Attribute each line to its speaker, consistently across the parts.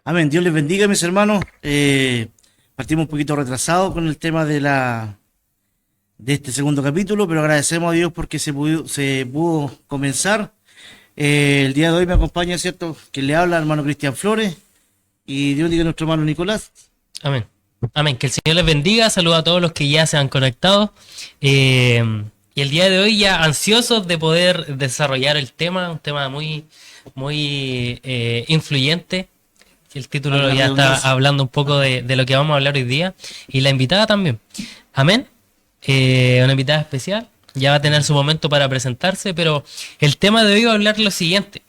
Speaker 1: Amén. Dios les bendiga, mis hermanos. Partimos un poquito retrasado con el tema de este segundo capítulo, pero agradecemos a Dios porque se pudo comenzar. El día de hoy me acompaña, ¿cierto?, que le habla, hermano Cristian Flores, y Dios bendiga a nuestro hermano Nicolás.
Speaker 2: Amén. Amén. Que el Señor les bendiga. Saludos a todos los que ya se han conectado. Y el día de hoy ya ansiosos de poder desarrollar el tema, un tema muy influyente. El título ya está hablando un poco de lo que vamos a hablar hoy día. Y la invitada también. Amén. Una invitada especial. Ya va a tener su momento para presentarse, pero el tema de hoy va a hablar lo siguiente.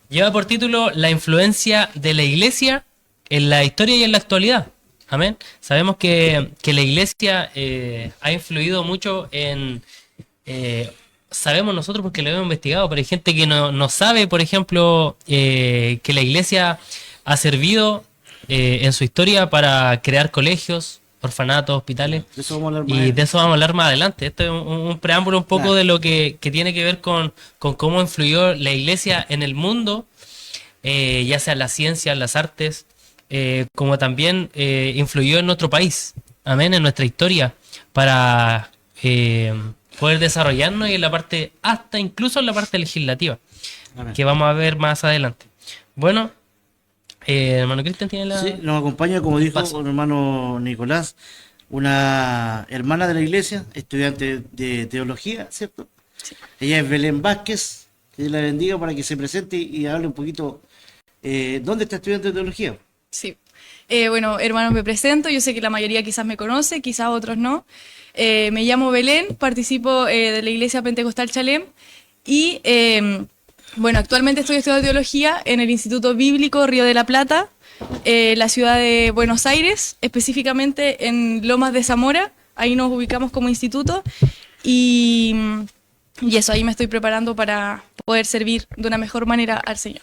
Speaker 2: Lleva por título la influencia de la iglesia en la historia y en la actualidad. Amén. Sabemos que la iglesia ha influido mucho en... sabemos nosotros porque lo hemos investigado, pero hay gente que no sabe, por ejemplo, que la iglesia ha servido en su historia para crear colegios, orfanatos, hospitales,
Speaker 1: De eso vamos a hablar
Speaker 2: y de eso vamos a hablar más adelante. Esto es un preámbulo un poco de lo que tiene que ver con cómo influyó la iglesia en el mundo, ya sea en la ciencia, en las artes, como también influyó en nuestro país, amén, en nuestra historia, para poder desarrollarnos y en la parte, hasta incluso en la parte legislativa,
Speaker 1: Amén.
Speaker 2: que vamos a ver más adelante. Bueno, hermano Cristian tiene la...
Speaker 1: Sí, nos acompaña, como dijo
Speaker 2: Paso.
Speaker 1: el hermano Nicolás, una hermana de la iglesia, estudiante de teología, ¿cierto? Ella es Belén Vázquez, que Dios la bendiga para que se presente y hable un poquito. ¿Dónde está estudiando teología?
Speaker 3: Sí. Bueno, hermanos, me presento. Yo sé que la mayoría quizás me conoce, quizás otros no. Me llamo Belén, participo de la Iglesia Pentecostal Chalem y, bueno, actualmente estoy estudiando teología en el Instituto Bíblico Río de la Plata, la ciudad de Buenos Aires, específicamente en Lomas de Zamora. Ahí nos ubicamos como instituto y eso, ahí me estoy preparando para poder servir de una mejor manera al Señor.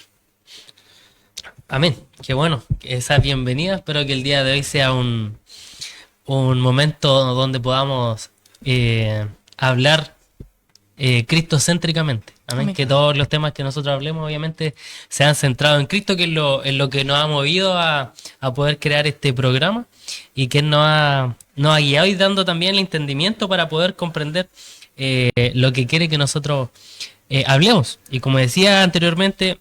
Speaker 2: Amén. Qué bueno. Esa bienvenida. Espero que el día de hoy sea un momento donde podamos hablar cristocéntricamente. Amén.
Speaker 3: Amén.
Speaker 2: Que todos los temas que nosotros hablemos, obviamente, sean centrados en Cristo, que es lo que nos ha movido a poder crear este programa y que nos ha guiado y dando también el entendimiento para poder comprender lo que quiere que nosotros hablemos. Y como decía anteriormente,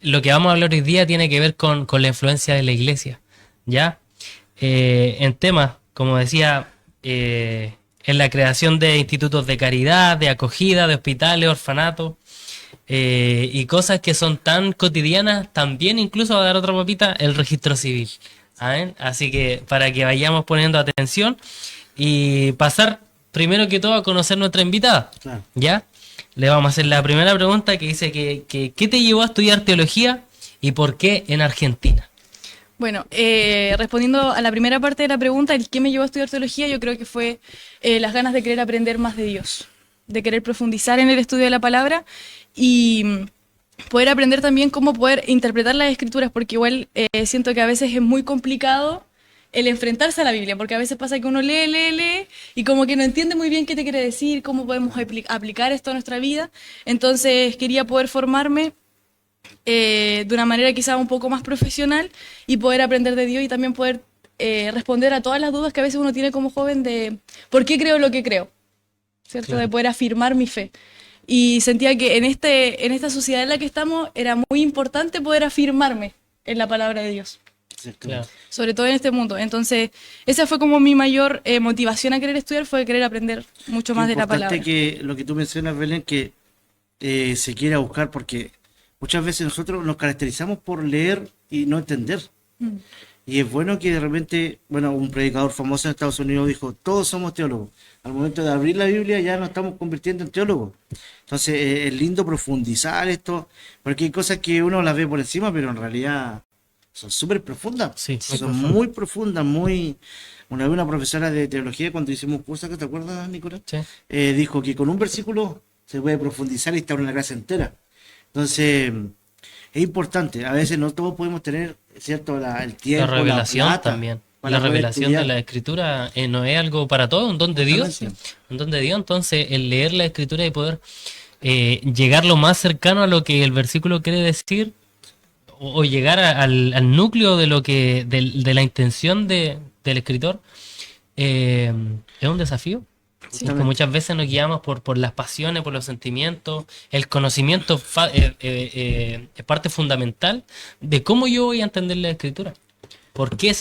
Speaker 2: lo que vamos a hablar hoy día tiene que ver con la influencia de la iglesia, ¿ya? En temas, como decía, en la creación de institutos de caridad, de acogida, de hospitales, orfanatos, y cosas que son tan cotidianas, también incluso, va a dar otra papita, el registro civil. ¿Saben? Así que para que vayamos poniendo atención y pasar primero que todo a conocer nuestra invitada,
Speaker 1: Claro.
Speaker 2: ¿ya? Le vamos a hacer la primera pregunta que dice ¿qué te llevó a estudiar teología y por qué en Argentina?
Speaker 3: Bueno, respondiendo a la primera parte de la pregunta, el qué me llevó a estudiar teología, yo creo que fue las ganas de querer aprender más de Dios, de querer profundizar en el estudio de la palabra y poder aprender también cómo poder interpretar las escrituras, porque igual siento que a veces es muy complicado el enfrentarse a la Biblia, porque a veces pasa que uno lee y como que no entiende muy bien qué te quiere decir, cómo podemos aplicar esto a nuestra vida. Entonces quería poder formarme de una manera quizá un poco más profesional y poder aprender de Dios y también poder responder a todas las dudas que a veces uno tiene como joven de por qué creo lo que creo, ¿cierto?
Speaker 2: Claro.
Speaker 3: De poder afirmar mi fe. Y sentía que en esta sociedad en la que estamos era muy importante poder afirmarme en la palabra de Dios,
Speaker 2: Claro.
Speaker 3: sobre todo en este mundo. Entonces, esa fue como mi mayor motivación a querer estudiar, fue querer aprender mucho más de la palabra.
Speaker 1: Importante que lo que tú mencionas, Belén, que se quiera buscar, porque muchas veces nosotros nos caracterizamos por leer y no entender.
Speaker 3: Mm.
Speaker 1: Y es bueno que de repente, bueno, un predicador famoso en Estados Unidos dijo, todos somos teólogos. Al momento de abrir la Biblia ya nos estamos convirtiendo en teólogos. Entonces es lindo profundizar esto, porque hay cosas que uno las ve por encima, pero en realidad son súper profundas.
Speaker 2: Sí, muy
Speaker 1: Son
Speaker 2: profundo.
Speaker 1: muy profundas, muy... Una vez una profesora de teología, cuando hicimos curso, ¿te acuerdas, Nicolás?
Speaker 2: Sí.
Speaker 1: Dijo que con un versículo se puede profundizar y estar una clase entera. Entonces, es importante. A veces no todos podemos tener, ¿cierto? El tiempo,
Speaker 2: La revelación
Speaker 1: plata
Speaker 2: también.
Speaker 1: para
Speaker 2: La
Speaker 1: poder
Speaker 2: revelación de
Speaker 1: estudiar.
Speaker 2: la escritura no es algo para todos, un don de Dios.
Speaker 1: Exactamente.
Speaker 2: Un don de Dios. Entonces, el leer la escritura y poder llegar lo más cercano a lo que el versículo quiere decir o llegar al núcleo de lo que de la intención del escritor, es un desafío. Porque muchas veces nos guiamos por las pasiones, por los sentimientos. El conocimiento es parte fundamental de cómo yo voy a entender la escritura. ¿Por qué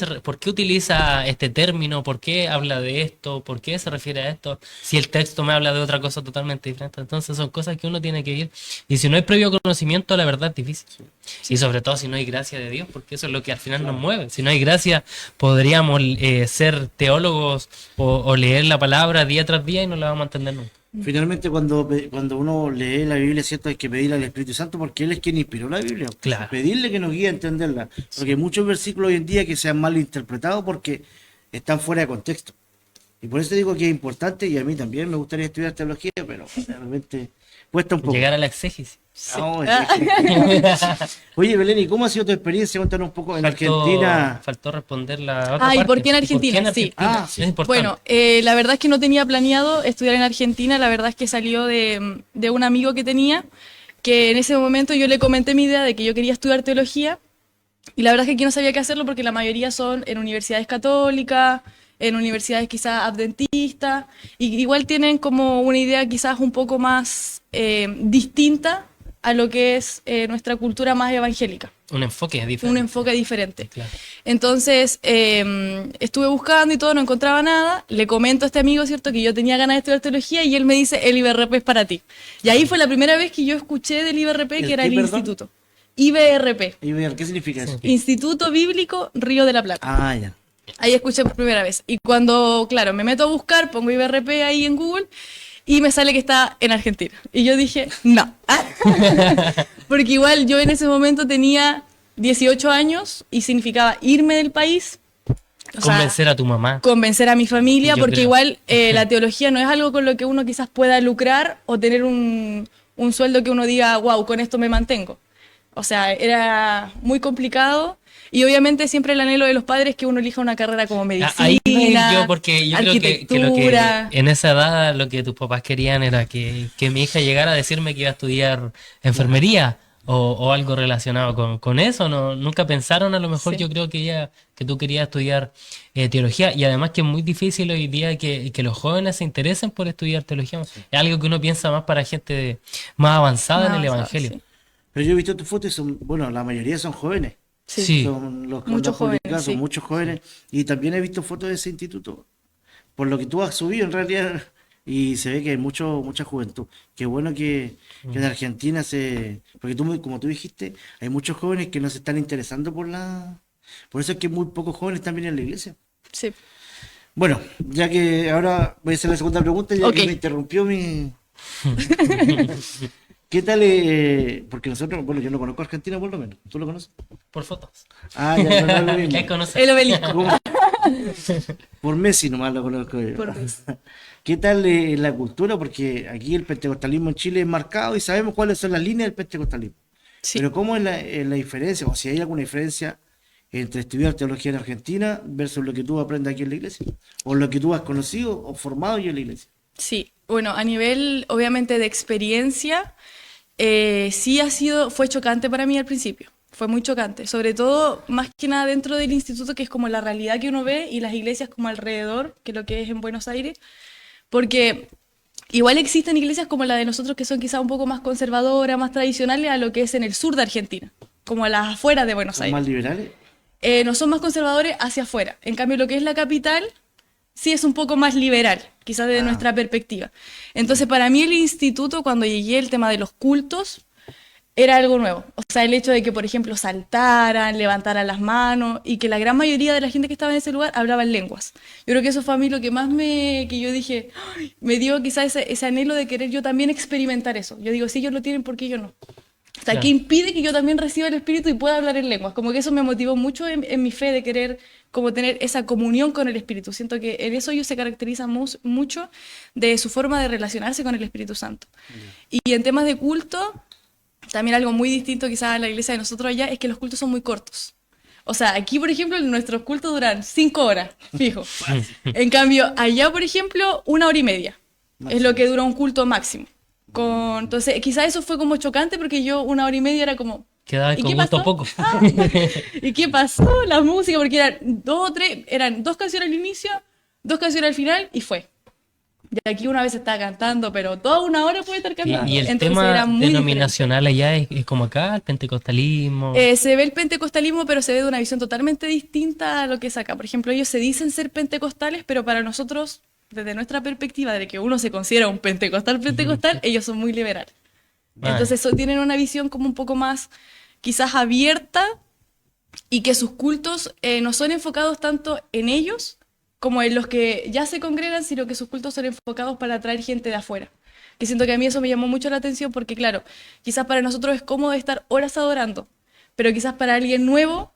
Speaker 2: utiliza este término? ¿Por qué habla de esto? ¿Por qué se refiere a esto? Si el texto me habla de otra cosa totalmente diferente. Entonces son cosas que uno tiene que ir. Y si no hay previo conocimiento, la verdad es difícil. Y sobre todo si no hay gracia de Dios, porque eso es lo que al final nos mueve. Si no hay gracia, podríamos ser teólogos o leer la palabra día tras día y no la vamos a entender nunca.
Speaker 1: Finalmente, cuando uno lee la Biblia, ¿cierto? Hay que pedirle al Espíritu Santo porque Él es quien inspiró la Biblia.
Speaker 2: Claro.
Speaker 1: Pedirle que nos guíe a entenderla. Porque hay muchos versículos hoy en día que se han mal interpretados porque están fuera de contexto. Y por eso digo que es importante, y a mí también me gustaría estudiar teología, pero realmente cuesta un poco.
Speaker 2: Llegar a la exégesis.
Speaker 1: No, oye, Belén, ¿y cómo ha sido tu experiencia? Cuéntanos un poco en Argentina.
Speaker 2: Faltó responder la otra
Speaker 3: ¿y
Speaker 2: parte.
Speaker 3: por qué en Argentina? Sí.
Speaker 2: Es importante.
Speaker 3: Bueno, la verdad es que no tenía planeado estudiar en Argentina, la verdad es que salió de un amigo que tenía, que en ese momento yo le comenté mi idea de que yo quería estudiar teología, y la verdad es que aquí no sabía qué hacerlo porque la mayoría son en universidades católicas, en universidades quizás adventistas, y igual tienen como una idea quizás un poco más distinta a lo que es nuestra cultura más evangélica.
Speaker 2: Un enfoque diferente.
Speaker 3: Un enfoque diferente.
Speaker 2: Claro.
Speaker 3: Entonces, estuve buscando y todo, no encontraba nada. Le comento a este amigo, ¿cierto?, que yo tenía ganas de estudiar teología y él me dice, el IBRP es para ti. Y ahí fue la primera vez que yo escuché del IBRP, que era el instituto. IBRP.
Speaker 1: ¿Qué significa eso?
Speaker 3: Instituto Bíblico Río de la Plata.
Speaker 1: Ah, ya.
Speaker 3: Ahí escuché por primera vez. Y cuando, claro, me meto a buscar, pongo IBRP ahí en Google y me sale que está en Argentina. Y yo dije, no. Porque igual yo en ese momento tenía 18 años y significaba irme del país. O
Speaker 2: Convencer
Speaker 3: sea,
Speaker 2: a tu mamá.
Speaker 3: Convencer a mi familia,
Speaker 2: Yo
Speaker 3: porque
Speaker 2: creo.
Speaker 3: igual la teología no es algo con lo que uno quizás pueda lucrar o tener un sueldo que uno diga, wow, con esto me mantengo. O sea, era muy complicado. Y obviamente siempre el anhelo de los padres es que uno elija una carrera como medicina,
Speaker 2: Ahí yo, porque yo creo que lo que
Speaker 3: arquitectura.
Speaker 2: en esa edad lo que tus papás querían era que mi hija llegara a decirme que iba a estudiar enfermería o algo relacionado con eso. No, nunca pensaron, a lo mejor
Speaker 3: Sí.
Speaker 2: yo creo que tú querías estudiar teología, y además que es muy difícil hoy día que los jóvenes se interesen por estudiar teología. Es algo que uno piensa más para gente más avanzada en el evangelio.
Speaker 3: Sí.
Speaker 1: Pero yo he visto tus fotos y son, bueno, la mayoría son jóvenes.
Speaker 2: Sí.
Speaker 1: Son los que
Speaker 3: Muchos
Speaker 1: han publicado,
Speaker 3: jóvenes,
Speaker 1: son
Speaker 3: sí.
Speaker 1: muchos jóvenes. Y también he visto fotos de ese instituto. Por lo que tú has subido en realidad. Y se ve que hay mucha juventud. Qué bueno que en Argentina porque como tú dijiste, hay muchos jóvenes que no se están interesando por eso es que muy pocos jóvenes están bien en la iglesia.
Speaker 3: Sí.
Speaker 1: Bueno, ya que ahora voy a hacer la segunda pregunta, ya
Speaker 3: Ok.
Speaker 1: que me interrumpió mi... ¿Qué tal? Porque nosotros, bueno, yo no conozco Argentina por lo menos. ¿Tú lo conoces?
Speaker 2: Por fotos.
Speaker 1: Ah, ya no es lo mismo.
Speaker 2: ¿Qué conoces?
Speaker 3: El obelisco.
Speaker 1: ¿Cómo? Por Messi nomás lo conozco yo.
Speaker 3: Por Messi.
Speaker 1: ¿Qué tal la cultura? Porque aquí el pentecostalismo en Chile es marcado y sabemos cuáles son las líneas del pentecostalismo.
Speaker 3: Sí.
Speaker 1: Pero ¿cómo es la diferencia? O si hay alguna diferencia entre estudiar teología en Argentina versus lo que tú aprendes aquí en la iglesia. O lo que tú has conocido o formado yo en la iglesia.
Speaker 3: Sí, bueno, a nivel obviamente de experiencia, sí fue chocante para mí al principio, fue muy chocante, sobre todo más que nada dentro del instituto, que es como la realidad que uno ve, y las iglesias como alrededor, que es lo que es en Buenos Aires, porque igual existen iglesias como la de nosotros que son quizá un poco más conservadoras, más tradicionales a lo que es en el sur de Argentina, como a las afueras de Buenos
Speaker 1: ¿Son
Speaker 3: Aires.
Speaker 1: más liberales?
Speaker 3: No son más conservadores hacia afuera. En cambio, lo que es la capital sí es un poco más liberal, quizás desde nuestra perspectiva. Entonces, para mí el instituto, cuando llegué, el tema de los cultos, era algo nuevo. O sea, el hecho de que, por ejemplo, saltaran, levantaran las manos y que la gran mayoría de la gente que estaba en ese lugar hablaba en lenguas. Yo creo que eso fue a mí lo que más que yo dije, ¡ay! Me dio quizás ese anhelo de querer yo también experimentar eso. Yo digo, si ellos lo tienen, ¿por qué yo no? O sea,
Speaker 2: Claro.
Speaker 3: ¿qué impide que yo también reciba el Espíritu y pueda hablar en lenguas? Como que eso me motivó mucho en mi fe de querer como tener esa comunión con el Espíritu. Siento que en eso ellos se caracterizan mucho de su forma de relacionarse con el Espíritu Santo. Y en temas de culto, también algo muy distinto quizás a la iglesia de nosotros allá es que los cultos son muy cortos. O sea, aquí, por ejemplo, nuestros cultos duran 5 horas, fijo. En cambio, allá, por ejemplo, 1 hora y media. Es lo que dura un culto máximo. Entonces, quizás eso fue como chocante porque yo 1 hora y media era como,
Speaker 2: Quedaba
Speaker 3: ¿Y
Speaker 2: con
Speaker 3: qué
Speaker 2: gusto
Speaker 3: pasó?
Speaker 2: poco.
Speaker 3: ¿Y qué pasó? La música, porque eran dos o tres, eran dos canciones al inicio, dos canciones al final y fue. Y aquí una vez está cantando, pero toda una hora puede estar cantando.
Speaker 2: Y el
Speaker 3: Entonces
Speaker 2: tema
Speaker 3: era muy diferente.
Speaker 2: denominacional allá es como acá, el pentecostalismo.
Speaker 3: Se ve el pentecostalismo, pero se ve de una visión totalmente distinta a lo que es acá. Por ejemplo, ellos se dicen ser pentecostales, pero para nosotros, desde nuestra perspectiva de que uno se considera un pentecostal, ellos son muy liberales.
Speaker 2: Vale.
Speaker 3: Entonces tienen una visión como un poco más quizás abierta y que sus cultos no son enfocados tanto en ellos como en los que ya se congregan, sino que sus cultos son enfocados para atraer gente de afuera. Que siento que a mí eso me llamó mucho la atención porque, claro, quizás para nosotros es cómodo estar horas adorando, pero quizás para alguien nuevo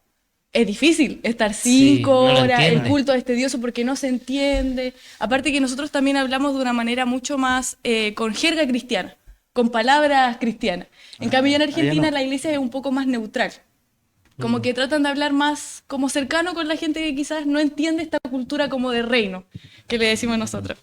Speaker 3: es difícil estar
Speaker 2: Sí,
Speaker 3: 5
Speaker 2: no lo
Speaker 3: horas, el
Speaker 2: entiende.
Speaker 3: culto es tedioso porque no se entiende. Aparte que nosotros también hablamos de una manera mucho más con jerga cristiana, con palabras cristianas. En cambio, ya en
Speaker 1: allá
Speaker 3: Argentina
Speaker 1: no.
Speaker 3: la iglesia es un poco más neutral. Como que tratan de hablar más como cercano con la gente que quizás no entiende esta cultura como de reino, que le decimos nosotros.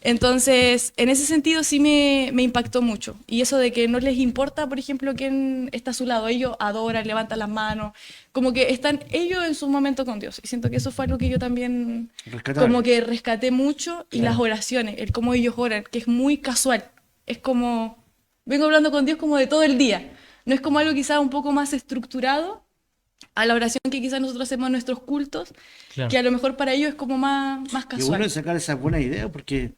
Speaker 3: Entonces, en ese sentido sí me impactó mucho. Y eso de que no les importa, por ejemplo, quién está a su lado. Ellos adoran, levantan las manos, como que están ellos en su momento con Dios. Y siento que eso fue algo que yo también
Speaker 1: Rescatable.
Speaker 3: como que rescaté mucho. Y las oraciones, el cómo ellos oran, que es muy casual. Es como, vengo hablando con Dios como de todo el día. No es como algo quizás un poco más estructurado a la oración que quizás nosotros hacemos en nuestros cultos,
Speaker 2: Claro.
Speaker 3: que a lo mejor para ellos es como más
Speaker 1: Qué
Speaker 3: casual.
Speaker 1: bueno es sacar esas buenas ideas porque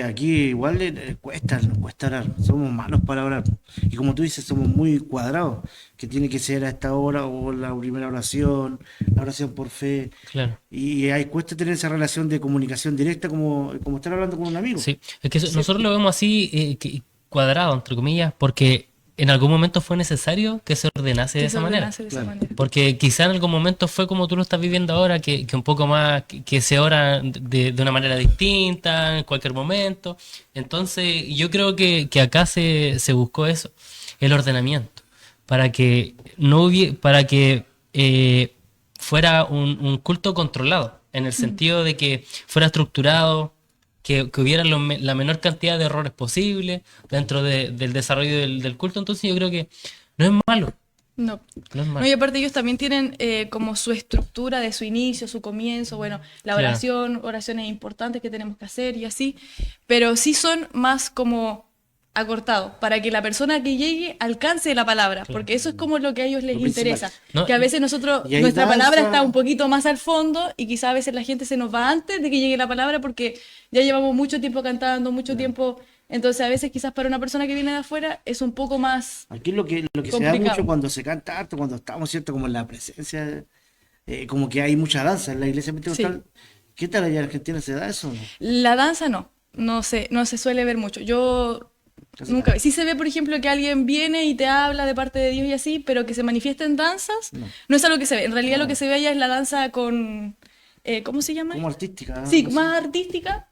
Speaker 1: aquí igual nos cuesta orar, somos malos para orar. Y como tú dices, somos muy cuadrados, que tiene que ser a esta hora o la primera oración, la oración por fe.
Speaker 2: Claro.
Speaker 1: Y ahí cuesta tener esa relación de comunicación directa como estar hablando con un amigo.
Speaker 2: Sí, es que nosotros lo vemos así, cuadrado, entre comillas, porque en algún momento fue necesario que se ordenase de
Speaker 3: Que
Speaker 2: esa
Speaker 3: se
Speaker 2: manera.
Speaker 3: ordenase de esa
Speaker 1: Claro.
Speaker 3: manera.
Speaker 2: Porque quizá en algún momento fue como tú lo estás viviendo ahora, que un poco más, que se ora de una manera distinta en cualquier momento. Entonces, yo creo que acá se buscó eso, el ordenamiento, para que no para que fuera un culto controlado, en el sentido de que fuera estructurado, que hubiera la menor cantidad de errores posible dentro del desarrollo del culto. Entonces yo creo que no es malo,
Speaker 3: No.
Speaker 2: no es
Speaker 3: No,
Speaker 2: malo.
Speaker 3: y aparte ellos también tienen como su estructura de su inicio, su comienzo, bueno, la
Speaker 2: Claro.
Speaker 3: oración, oraciones importantes que tenemos que hacer y así, pero sí son más como acortados, para que la persona que llegue alcance la palabra, porque eso es como lo que a ellos les
Speaker 1: Lo principal.
Speaker 3: interesa,
Speaker 2: No,
Speaker 3: que a veces nosotros,
Speaker 1: y ahí
Speaker 3: nuestra palabra
Speaker 1: danza.
Speaker 3: está un poquito más al fondo y quizá a veces la gente se nos va antes de que llegue la palabra porque ya llevamos mucho tiempo cantando, mucho tiempo, entonces a veces quizás para una persona que viene de afuera es un poco más
Speaker 1: Aquí lo que se da
Speaker 3: complicado.
Speaker 1: mucho cuando se canta harto, cuando estamos, ¿cierto? Como en la presencia, como que hay mucha danza en la iglesia pentecostal. ¿Qué tal allá en Argentina se da eso? ¿No?
Speaker 3: La danza no se suele ver mucho. Yo
Speaker 1: Casi
Speaker 3: nunca sí se ve, por ejemplo, que alguien viene y te habla de parte de Dios y así, pero que se manifiesta en danzas, no es algo que se ve. En realidad lo que se ve allá es la danza con, ¿cómo se llama?
Speaker 1: Como artística.
Speaker 3: Sí,
Speaker 1: no sé,
Speaker 3: más artística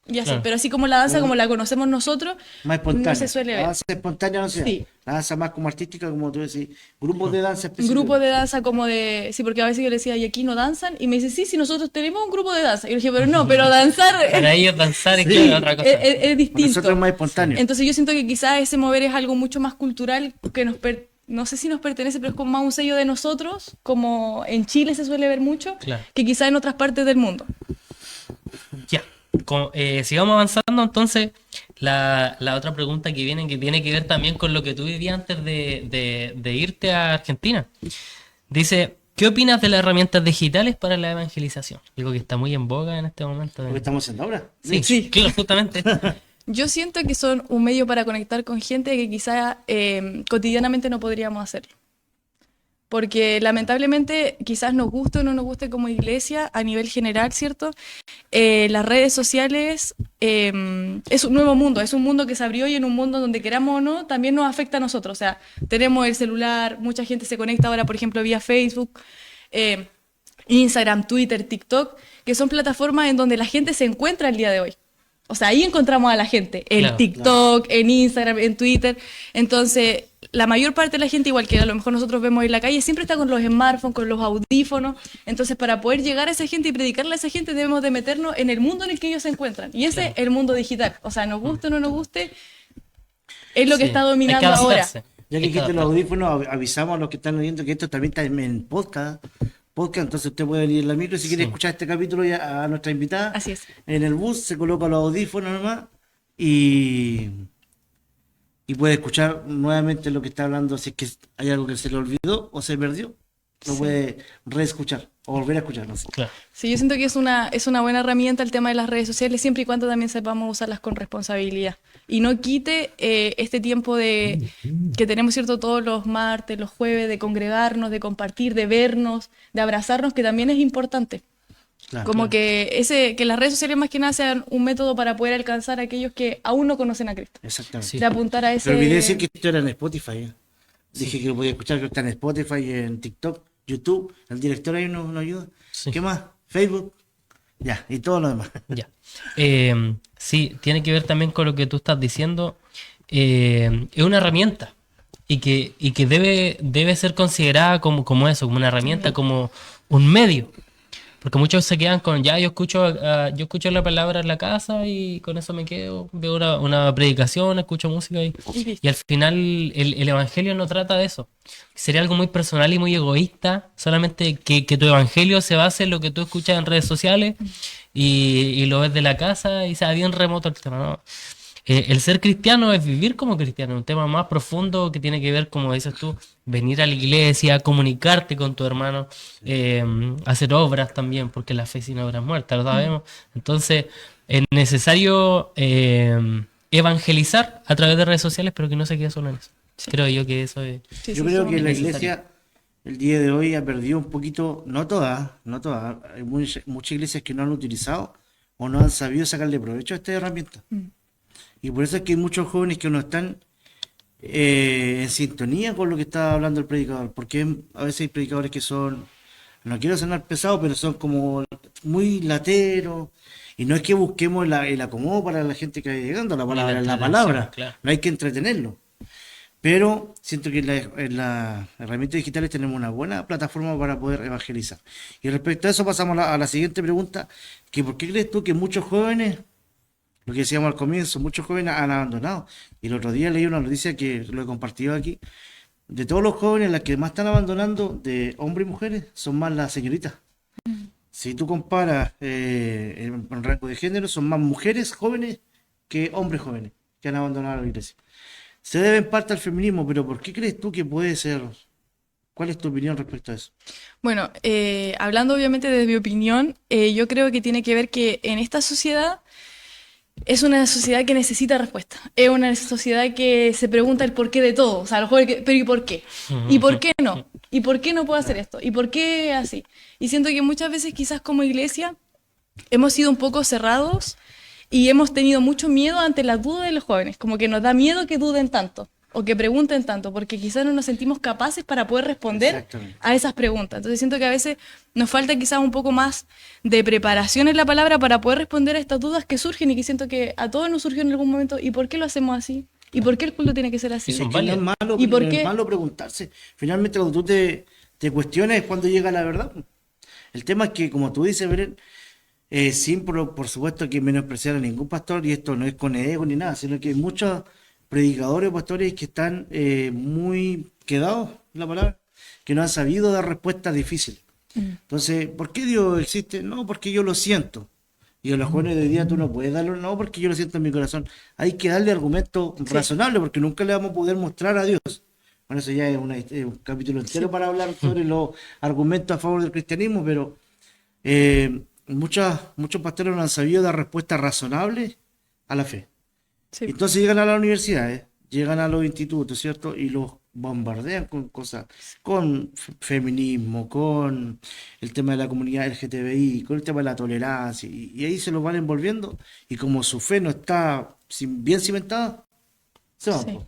Speaker 3: y así,
Speaker 2: Claro.
Speaker 3: pero así como la danza
Speaker 1: Como-
Speaker 3: como la conocemos nosotros,
Speaker 1: más espontánea.
Speaker 3: no se suele
Speaker 1: La
Speaker 3: ver.
Speaker 1: danza espontánea no se da.
Speaker 3: Sí.
Speaker 1: La danza más como artística, como tú decís. Grupos de danza específicos.
Speaker 3: Grupo de danza como de... Sí, porque a veces yo le decía, ¿y aquí no danzan? Y me dice, sí, nosotros tenemos un grupo de danza. Y yo le dije, pero no, pero danzar
Speaker 2: Para ellos danzar es
Speaker 1: Sí.
Speaker 2: claro, otra cosa.
Speaker 3: es
Speaker 1: Para
Speaker 3: distinto.
Speaker 1: nosotros es más espontáneo.
Speaker 3: Entonces yo siento que quizás ese mover es algo mucho más cultural que no sé si nos pertenece, pero es como más un sello de nosotros, como en Chile se suele ver mucho,
Speaker 2: Claro.
Speaker 3: que quizás en otras partes del mundo.
Speaker 2: Ya, sigamos avanzando entonces. La otra pregunta que viene, que tiene que ver también con lo que tú vivías antes de irte a Argentina. Dice, ¿qué opinas de las herramientas digitales para la evangelización? Digo que está muy en boga en este momento.
Speaker 1: Lo que estamos haciendo ahora.
Speaker 2: Sí,
Speaker 3: Sí.
Speaker 2: claro, justamente.
Speaker 3: Yo siento que son un medio para conectar con gente que quizás cotidianamente no podríamos hacerlo. Porque lamentablemente quizás nos guste o no nos guste como iglesia a nivel general, ¿cierto? Las redes sociales es un nuevo mundo, es un mundo que se abrió y en un mundo donde queramos o no, también nos afecta a nosotros. O sea, tenemos el celular, mucha gente se conecta ahora, por ejemplo, vía Facebook, Instagram, Twitter, TikTok, que son plataformas en donde la gente se encuentra el día de hoy. O sea, ahí encontramos a la gente, en
Speaker 2: Claro,
Speaker 3: TikTok, en Instagram, en Twitter. Entonces, la mayor parte de la gente, igual que a lo mejor nosotros vemos en la calle, siempre está con los smartphones, con los audífonos. Entonces, para poder llegar a esa gente y predicarle a esa gente, debemos de meternos en el mundo en el que ellos se encuentran. Y ese es el mundo digital. O sea, nos guste o no nos guste, es lo que
Speaker 2: Sí,
Speaker 3: está
Speaker 2: hay que
Speaker 3: dominando ahora.
Speaker 2: adaptarse.
Speaker 1: Ya que
Speaker 2: Hay que
Speaker 1: dijiste los
Speaker 2: adaptar.
Speaker 1: audífonos, avisamos a los que están oyendo que esto también está en podcast, entonces usted puede venir en la micro si quiere
Speaker 2: Sí.
Speaker 1: escuchar este capítulo ya a nuestra invitada.
Speaker 3: Así es.
Speaker 1: En el bus se coloca los audífonos nomás y, y puede escuchar nuevamente lo que está hablando, si es que hay algo que se le olvidó o se perdió, lo
Speaker 3: Sí.
Speaker 1: puede reescuchar o volver a escuchar, no sé.
Speaker 2: Claro.
Speaker 3: Sí, yo siento que es una buena herramienta el tema de las redes sociales, siempre y cuando también sepamos usarlas con responsabilidad. Y no quite este tiempo de que tenemos, ¿cierto?, todos los martes, los jueves, de congregarnos, de compartir, de vernos, de abrazarnos, que también es importante.
Speaker 1: Claro,
Speaker 3: Como
Speaker 1: claro.
Speaker 3: que las redes sociales más que nada sean un método para poder alcanzar a aquellos que aún no conocen a Cristo.
Speaker 1: Exactamente.
Speaker 2: Sí.
Speaker 3: De apuntar a
Speaker 1: Me olvidé
Speaker 3: ese...
Speaker 1: decir que esto era en Spotify. Dije que lo podía escuchar, que está en Spotify, en TikTok, YouTube. El director ahí nos ayuda.
Speaker 2: Sí.
Speaker 1: ¿Qué más? Facebook. Ya, y todo lo demás.
Speaker 2: Ya. Sí, tiene que ver también con lo que tú estás diciendo. Es una herramienta y que debe ser considerada como eso, como una herramienta, como un medio. Porque muchos se quedan con, ya, yo escucho la palabra en la casa y con eso me quedo, veo una predicación, escucho música y al final el evangelio no trata de eso. Sería algo muy personal y muy egoísta, solamente que tu evangelio se base en lo que tú escuchas en redes sociales y lo ves de la casa y sea bien remoto el tema, ¿no? El ser cristiano es vivir como cristiano, un tema más profundo que tiene que ver, como dices tú, venir a la iglesia, comunicarte con tu hermano, hacer obras también, porque la fe sin obras es muerta, lo sabemos. Entonces, es necesario evangelizar a través de redes sociales, pero que no se quede solo en eso.
Speaker 3: Sí.
Speaker 2: Creo yo que eso es...
Speaker 3: Sí,
Speaker 1: Yo
Speaker 3: sí,
Speaker 1: creo
Speaker 3: sí.
Speaker 1: que la
Speaker 2: necesario.
Speaker 1: iglesia el día de hoy ha perdido un poquito, no todas, hay muchas iglesias que no han utilizado o no han sabido sacarle provecho a esta herramienta. Y por eso es que hay muchos jóvenes que no están en sintonía con lo que está hablando el predicador, porque a veces hay predicadores que son, no quiero sonar pesado, pero son como muy lateros, y no es que busquemos el acomodo para la gente que va llegando, la palabra es la palabra,
Speaker 2: Claro.
Speaker 1: no hay que entretenerlo. Pero siento que en las herramientas digitales tenemos una buena plataforma para poder evangelizar. Y respecto a eso pasamos a la siguiente pregunta, que ¿por qué crees tú que muchos jóvenes, lo que decíamos al comienzo, muchos jóvenes han abandonado? Y el otro día leí una noticia que lo he compartido aquí, de todos los jóvenes, las que más están abandonando, de hombres y mujeres, son más las señoritas. Si tú comparas en rango de género, son más mujeres jóvenes que hombres jóvenes que han abandonado la iglesia. Se debe en parte al feminismo, pero ¿por qué crees tú que puede ser? ¿Cuál es tu opinión respecto a eso?
Speaker 3: Bueno, hablando obviamente de mi opinión, yo creo que tiene que ver que en esta sociedad es una sociedad que necesita respuesta. Es una sociedad que se pregunta el porqué de todo. O sea, a lo mejor, pero ¿y por qué? ¿Y por qué no? ¿Y por qué no puedo hacer esto? ¿Y por qué así? Y siento que muchas veces quizás como iglesia hemos sido un poco cerrados y hemos tenido mucho miedo ante la duda de los jóvenes. Como que nos da miedo que duden tanto o que pregunten tanto, porque quizás no nos sentimos capaces para poder responder
Speaker 1: Exactamente.
Speaker 3: a esas preguntas. Entonces siento que a veces nos falta quizás un poco más de preparación en la palabra para poder responder a estas dudas que surgen y que siento que a todos nos surgió en algún momento. ¿Y por qué lo hacemos así? ¿Y por qué el culto tiene que ser así?
Speaker 2: Y son
Speaker 1: Es que no es
Speaker 2: válidas.
Speaker 1: malo,
Speaker 3: ¿Y por
Speaker 1: no
Speaker 3: qué?
Speaker 1: es malo preguntarse. Finalmente, cuando tú te cuestionas es cuando llega la verdad. El tema es que, como tú dices, Belén, sin por supuesto que menospreciar a ningún pastor, y esto no es con ego ni nada, sino que hay muchos predicadores o pastores que están muy quedados, la palabra, que no han sabido dar respuestas difíciles. Entonces, ¿por qué Dios existe? No, porque yo lo siento. Y a los jóvenes de hoy día tú no puedes darlo, no, porque yo lo siento en mi corazón. Hay que darle argumentos razonables, porque nunca le vamos a poder mostrar a Dios. Bueno, eso ya es un capítulo entero para hablar sobre los argumentos a favor del cristianismo, pero muchos pastores no han sabido dar respuestas razonables a la fe.
Speaker 3: Sí.
Speaker 1: Entonces llegan a las universidades, llegan a los institutos, ¿cierto? Y los bombardean con cosas, con feminismo, con el tema de la comunidad LGTBI, con el tema de la tolerancia, y ahí se los van envolviendo, y como su fe no está bien cimentada, se van.
Speaker 3: Sí.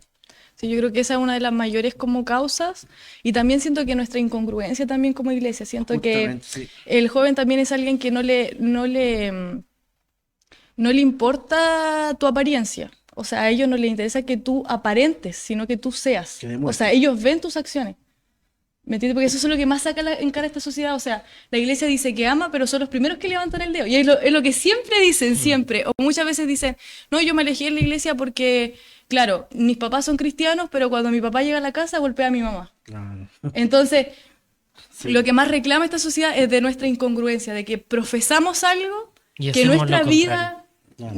Speaker 3: Sí, yo creo que esa es una de las mayores como causas y también siento que nuestra incongruencia también como iglesia, siento que
Speaker 1: Justamente, sí.
Speaker 3: el joven también es alguien que no le importa tu apariencia. O sea, a ellos no les interesa que tú aparentes, sino que tú seas.
Speaker 1: Que
Speaker 3: O
Speaker 1: demuestres.
Speaker 3: sea, ellos ven tus acciones. ¿Me entiendes? Porque eso es lo que más saca en cara a esta sociedad. O sea, la iglesia dice que ama, pero son los primeros que levantan el dedo. Y es lo que siempre dicen, siempre. O muchas veces dicen, no, yo me alejé de la iglesia porque claro, mis papás son cristianos, pero cuando mi papá llega a la casa golpea a mi mamá.
Speaker 1: Claro.
Speaker 3: Entonces,
Speaker 1: Sí.
Speaker 3: lo que más reclama esta sociedad es de nuestra incongruencia, de que profesamos algo
Speaker 2: Y
Speaker 3: que
Speaker 2: hacemos
Speaker 3: nuestra
Speaker 2: lo
Speaker 3: vida
Speaker 1: Claro.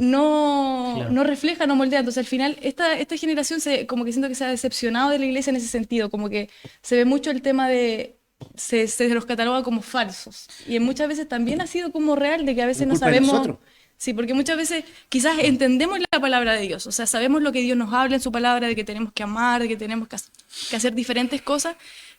Speaker 2: Claro.
Speaker 3: no refleja, no moldea. Entonces, al final, esta generación como que siento que se ha decepcionado de la iglesia en ese sentido, como que se ve mucho el tema de... Se los cataloga como falsos. Y muchas veces también ha sido como real, de que a veces
Speaker 1: Es
Speaker 3: no
Speaker 1: culpa de
Speaker 3: sabemos...
Speaker 1: nosotros.
Speaker 3: Sí, porque muchas veces quizás entendemos la palabra de Dios, o sea, sabemos lo que Dios nos habla en su palabra, de que tenemos que amar, de que tenemos que hacer diferentes cosas,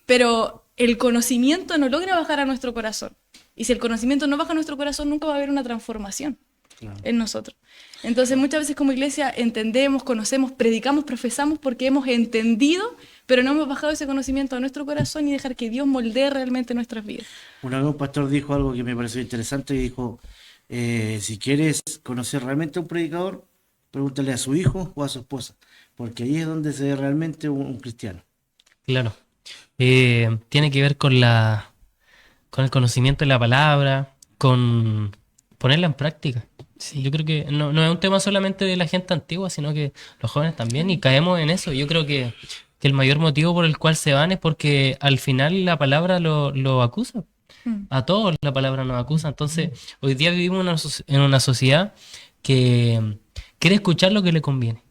Speaker 3: pero el conocimiento no logra bajar a nuestro corazón. Y si el conocimiento no baja a nuestro corazón, nunca va a haber una transformación
Speaker 1: Claro.
Speaker 3: en nosotros. Entonces, muchas veces como iglesia entendemos, conocemos, predicamos, profesamos porque hemos entendido, pero no hemos bajado ese conocimiento a nuestro corazón y dejar que Dios moldee realmente nuestras vidas.
Speaker 1: Una vez un pastor dijo algo que me pareció interesante y dijo, si quieres conocer realmente a un predicador, pregúntale a su hijo o a su esposa, porque ahí es donde se ve realmente un cristiano.
Speaker 2: Claro. Tiene que ver con el conocimiento de la palabra, con ponerla en práctica. Yo creo que no es un tema solamente de la gente antigua, sino que los jóvenes también, y caemos en eso. Yo creo que el mayor motivo por el cual se van es porque al final la palabra lo acusa. A todos la palabra nos acusa. Entonces, hoy día vivimos en una sociedad que quiere escuchar lo que le conviene.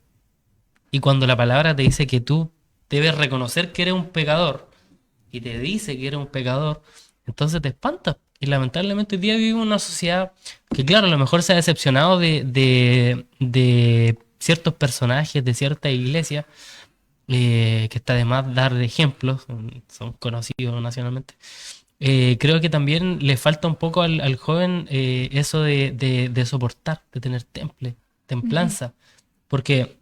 Speaker 2: Y cuando la palabra te dice que tú debes reconocer que eres un pecador y te dice que eres un pecador, entonces te espanta. Y lamentablemente hoy día vivimos en una sociedad que, claro, a lo mejor se ha decepcionado de ciertos personajes, de cierta iglesia, que está de más dar de ejemplos, son conocidos nacionalmente. Creo que también le falta un poco al joven eso de soportar, de tener templanza. Porque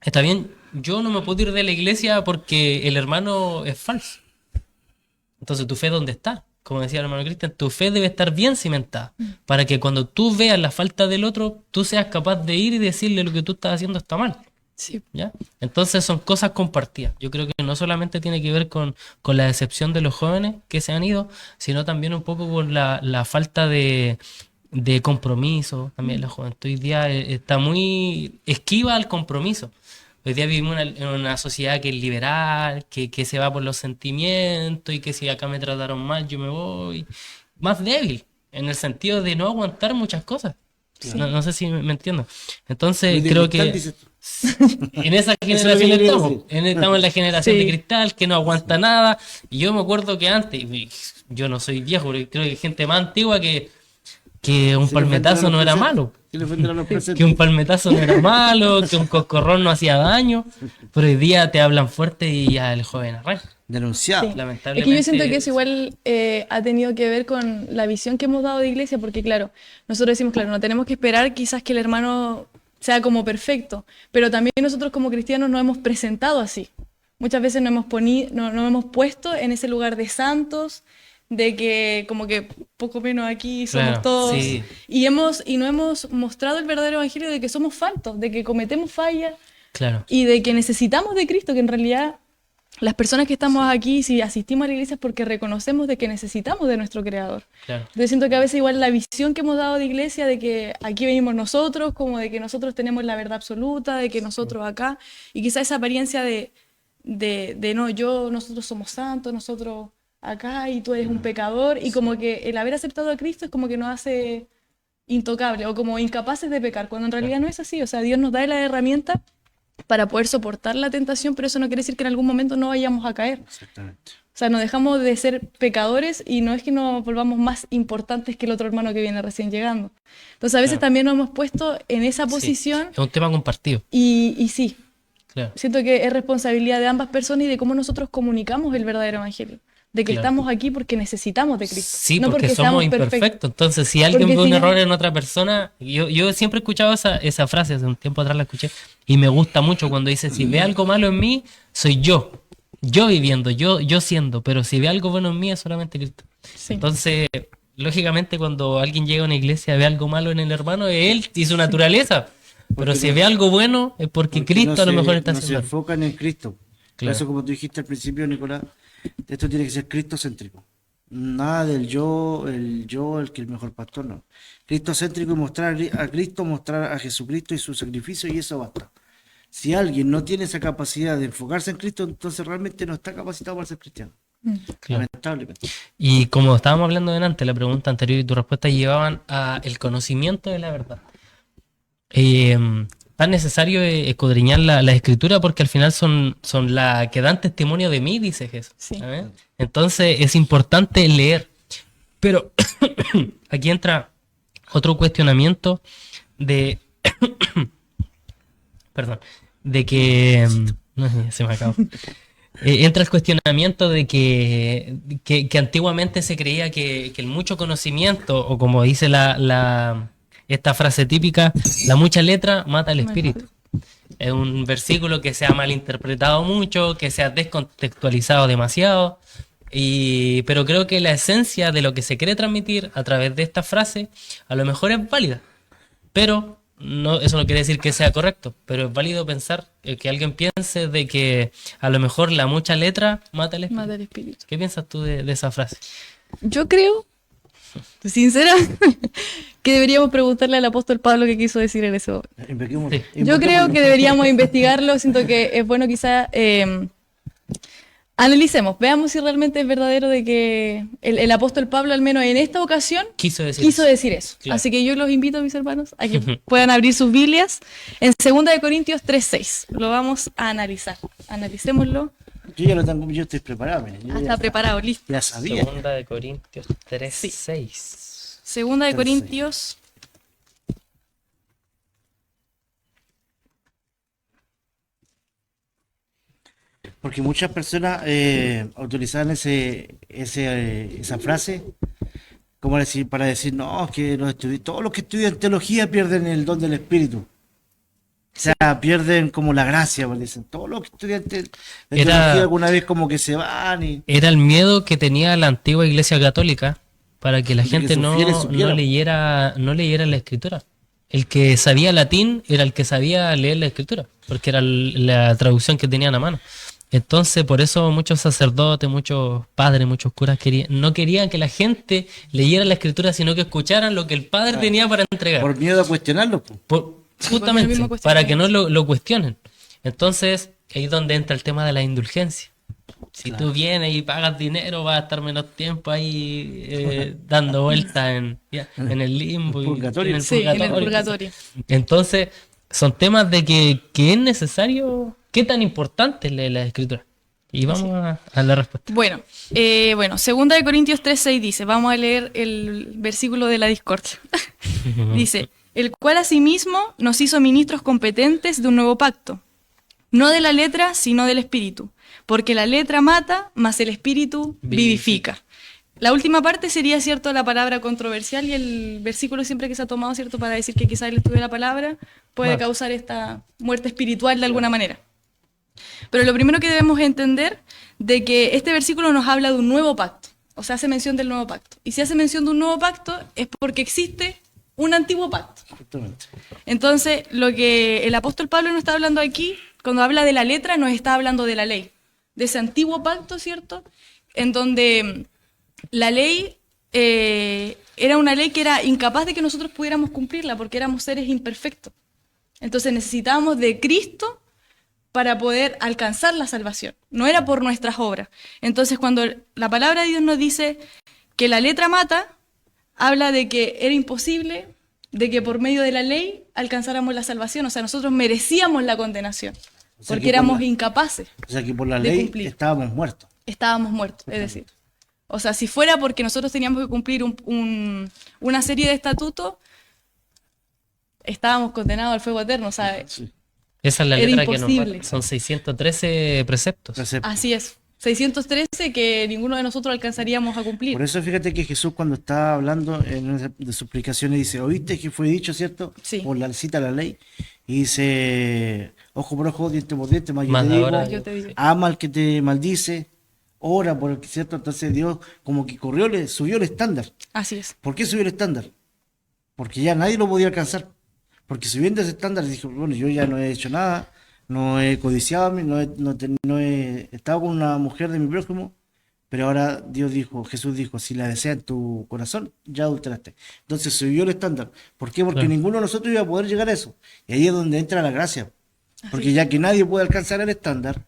Speaker 2: está bien, yo no me puedo ir de la iglesia porque el hermano es falso. Entonces, ¿tu fe dónde está? Como decía el hermano Cristian, tu fe debe estar bien cimentada para que cuando tú veas la falta del otro, tú seas capaz de ir y decirle lo que tú estás haciendo está mal.
Speaker 3: Sí.
Speaker 2: ¿Ya? Entonces son cosas compartidas. Yo creo que no solamente tiene que ver con la decepción de los jóvenes que se han ido, sino también un poco con la falta de compromiso. También la juventud hoy día está muy esquiva al compromiso. Hoy día vivimos en una sociedad que es liberal, que se va por los sentimientos y que si acá me trataron mal, yo me voy. Más débil, en el sentido de no aguantar muchas cosas. No sé si me entiendo. Entonces
Speaker 1: Muy de
Speaker 2: creo
Speaker 1: cristal,
Speaker 2: que
Speaker 1: dices tú.
Speaker 2: en esa
Speaker 1: Eso es lo que
Speaker 2: generación
Speaker 1: quería
Speaker 2: estamos.
Speaker 1: decir.
Speaker 2: Estamos en la generación
Speaker 3: Sí.
Speaker 2: de cristal que no aguanta nada. Y yo me acuerdo que antes, yo no soy viejo, pero creo que hay gente más antigua que un
Speaker 1: Se le ofenderán
Speaker 2: palmetazo
Speaker 1: los
Speaker 2: no era
Speaker 1: presentes.
Speaker 2: malo.
Speaker 1: Se le ofenderán los
Speaker 2: Que
Speaker 1: presentes.
Speaker 2: un palmetazo no era malo, que un coscorrón no hacía daño. Pero hoy día te hablan fuerte y ya el joven arranca.
Speaker 1: Denunciado.
Speaker 3: Sí.
Speaker 2: Lamentablemente.
Speaker 3: Es que yo siento que eso igual ha tenido que ver con la visión que hemos dado de iglesia, porque claro, nosotros decimos, claro, no tenemos que esperar quizás que el hermano sea como perfecto, pero también nosotros como cristianos nos hemos presentado así. Muchas veces nos hemos puesto en ese lugar de santos, de que como que poco menos aquí somos
Speaker 2: Claro,
Speaker 3: todos,
Speaker 2: sí.
Speaker 3: y no hemos mostrado el verdadero evangelio de que somos faltos, de que cometemos fallas,
Speaker 2: Claro.
Speaker 3: y de que necesitamos de Cristo, que en realidad las personas que estamos aquí, si asistimos a la iglesia es porque reconocemos de que necesitamos de nuestro Creador.
Speaker 2: Claro.
Speaker 3: Yo siento que a veces igual la visión que hemos dado de iglesia, de que aquí venimos nosotros, como de que nosotros tenemos la verdad absoluta, de que nosotros acá, y quizá esa apariencia de no, nosotros somos santos, nosotros acá y tú eres un pecador, y como que el haber aceptado a Cristo es como que nos hace intocable o como incapaces de pecar, cuando en realidad no es así. O sea, Dios nos da la herramienta para poder soportar la tentación, pero eso no quiere decir que en algún momento no vayamos a caer.
Speaker 1: Exactamente.
Speaker 3: O sea, no dejamos de ser pecadores y no es que nos volvamos más importantes que el otro hermano que viene recién llegando. Entonces a veces
Speaker 2: Claro.
Speaker 3: también nos hemos puesto en esa
Speaker 2: Sí.
Speaker 3: posición
Speaker 2: Es un tema compartido.
Speaker 3: y sí,
Speaker 2: Claro.
Speaker 3: siento que es responsabilidad de ambas personas y de cómo nosotros comunicamos el verdadero evangelio. De que
Speaker 2: Claro.
Speaker 3: estamos aquí porque necesitamos de Cristo.
Speaker 2: Sí,
Speaker 3: no
Speaker 2: porque somos
Speaker 3: seamos
Speaker 2: imperfectos. Entonces, si alguien
Speaker 3: Porque
Speaker 2: ve
Speaker 3: si
Speaker 2: un
Speaker 3: no-
Speaker 2: error en otra persona, yo siempre he escuchado esa frase, hace un tiempo atrás la escuché, y me gusta mucho cuando dice, si ve algo malo en mí, soy yo viviendo, yo siendo, pero si ve algo bueno en mí, es solamente Cristo.
Speaker 3: Sí.
Speaker 2: Entonces, lógicamente, cuando alguien llega a una iglesia y ve algo malo en el hermano, es él y su naturaleza. Pero
Speaker 1: Porque
Speaker 2: si
Speaker 1: no-
Speaker 2: ve algo bueno, es porque Cristo
Speaker 1: no
Speaker 2: a lo
Speaker 1: se-
Speaker 2: mejor está
Speaker 1: no se
Speaker 2: haciendo algo.
Speaker 1: enfocan en Cristo. Por
Speaker 2: Claro.
Speaker 1: eso, como tú dijiste al principio, Nicolás, esto tiene que ser cristocéntrico. Nada del el que el mejor pastor, no. Cristocéntrico y mostrar a Cristo, mostrar a Jesucristo y su sacrificio, y eso basta. Si alguien no tiene esa capacidad de enfocarse en Cristo, entonces realmente no está capacitado para ser cristiano.
Speaker 2: Claro.
Speaker 1: Lamentablemente.
Speaker 2: Y como estábamos hablando delante, la pregunta anterior y tu respuesta llevaban a el conocimiento de la verdad. Tan necesario escudriñar la escritura porque al final son la que dan testimonio de mí, dice Jesús.
Speaker 3: Sí.
Speaker 2: ¿Amén? Entonces es importante leer. Pero aquí entra otro cuestionamiento de... Perdón. De que... no, se me acabó. Entra el cuestionamiento de que antiguamente se creía que el mucho conocimiento, o como dice esta frase típica, la mucha letra mata el espíritu. Es un versículo que se ha malinterpretado mucho, que se ha descontextualizado demasiado, pero creo que la esencia de lo que se quiere transmitir a través de esta frase a lo mejor es válida, pero no, eso no quiere decir que sea correcto, pero es válido pensar que alguien piense de que a lo mejor la mucha letra mata el espíritu.
Speaker 3: Mata el espíritu.
Speaker 2: ¿Qué piensas tú de esa frase?
Speaker 3: Yo creo, sincera, que deberíamos preguntarle al apóstol Pablo qué quiso decir en eso.
Speaker 1: Invoquemos-
Speaker 2: Sí.
Speaker 3: Yo creo que deberíamos investigarlo, siento que es bueno quizá analicemos, veamos si realmente es verdadero de que el apóstol Pablo, al menos en esta ocasión,
Speaker 2: Quiso decir
Speaker 3: quiso
Speaker 2: eso.
Speaker 3: decir eso.
Speaker 2: Claro.
Speaker 3: Así que yo los invito, mis hermanos, a que puedan abrir sus Biblias en 2 de Corintios 3:6. Lo vamos a analizar. Analicémoslo.
Speaker 1: Yo ya lo tengo, yo estoy preparado, miren, yo
Speaker 3: Está preparado, listo.
Speaker 1: ya sabía.
Speaker 2: Segunda de Corintios 3:6.
Speaker 3: 2 de Corintios.
Speaker 1: Porque muchas personas utilizaban esa frase como decir, para decir, no, que todos los que estudian teología pierden el don del Espíritu. O sea, pierden como la gracia, pues, dicen. Todos los que estudian teología alguna vez como que se van y...
Speaker 2: Era el miedo que tenía la antigua iglesia católica para que la
Speaker 1: De que
Speaker 2: gente
Speaker 1: sus
Speaker 2: no
Speaker 1: fieles supieran.
Speaker 2: leyera la escritura. El que sabía latín era el que sabía leer la escritura, porque era la traducción que tenían a mano. Entonces, por eso muchos sacerdotes, muchos padres, muchos curas no querían que la gente leyera la escritura, sino que escucharan lo que el padre tenía para entregar.
Speaker 1: Por miedo a cuestionarlo, pues.
Speaker 2: Justamente,
Speaker 3: mismo
Speaker 2: para que no lo cuestionen. Entonces, ahí es donde entra el tema de la indulgencia. Si tú vienes y pagas dinero, vas a estar menos tiempo ahí dando vueltas en el limbo.
Speaker 1: Purgatorio.
Speaker 3: Sí, en el purgatorio.
Speaker 2: Entonces, son temas de que es necesario. ¿Qué tan importante es leer la escritura? Y vamos a la respuesta.
Speaker 3: Bueno, 2 de Corintios 3:6 dice, vamos a leer el versículo de la discordia. Dice, el cual asimismo nos hizo ministros competentes de un nuevo pacto, no de la letra, sino del espíritu, porque la letra mata, mas el espíritu vivifica. La última parte sería, cierto, la palabra controversial y el versículo siempre que se ha tomado, cierto, para decir que quizás el estudio de la palabra puede causar esta muerte espiritual de alguna manera. Pero lo primero que debemos entender de que este versículo nos habla de un nuevo pacto, o sea, hace mención del nuevo pacto. Y si hace mención de un nuevo pacto es porque existe un antiguo pacto.
Speaker 1: Exactamente.
Speaker 3: Entonces, lo que el apóstol Pablo nos está hablando aquí, cuando habla de la letra, nos está hablando de la ley, de ese antiguo pacto, ¿cierto? En donde la ley era una ley que era incapaz de que nosotros pudiéramos cumplirla porque éramos seres imperfectos. Entonces necesitábamos de Cristo para poder alcanzar la salvación. No era por nuestras obras. Entonces, cuando la palabra de Dios nos dice que la letra mata, habla de que era imposible de que por medio de la ley alcanzáramos la salvación. O sea, nosotros merecíamos la condenación,
Speaker 1: O sea,
Speaker 3: porque
Speaker 1: que
Speaker 3: éramos incapaces.
Speaker 1: O sea que por la
Speaker 3: de
Speaker 1: ley
Speaker 3: cumplir.
Speaker 1: estábamos muertos.
Speaker 3: Estábamos muertos, es decir. O sea, si fuera porque nosotros teníamos que cumplir una serie de estatutos, estábamos condenados al fuego eterno, ¿sabes?
Speaker 1: Sí.
Speaker 2: Esa es la
Speaker 3: Era
Speaker 2: letra que nos
Speaker 3: imposible.
Speaker 2: falta. Son 613 preceptos.
Speaker 3: Así es. 613 que ninguno de nosotros alcanzaríamos a cumplir.
Speaker 1: Por eso fíjate que Jesús cuando está hablando en una de sus explicaciones dice, ¿oíste que fue dicho, cierto?
Speaker 3: Sí.
Speaker 1: Por la cita la ley. Y dice, ojo por ojo, diente por diente, más
Speaker 2: Más
Speaker 1: yo te digo,
Speaker 2: ahora-
Speaker 3: Yo te digo.
Speaker 1: ama al que te maldice, ora por el que, ¿cierto? Entonces Dios como que subió el estándar.
Speaker 3: Así es.
Speaker 1: ¿Por qué subió el estándar? Porque ya nadie lo podía alcanzar. Porque subiendo ese estándar dijo, bueno, yo ya no he hecho nada, no he codiciado, no he estado con una mujer de mi prójimo, pero ahora Jesús dijo, si la deseas en tu corazón, ya adulteraste. Entonces subió el estándar. ¿Por qué? Porque
Speaker 2: Claro.
Speaker 1: ninguno de nosotros iba a poder llegar a eso. Y ahí es donde entra la gracia. Porque ya que nadie puede alcanzar el estándar,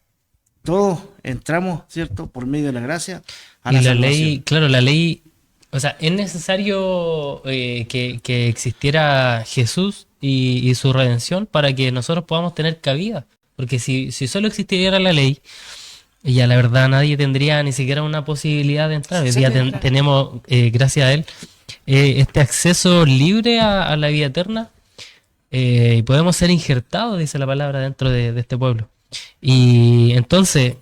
Speaker 1: todos entramos, ¿cierto? Por medio de la gracia a
Speaker 2: Y
Speaker 1: la
Speaker 2: la
Speaker 1: salvación.
Speaker 2: ley, claro, la ley, o sea, es necesario que existiera Jesús y su redención para que nosotros podamos tener cabida. Porque si solo existiera la ley, ya la verdad nadie tendría ni siquiera una posibilidad de entrar. Hoy
Speaker 3: Sí,
Speaker 2: día
Speaker 3: claro.
Speaker 2: tenemos, gracias a él, este acceso libre a la vida eterna, y podemos ser injertados, dice la palabra, dentro de este pueblo. Y entonces,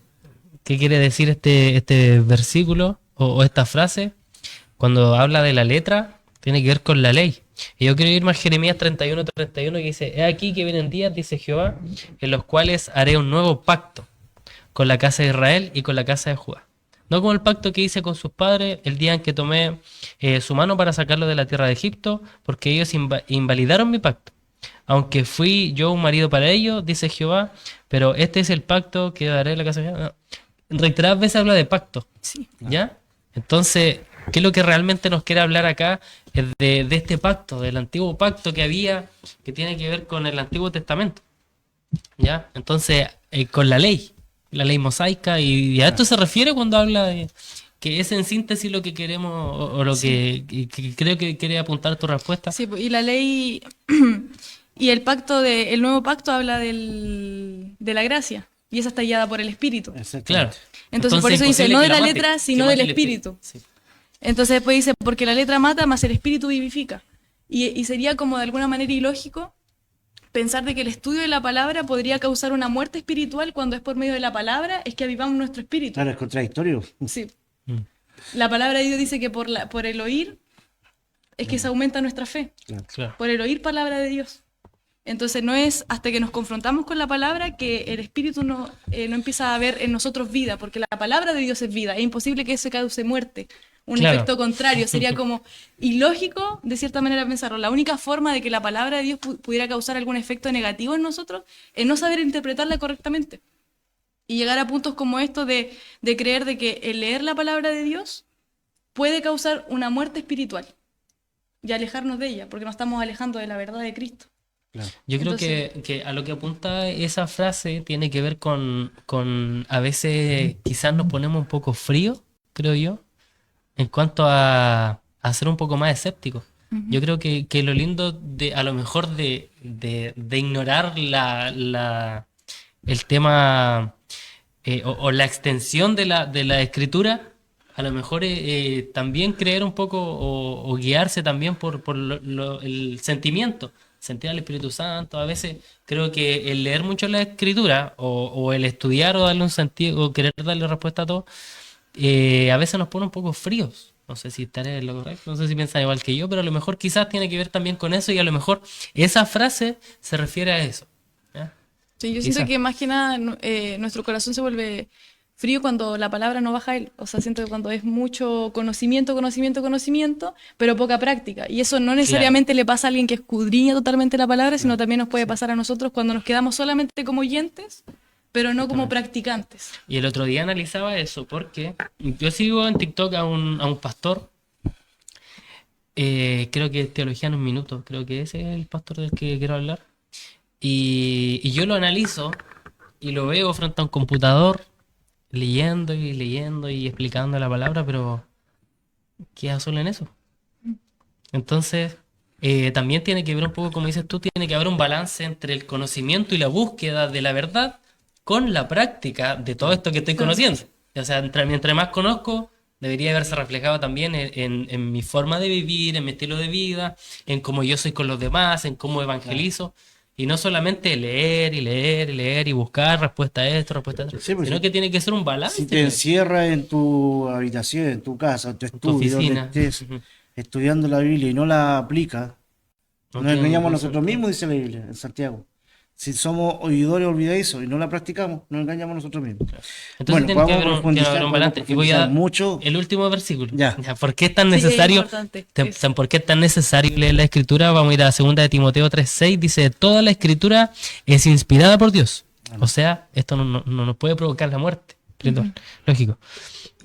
Speaker 2: ¿qué quiere decir este versículo o esta frase? Cuando habla de la letra, tiene que ver con la ley. Y yo quiero irme a Jeremías 31:31 que dice: He aquí que vienen días, dice Jehová, en los cuales haré un nuevo pacto con la casa de Israel y con la casa de Judá. No como el pacto que hice con sus padres el día en que tomé su mano para sacarlo de la tierra de Egipto, porque ellos invalidaron mi pacto. Aunque fui yo un marido para ellos, dice Jehová, pero este es el pacto que daré a la casa de Jehová. No. Reiteradas veces habla de pacto.
Speaker 3: Sí.
Speaker 2: ¿Ya? Entonces, ¿qué es lo que realmente nos quiere hablar acá? Es de este pacto, del antiguo pacto que había, que tiene que ver con el Antiguo Testamento. ¿Ya? Entonces, con la ley mosaica, y a esto se refiere cuando habla de que es en síntesis lo que queremos, o lo que creo que quiere apuntar tu respuesta.
Speaker 3: Sí, y la ley y el el nuevo pacto habla de la gracia. Y esa está guiada por el Espíritu.
Speaker 1: Exactamente.
Speaker 2: Claro.
Speaker 3: Entonces, por eso dice,
Speaker 2: imposible
Speaker 3: no
Speaker 2: que
Speaker 3: de la
Speaker 2: mate,
Speaker 3: letra,
Speaker 2: que
Speaker 3: sino
Speaker 2: mate
Speaker 3: del
Speaker 2: el
Speaker 3: Espíritu.
Speaker 2: Sí.
Speaker 3: Entonces después dice, porque la letra mata, más el Espíritu vivifica. Y sería como de alguna manera ilógico pensar de que el estudio de la palabra podría causar una muerte espiritual cuando es por medio de la palabra, es que avivamos nuestro espíritu.
Speaker 1: Claro, es contradictorio.
Speaker 3: Sí.
Speaker 2: Mm.
Speaker 3: La palabra de Dios dice que por el oír es que se aumenta nuestra fe.
Speaker 2: Claro.
Speaker 3: Por el oír palabra de Dios. Entonces no es hasta que nos confrontamos con la palabra que el Espíritu no empieza a ver en nosotros vida, porque la palabra de Dios es vida. Es imposible que eso cause muerte. Un
Speaker 2: Claro.
Speaker 3: efecto contrario. Sería como ilógico, de cierta manera, pensarlo. La única forma de que la palabra de Dios pudiera causar algún efecto negativo en nosotros es no saber interpretarla correctamente. Y llegar a puntos como estos de creer de que el leer la palabra de Dios puede causar una muerte espiritual y alejarnos de ella, porque nos estamos alejando de la verdad de Cristo.
Speaker 1: Claro.
Speaker 2: Yo creo
Speaker 3: Entonces-
Speaker 2: que a lo que apunta esa frase tiene que ver con a veces quizás nos ponemos un poco fríos, creo yo, en cuanto a ser un poco más escépticos. Yo creo que lo lindo de a lo mejor de ignorar el tema, o la extensión de la escritura, a lo mejor también creer un poco o guiarse también por el sentimiento, sentir al Espíritu Santo. A veces creo que el leer mucho la escritura o el estudiar o darle un sentido o querer darle respuesta a todo, a veces nos pone un poco fríos. No sé si estaré en lo correcto, no sé si piensan igual que yo, pero a lo mejor quizás tiene que ver también con eso, y a lo mejor esa frase se refiere a eso. ¿Ya?
Speaker 3: Sí, yo siento
Speaker 2: Quizá.
Speaker 3: que más que nada nuestro corazón se vuelve frío cuando la palabra no baja a él. O sea, siento que cuando es mucho conocimiento, pero poca práctica. Y eso no necesariamente le pasa a alguien que escudriña totalmente la palabra, sino también nos puede pasar a nosotros cuando nos quedamos solamente como oyentes, pero no como practicantes.
Speaker 2: Y el otro día analizaba eso porque yo sigo en TikTok a un pastor, creo que es Teología en un Minuto, creo que ese es el pastor del que quiero hablar. Y yo lo analizo y lo veo frente a un computador, leyendo y explicando la palabra, pero queda solo en eso. Entonces, también tiene que ver un poco, como dices tú, tiene que haber un balance entre el conocimiento y la búsqueda de la verdad con la práctica de todo esto que estoy conociendo. O sea, mientras más conozco, debería verse reflejado también en mi forma de vivir, en mi estilo de vida, en cómo yo soy con los demás, en cómo evangelizo. Y no solamente leer y leer y leer y buscar respuesta a esto, respuesta a esto,
Speaker 1: Sí, pues
Speaker 2: sino
Speaker 1: sí.
Speaker 2: que tiene que ser un balance.
Speaker 1: Si te encierras en tu habitación, en tu casa, en tu
Speaker 2: tu
Speaker 1: estudio, donde
Speaker 2: oficina.
Speaker 1: estés
Speaker 2: Ujú.
Speaker 1: estudiando la Biblia y no la aplicas,
Speaker 2: No
Speaker 1: nos
Speaker 2: tiene
Speaker 1: engañamos
Speaker 2: ningún
Speaker 1: nosotros
Speaker 2: sentido.
Speaker 1: mismos, dice la Biblia, en Santiago. Si somos oidores olvidadizos y no la practicamos, nos engañamos nosotros mismos.
Speaker 2: Entonces
Speaker 1: Bueno,
Speaker 2: tiene que
Speaker 1: vamos a
Speaker 2: haber tiene que haber un
Speaker 1: profundizar,
Speaker 2: balance. Y voy a
Speaker 1: profundizar mucho.
Speaker 2: el último versículo.
Speaker 1: Ya.
Speaker 2: ¿Por qué es tan
Speaker 3: Sí, es
Speaker 2: necesario?
Speaker 3: importante, eso.
Speaker 2: ¿Por qué es tan necesario leer la escritura? Vamos a ir a 2 de Timoteo 3:6. Dice: toda la escritura es inspirada por Dios. O sea, esto no nos puede provocar la muerte. Espiritual. Lógico.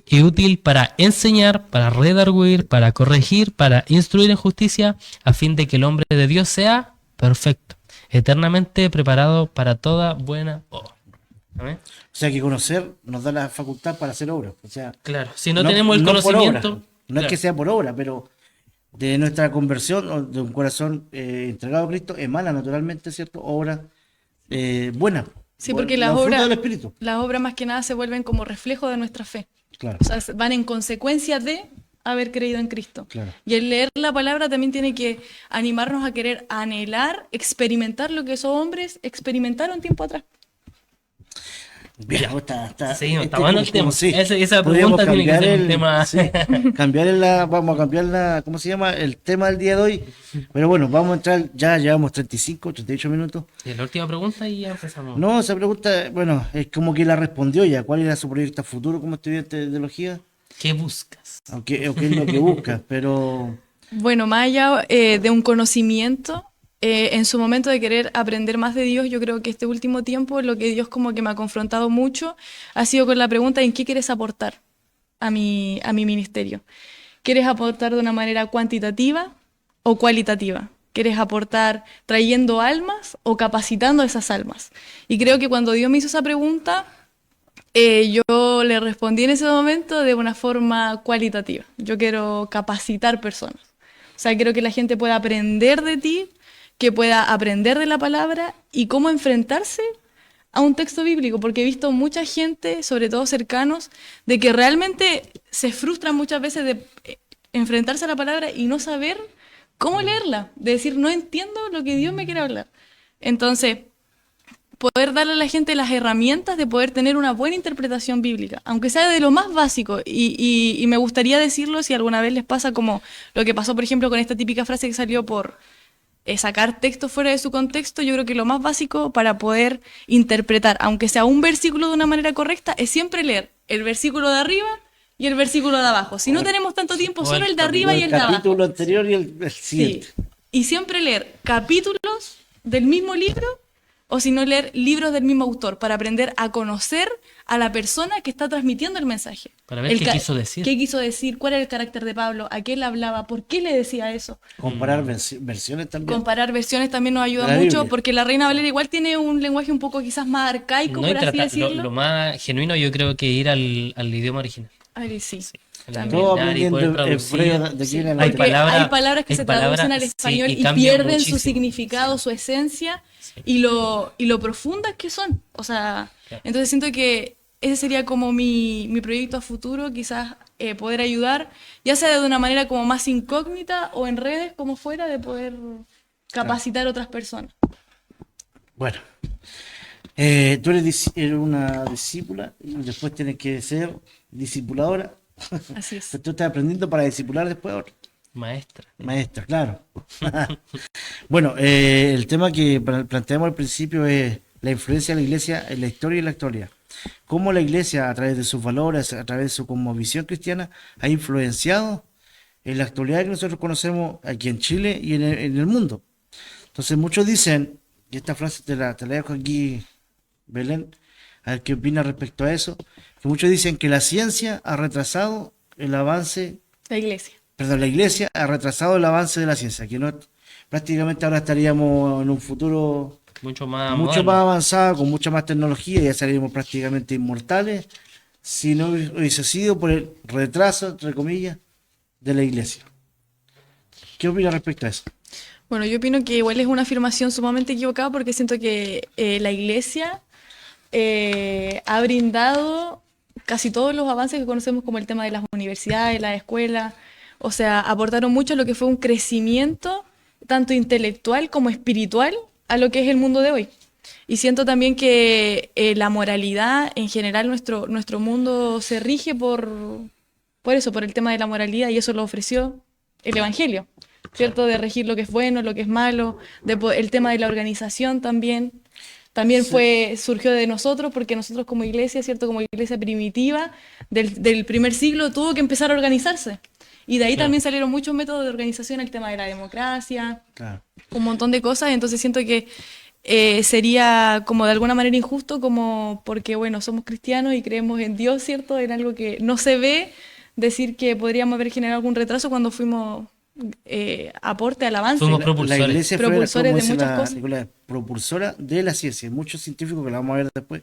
Speaker 2: Y útil para enseñar, para redarguir, para corregir, para instruir en justicia, a fin de que el hombre de Dios sea perfecto, eternamente preparado para toda buena obra. Amén.
Speaker 1: O sea que conocer nos da la facultad para hacer obras. O sea,
Speaker 2: Claro, si no tenemos el
Speaker 1: no por
Speaker 2: conocimiento,
Speaker 1: obra, no es
Speaker 2: claro,
Speaker 1: que sea por obra, pero de nuestra conversión o de un corazón entregado a Cristo emana naturalmente, ¿cierto? Obra buena.
Speaker 3: Sí, porque
Speaker 1: Los frutos del Espíritu.
Speaker 3: las obras más que nada se vuelven como reflejo de nuestra fe.
Speaker 1: Claro,
Speaker 3: O sea, van en consecuencia de haber creído en Cristo.
Speaker 1: claro.
Speaker 3: Y el leer la palabra también tiene que animarnos a querer anhelar, experimentar lo que esos hombres experimentaron tiempo atrás.
Speaker 1: Bien,
Speaker 2: Ya. Sí, no, está
Speaker 1: como-
Speaker 2: bueno el tema.
Speaker 1: sí,
Speaker 2: Esa
Speaker 1: podríamos
Speaker 2: pregunta tiene que
Speaker 1: cambiar
Speaker 2: ser un tema.
Speaker 1: sí, vamos a cambiar ¿cómo se llama? El tema del día de hoy. Pero bueno, vamos a entrar, ya llevamos 35, 38 minutos.
Speaker 2: Y la última pregunta y ya empezamos.
Speaker 1: No, esa pregunta, bueno, es como que la respondió ya. ¿Cuál era su proyecto a futuro como estudiante de teología?
Speaker 2: ¿Qué buscas?
Speaker 1: Aunque, o qué es lo que busca, pero
Speaker 3: Bueno, más allá de un conocimiento, en su momento de querer aprender más de Dios, yo creo que este último tiempo lo que Dios como que me ha confrontado mucho ha sido con la pregunta ¿en qué quieres aportar a mi ministerio? ¿Quieres aportar de una manera cuantitativa o cualitativa? ¿Quieres aportar trayendo almas o capacitando a esas almas? Y creo que cuando Dios me hizo esa pregunta, yo le respondí en ese momento de una forma cualitativa. Yo quiero capacitar personas. O sea, quiero que la gente pueda aprender de ti, que pueda aprender de la palabra y cómo enfrentarse a un texto bíblico, porque he visto mucha gente, sobre todo cercanos, de que realmente se frustran muchas veces de enfrentarse a la palabra y no saber cómo leerla, de decir, no entiendo lo que Dios me quiere hablar. Entonces, poder darle a la gente las herramientas de poder tener una buena interpretación bíblica, aunque sea de lo más básico. Y me gustaría decirlo si alguna vez les pasa como lo que pasó, por ejemplo, con esta típica frase que salió por sacar texto fuera de su contexto. Yo creo que lo más básico para poder interpretar, aunque sea un versículo de una manera correcta, es siempre leer el versículo de arriba y el versículo de abajo. Si no tenemos tanto tiempo,
Speaker 2: o
Speaker 3: solo
Speaker 2: el
Speaker 3: el de arriba y el de abajo.
Speaker 1: capítulo anterior y el
Speaker 3: Sí.
Speaker 1: siguiente.
Speaker 3: Y siempre leer capítulos del mismo libro o si no leer libros del mismo autor para aprender a conocer a la persona que está transmitiendo el mensaje.
Speaker 2: Para ver qué quiso decir.
Speaker 3: ¿Qué quiso decir? ¿Cuál era el carácter de Pablo? ¿A qué le hablaba? ¿Por qué le decía eso?
Speaker 1: Comparar versiones también.
Speaker 3: Comparar versiones también nos ayuda
Speaker 1: De la
Speaker 3: mucho
Speaker 1: Biblia.
Speaker 3: porque la Reina Valera igual tiene un lenguaje un poco quizás más arcaico,
Speaker 2: No, y
Speaker 3: por así
Speaker 2: tratar,
Speaker 3: decirlo.
Speaker 2: lo más genuino yo creo que ir al idioma original.
Speaker 3: Ay, sí.
Speaker 2: Al
Speaker 3: También.
Speaker 1: Todo
Speaker 2: original y poder
Speaker 1: aprendiendo
Speaker 2: traducir.
Speaker 1: hebreo de aquí en
Speaker 2: Hay
Speaker 1: adelante.
Speaker 3: Porque
Speaker 2: palabras-
Speaker 3: hay palabras que
Speaker 2: hay
Speaker 3: se traducen
Speaker 2: palabras,
Speaker 3: al
Speaker 2: sí,
Speaker 3: español
Speaker 2: y
Speaker 3: y
Speaker 2: cambian
Speaker 3: pierden
Speaker 2: muchísimo.
Speaker 3: su significado, su esencia y lo profundas que son. O sea,
Speaker 2: Claro.
Speaker 3: entonces siento que ese sería como mi proyecto a futuro, quizás poder ayudar, ya sea de una manera como más incógnita o en redes, como fuera, de poder capacitar a otras personas.
Speaker 1: Bueno, tú eres una discípula y después tienes que ser discipuladora.
Speaker 3: Así es.
Speaker 1: Tú estás aprendiendo para discipular después ahora.
Speaker 2: Maestra.
Speaker 1: Maestra, claro. Bueno, el tema que planteamos al principio es la influencia de la iglesia en la historia y la actualidad. Cómo la iglesia, a través de sus valores, a través de su cosmovisión cristiana, ha influenciado en la actualidad que nosotros conocemos aquí en Chile y en el mundo. Entonces muchos dicen, y esta frase te la dejo aquí, Belén, a ver qué opina respecto a eso, que muchos dicen que la ciencia ha retrasado el avance,
Speaker 3: La iglesia.
Speaker 1: perdón, la iglesia ha retrasado el avance de la ciencia, que no prácticamente ahora estaríamos en un futuro
Speaker 2: Mucho más
Speaker 1: mucho
Speaker 2: moderno.
Speaker 1: más avanzado, con mucha más tecnología, ya seríamos prácticamente inmortales, si no hubiese sido por el retraso, entre comillas, de la iglesia. ¿Qué opina respecto a eso?
Speaker 3: Bueno, yo opino que igual es una afirmación sumamente equivocada porque siento que la iglesia ha brindado casi todos los avances que conocemos como el tema de las universidades, las escuelas, o sea, aportaron mucho a lo que fue un crecimiento tanto intelectual como espiritual a lo que es el mundo de hoy. Y siento también que la moralidad, en general, nuestro mundo se rige por eso, por el tema de la moralidad, y eso lo ofreció el Evangelio, ¿cierto? De regir lo que es bueno, lo que es malo, el tema de la organización también. También surgió de nosotros, porque nosotros como iglesia, ¿cierto? Como iglesia primitiva del primer siglo, tuvo que empezar a organizarse. Y de ahí también salieron muchos métodos de organización, el tema de la democracia,
Speaker 1: Claro.
Speaker 3: un montón de cosas. Entonces siento que sería como de alguna manera injusto, como porque, bueno, somos cristianos y creemos en Dios, ¿cierto? En algo que no se ve, decir que podríamos haber generado algún retraso cuando fuimos aporte al avance.
Speaker 2: Fuimos
Speaker 1: La
Speaker 2: propulsores.
Speaker 1: iglesia
Speaker 3: Propulsores
Speaker 1: fue,
Speaker 3: de
Speaker 1: como dice
Speaker 3: muchas cosas.
Speaker 1: Nicolás, propulsora de la ciencia. Muchos científicos, que la vamos a ver después,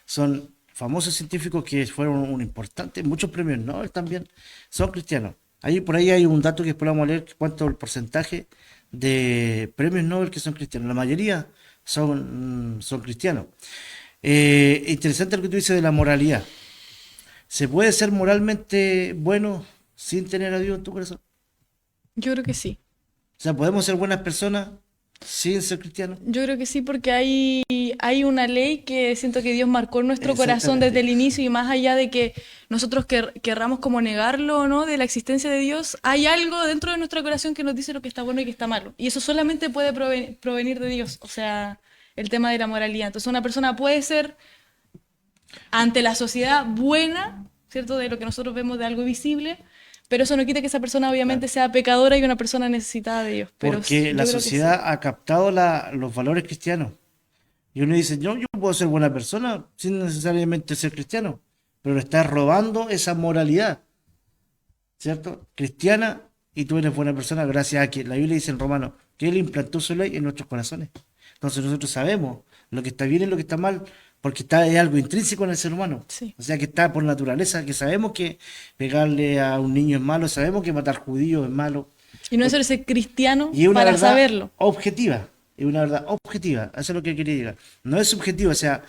Speaker 1: son famosos científicos que fueron un importante, muchos premios Nobel también, son cristianos. Ahí, por ahí hay un dato que después vamos a leer, cuánto el porcentaje de premios Nobel que son cristianos. La mayoría son cristianos. Interesante lo que tú dices de la moralidad. ¿Se puede ser moralmente bueno sin tener a Dios en tu corazón?
Speaker 3: Yo creo que sí.
Speaker 1: O sea, ¿podemos ser buenas personas sin ser cristianos?
Speaker 3: Yo creo que sí, porque hay una ley que siento que Dios marcó en nuestro corazón
Speaker 1: Exactamente.
Speaker 3: desde el inicio, y más allá de que nosotros querramos como negarlo o no de la existencia de Dios, hay algo dentro de nuestro corazón que nos dice lo que está bueno y que está malo. Y eso solamente puede provenir de Dios, o sea, el tema de la moralidad. Entonces una persona puede ser ante la sociedad buena, ¿cierto? De lo que nosotros vemos de algo visible, pero eso no quita que esa persona obviamente sea pecadora y una persona necesitada de Dios. Pero
Speaker 1: Porque
Speaker 3: yo
Speaker 1: la
Speaker 3: creo que sí.
Speaker 1: sociedad ha captado los valores cristianos. Y uno dice, yo puedo ser buena persona sin necesariamente ser cristiano, pero le estás robando esa moralidad, ¿cierto? Cristiana, y tú eres buena persona gracias a que la Biblia dice en Romanos que Él implantó su ley en nuestros corazones. Entonces nosotros sabemos lo que está bien y lo que está mal, porque es algo intrínseco en el ser humano.
Speaker 3: Sí.
Speaker 1: O sea, que está por naturaleza, que sabemos que pegarle a un niño es malo, sabemos que matar judíos es malo.
Speaker 3: Y no es ser cristiano
Speaker 1: Y es una
Speaker 3: para
Speaker 1: verdad
Speaker 3: saberlo.
Speaker 1: objetiva, es una verdad objetiva, eso es lo que quería llegar. No es subjetiva, o sea,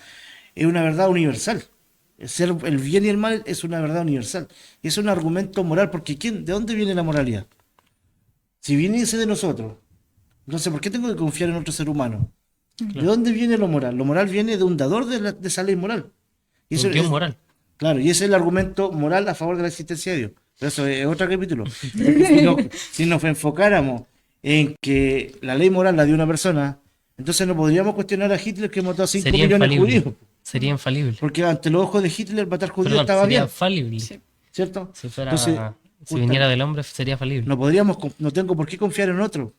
Speaker 1: es una verdad universal. El bien y el mal es una verdad universal. Y es un argumento moral, porque ¿de dónde viene la moralidad? Si viniese de nosotros, entonces ¿por qué tengo que confiar en otro ser humano? ¿De dónde viene lo moral? Lo moral viene de un dador de esa ley moral. Y eso
Speaker 2: Un Dios
Speaker 1: es,
Speaker 2: moral.
Speaker 1: claro, y ese es el argumento moral a favor de la existencia de Dios. Pero eso es otro capítulo. Si nos enfocáramos en que la ley moral la dio una persona, entonces no podríamos cuestionar a Hitler que mató a 5
Speaker 2: Sería
Speaker 1: millones de
Speaker 2: infalible.
Speaker 1: judíos.
Speaker 2: Sería infalible.
Speaker 1: Porque ante los ojos de Hitler matar judíos
Speaker 2: Perdón,
Speaker 1: estaba
Speaker 2: sería
Speaker 1: bien,
Speaker 2: falible.
Speaker 3: Sí.
Speaker 1: ¿cierto?
Speaker 2: Si fuera,
Speaker 1: Entonces,
Speaker 2: si
Speaker 1: justa-
Speaker 2: viniera del hombre, sería falible.
Speaker 1: no tengo por qué confiar en otro.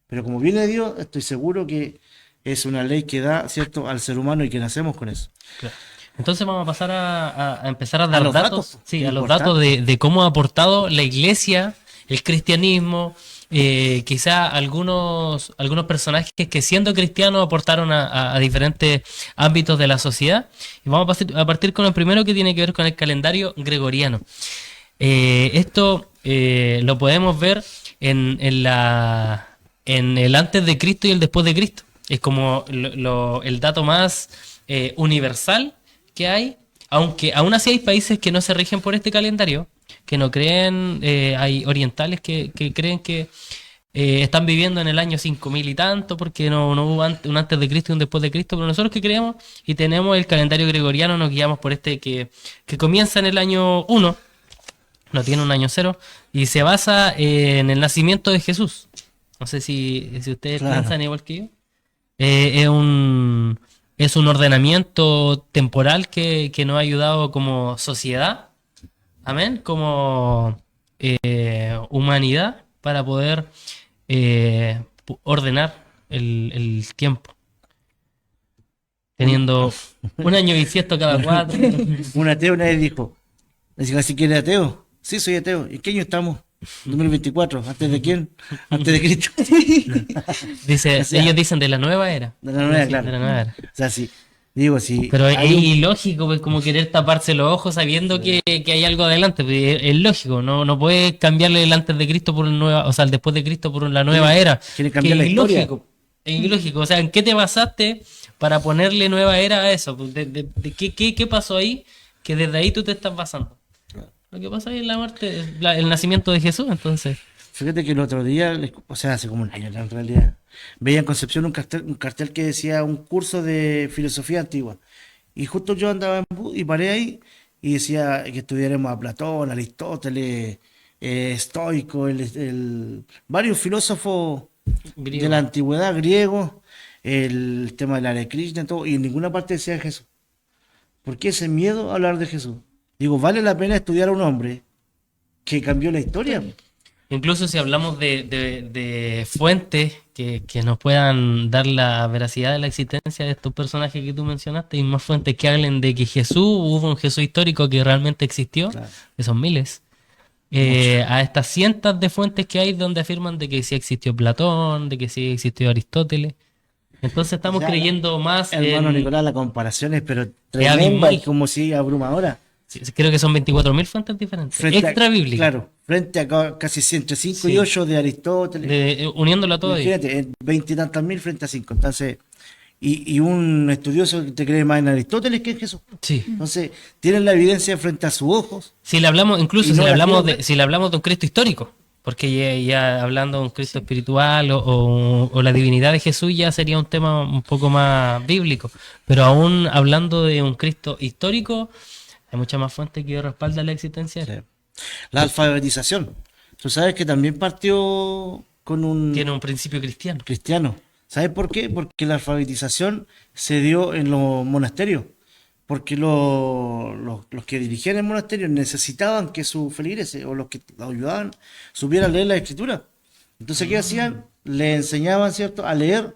Speaker 1: Pero como viene de Dios, estoy seguro que es una ley que da, ¿cierto?, al ser humano y que nacemos con eso.
Speaker 2: Claro. Entonces vamos a pasar a empezar a dar
Speaker 1: los
Speaker 2: datos,
Speaker 1: datos,
Speaker 2: sí, a los
Speaker 1: importante.
Speaker 2: datos de cómo ha aportado la iglesia, el cristianismo, quizá algunos personajes que siendo cristianos aportaron a diferentes ámbitos de la sociedad. Y vamos a partir con el primero, que tiene que ver con el calendario gregoriano. Esto lo podemos ver en el antes de Cristo y el después de Cristo. Es como el dato más universal que hay, aunque aún así hay países que no se rigen por este calendario, que no creen, hay orientales que creen que están viviendo en el año 5000 y tanto, porque no hubo un antes de Cristo y un después de Cristo, pero nosotros que creemos y tenemos el calendario gregoriano, nos guiamos por este que comienza en el año 1, no tiene un año 0, y se basa en el nacimiento de Jesús. No sé si ustedes
Speaker 1: Claro.
Speaker 2: piensan igual que yo. Es un ordenamiento temporal que nos ha ayudado como sociedad, amén, como humanidad, para poder ordenar el tiempo. Teniendo un año bisiesto cada 4.
Speaker 1: Un ateo una vez dijo, así que eres ateo. Sí, soy ateo. ¿En qué año estamos? 2024. ¿Antes de quién? Antes de Cristo.
Speaker 2: Dice,
Speaker 1: O sea,
Speaker 2: ellos dicen de la nueva era.
Speaker 1: de la nueva,
Speaker 2: Sí,
Speaker 1: claro.
Speaker 2: de la nueva era.
Speaker 1: O sea, sí. Digo, sí.
Speaker 2: Pero es
Speaker 1: hay un-
Speaker 2: ilógico, pues, como querer taparse los ojos sabiendo que hay algo adelante. Pues, es lógico, no puedes cambiarle el antes de Cristo por el nueva, o sea, el después de Cristo por la nueva era.
Speaker 1: quieren cambiar
Speaker 2: Que
Speaker 1: la historia.
Speaker 2: ilógico. Es ilógico. O sea, ¿en qué te basaste para ponerle nueva era a eso? Pues, ¿qué pasó ahí? Que desde ahí tú te estás basando. Lo que pasa ahí es la muerte, el nacimiento de Jesús, entonces.
Speaker 1: Fíjate que el otro día, o sea, hace como un año en realidad, veía en Concepción un cartel que decía un curso de filosofía antigua. Y justo yo andaba en bus y paré ahí y decía que estudiaremos a Platón, Aristóteles, Estoico, varios filósofos
Speaker 2: Griego.
Speaker 1: de la antigüedad, griegos, el tema del Hare Krishna, todo, y en ninguna parte decía Jesús. ¿Por qué ese miedo a hablar de Jesús? Digo, ¿vale la pena estudiar a un hombre que cambió la historia?
Speaker 2: Incluso si hablamos de fuentes que nos puedan dar la veracidad de la existencia de estos personajes que tú mencionaste, y más fuentes que hablen de que hubo un Jesús histórico que realmente existió,
Speaker 1: Claro.
Speaker 2: que son miles. a estas cientos de fuentes que hay donde afirman de que sí existió Platón, de que sí existió Aristóteles. Entonces estamos
Speaker 1: O sea,
Speaker 2: creyendo más
Speaker 1: Hermano
Speaker 2: en...
Speaker 1: Nicolás, la comparación es pero
Speaker 2: abismal.
Speaker 1: tremenda y como si abrumadora.
Speaker 2: sí, creo que son 24.000 fuentes diferentes, extra bíblicas,
Speaker 1: Claro, frente a casi entre 5 y
Speaker 2: Sí.
Speaker 1: 8 de Aristóteles.
Speaker 2: uniéndolo todo ahí.
Speaker 1: Imagínate, en 20 y tantas mil frente a 5. Entonces, y un estudioso que te cree más en Aristóteles que en Jesús.
Speaker 2: Sí.
Speaker 1: Entonces, tienen la evidencia frente a sus ojos.
Speaker 2: Si le hablamos, incluso
Speaker 1: Y
Speaker 2: si
Speaker 1: no
Speaker 2: le
Speaker 1: la
Speaker 2: hablamos
Speaker 1: quieren
Speaker 2: de, si le hablamos de un Cristo histórico, porque ya hablando de un Cristo espiritual o la divinidad de Jesús ya sería un tema un poco más bíblico, pero aún hablando de un Cristo histórico, hay muchas más fuentes que respaldan la existencia de él.
Speaker 1: Sí. La alfabetización. Tú sabes que también partió con un
Speaker 2: Tiene un principio cristiano.
Speaker 1: cristiano. ¿Sabes por qué? Porque la alfabetización se dio en los monasterios. Porque los que dirigían el monasterio necesitaban que sus feligreses o los que los ayudaban supieran leer la escritura. Entonces, ¿qué hacían? Le enseñaban, ¿cierto?, a leer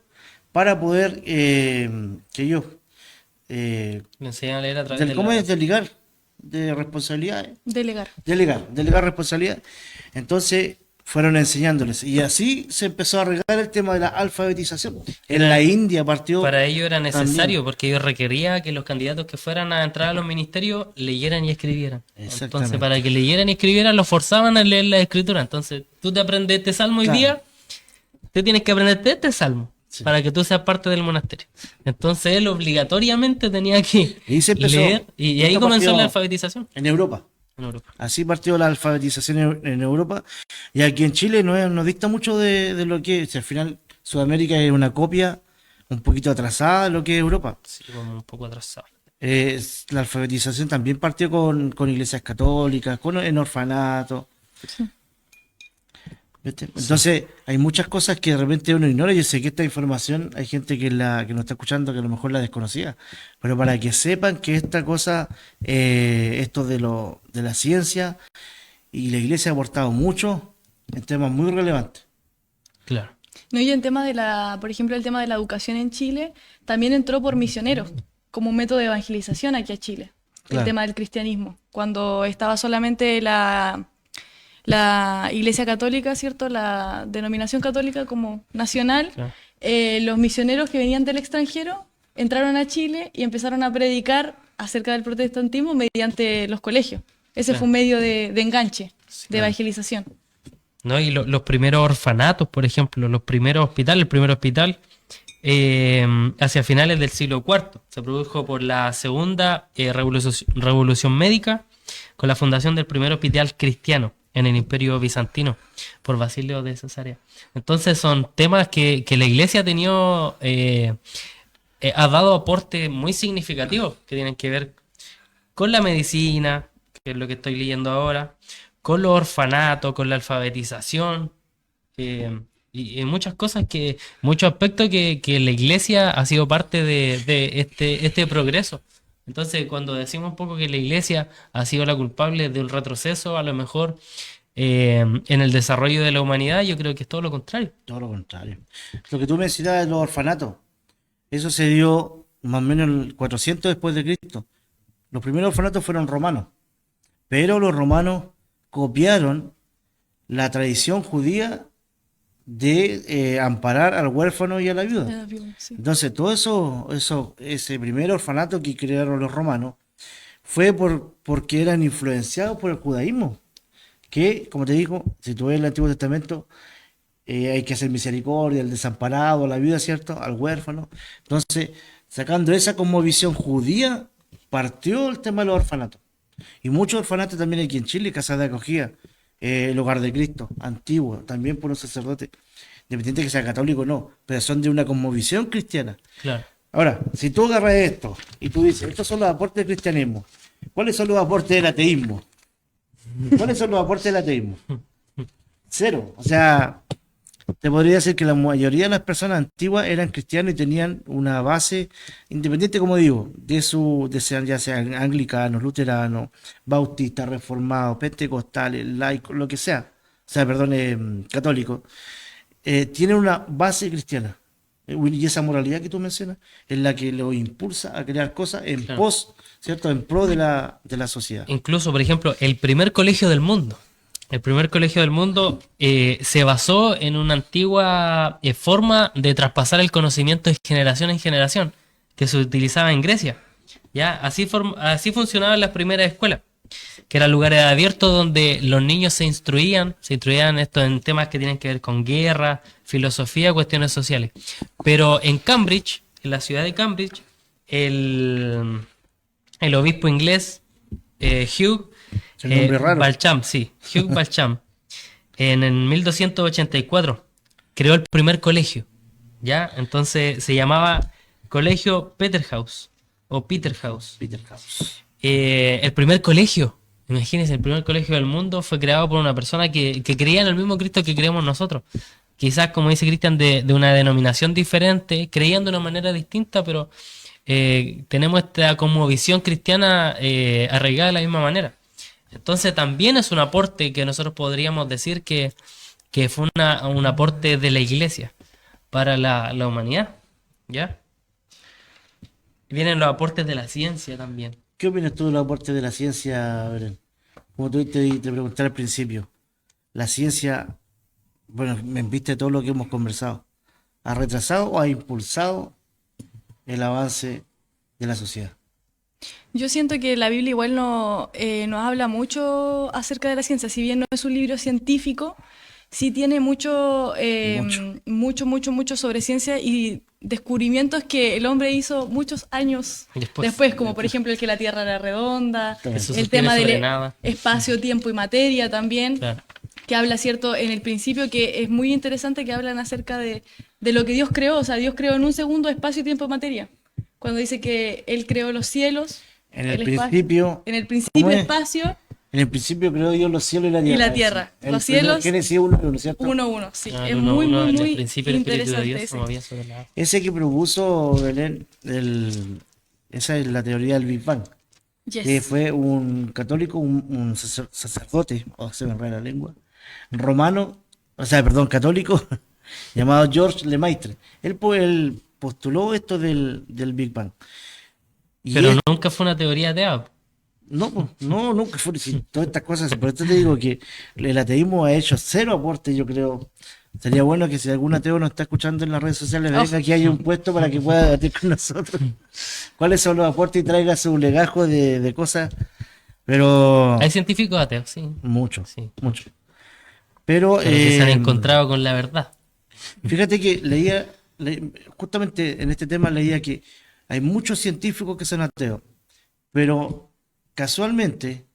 Speaker 1: para poder que ellos...
Speaker 2: Le enseñan a leer a través de
Speaker 1: ¿Cómo
Speaker 2: la...
Speaker 1: es delegar? De responsabilidades.
Speaker 3: Delegar.
Speaker 1: Delegar responsabilidad. Entonces fueron enseñándoles y así se empezó a regar el tema de la alfabetización. En la India partió.
Speaker 2: Para ello era necesario,
Speaker 1: también.
Speaker 2: porque ellos requería que los candidatos que fueran a entrar a los ministerios leyeran y escribieran.
Speaker 1: Exactamente.
Speaker 2: Entonces, para que leyeran y escribieran, los forzaban a leer la escritura. Entonces, tú te aprendes este salmo hoy
Speaker 1: Claro.
Speaker 2: día, tú tienes que aprenderte este salmo
Speaker 1: Sí.
Speaker 2: para que tú seas parte del monasterio. Entonces, él obligatoriamente tenía que
Speaker 1: Y se empezó.
Speaker 2: leer, y ahí
Speaker 1: Esto
Speaker 2: comenzó
Speaker 1: partió
Speaker 2: la alfabetización
Speaker 1: en Europa.
Speaker 2: en Europa.
Speaker 1: Así partió la alfabetización en Europa. Y aquí en Chile no dista mucho de lo que es. Al final, Sudamérica es una copia un poquito atrasada de lo que es Europa.
Speaker 2: Sí, como un poco atrasado.
Speaker 1: La alfabetización también partió con iglesias católicas, en orfanatos. ¿Viste? Entonces, hay muchas cosas que de repente uno ignora. Yo sé que esta información hay gente que nos está escuchando que a lo mejor la desconocía, pero para que sepan que esta cosa, esto de la ciencia y la iglesia ha aportado mucho en temas muy relevantes.
Speaker 2: Claro.
Speaker 3: No, y en tema de por ejemplo, el tema de la educación en Chile, también entró por misioneros, como un método de evangelización aquí a Chile.
Speaker 1: Claro.
Speaker 3: El tema del cristianismo. Cuando estaba solamente la Iglesia Católica, ¿cierto? La denominación católica como nacional,
Speaker 2: Claro.
Speaker 3: los misioneros que venían del extranjero entraron a Chile y empezaron a predicar acerca del protestantismo mediante los colegios. Ese
Speaker 2: Claro.
Speaker 3: fue un medio de enganche, de
Speaker 2: claro.
Speaker 3: evangelización.
Speaker 2: ¿No? Y los primeros orfanatos, por ejemplo, los primeros hospitales, el primer hospital, hacia finales del siglo IV, se produjo por la segunda revolución médica, con la fundación del primer hospital cristiano en el Imperio Bizantino, por Basilio de Cesarea. Entonces son temas que la Iglesia ha tenido, ha dado aportes muy significativos que tienen que ver con la medicina, que es lo que estoy leyendo ahora, con los orfanatos, con la alfabetización, y muchas cosas muchos aspectos que la iglesia ha sido parte de este progreso. Entonces, cuando decimos un poco que la iglesia ha sido la culpable del retroceso, a lo mejor en el desarrollo de la humanidad, yo creo que es todo lo contrario.
Speaker 1: Todo lo contrario. Lo que tú mencionabas de los orfanatos, eso se dio más o menos en el 400 después de Cristo. Los primeros orfanatos fueron romanos, pero los romanos copiaron la tradición judía de amparar al huérfano y a la viuda.
Speaker 3: Sí.
Speaker 1: Entonces, todo ese primer orfanato que crearon los romanos fue porque eran influenciados por el judaísmo. Que, como te digo, si tú ves el Antiguo Testamento, hay que hacer misericordia al desamparado, a la viuda, ¿cierto? Al huérfano. Entonces, sacando esa como visión judía, partió el tema de los orfanatos. Y muchos orfanatos también aquí en Chile, casas de acogida, el Hogar de Cristo, antiguo, también por un sacerdote, independiente que sea católico o no, pero son de una cosmovisión cristiana.
Speaker 2: Claro.
Speaker 1: Ahora, si tú agarras esto y tú dices, estos son los aportes del cristianismo, ¿cuáles son los aportes del ateísmo? ¿Cuáles son los aportes del ateísmo? Cero. O sea, te podría decir que la mayoría de las personas antiguas eran cristianos y tenían una base independiente, como digo, sean ya sean anglicanos, luteranos, bautistas, reformados, pentecostales, laicos, lo que sea, o sea, perdón, católicos, tienen una base cristiana. Y esa moralidad que tú mencionas es la que lo impulsa a crear cosas en
Speaker 2: Claro.
Speaker 1: pos, ¿cierto? En pro de la sociedad.
Speaker 2: Incluso, por ejemplo, el primer colegio del mundo El primer colegio del mundo se basó en una antigua forma de traspasar el conocimiento de generación en generación que se utilizaba en Grecia. ¿Ya? Así funcionaban las primeras escuelas, que eran lugares abiertos donde los niños se instruían esto en temas que tienen que ver con guerra, filosofía, cuestiones sociales. Pero en Cambridge, en la ciudad de Cambridge, el obispo inglés Hugh
Speaker 1: El nombre raro.
Speaker 2: Balcham, sí, Hugh Balcham, en el 1284 creó el primer colegio, ¿ya? Entonces se llamaba Colegio Peterhouse o Peterhouse.
Speaker 1: Peterhouse.
Speaker 2: El primer colegio, imagínense, el primer colegio del mundo fue creado por una persona que creía en el mismo Cristo que creemos nosotros. Quizás, como dice Cristian, de una denominación diferente, creían de una manera distinta, pero tenemos esta como visión cristiana arraigada de la misma manera. Entonces también es un aporte que nosotros podríamos decir que fue un aporte de la iglesia para la humanidad, ¿ya? Vienen los aportes de la ciencia también.
Speaker 1: ¿Qué opinas tú de los aportes de la ciencia, Belén? Como tú te pregunté al principio, la ciencia, bueno, me viste todo lo que hemos conversado, ¿ha retrasado o ha impulsado el avance de la sociedad?
Speaker 3: Yo siento que la Biblia igual no, nos habla mucho acerca de la ciencia. Si bien no es un libro científico, sí tiene mucho sobre ciencia y descubrimientos que el hombre hizo muchos años después, como por ejemplo el que la Tierra era redonda,
Speaker 1: Claro.
Speaker 2: Eso
Speaker 3: el
Speaker 2: sostiene
Speaker 3: tema
Speaker 2: sobre
Speaker 3: del
Speaker 2: nada.
Speaker 3: espacio, tiempo y materia también,
Speaker 2: Claro.
Speaker 3: que habla, cierto, en el principio, que es muy interesante que hablan acerca de lo que Dios creó. O sea, Dios creó en un segundo espacio, tiempo y materia. Cuando dice que Él creó los cielos,
Speaker 1: En el
Speaker 3: espacio,
Speaker 1: principio,
Speaker 3: en el principio
Speaker 1: ¿cómo es?
Speaker 3: espacio,
Speaker 1: En el principio creó Dios los cielos y la tierra.
Speaker 3: la tierra.
Speaker 1: El
Speaker 3: Los
Speaker 1: primer
Speaker 3: cielos,
Speaker 1: Génesis 1, ¿cierto?
Speaker 3: 1-1. Sí,
Speaker 2: Ah,
Speaker 3: es
Speaker 2: uno,
Speaker 3: muy,
Speaker 2: uno,
Speaker 3: muy,
Speaker 2: en el
Speaker 3: muy
Speaker 2: principio el Espíritu de
Speaker 3: interesante
Speaker 2: Dios se
Speaker 3: ese.
Speaker 2: movía sobre la agua.
Speaker 1: Ese que propuso Belén, esa es la teoría del Big Bang,
Speaker 3: Yes.
Speaker 1: que fue un católico, un sacerdote, se me enreda la lengua, romano, católico, llamado George Lemaitre. Él postuló esto del Big Bang. Y
Speaker 2: Pero
Speaker 1: es-
Speaker 2: nunca fue una teoría atea.
Speaker 1: no, nunca fue así. Todas estas cosas, por eso te digo que el ateísmo ha hecho cero aporte, yo creo. Sería bueno que si algún ateo nos está escuchando en las redes sociales, venga, aquí hay un puesto para que pueda debatir con nosotros. ¿Cuáles son los aportes y traiga su legajo de cosas? Pero
Speaker 2: Hay científicos ateos, sí.
Speaker 1: mucho,
Speaker 2: Sí.
Speaker 1: mucho. Pero
Speaker 2: Pero que se han encontrado con la verdad.
Speaker 1: fíjate que justamente en este tema leía que hay muchos científicos que son ateos, pero casualmente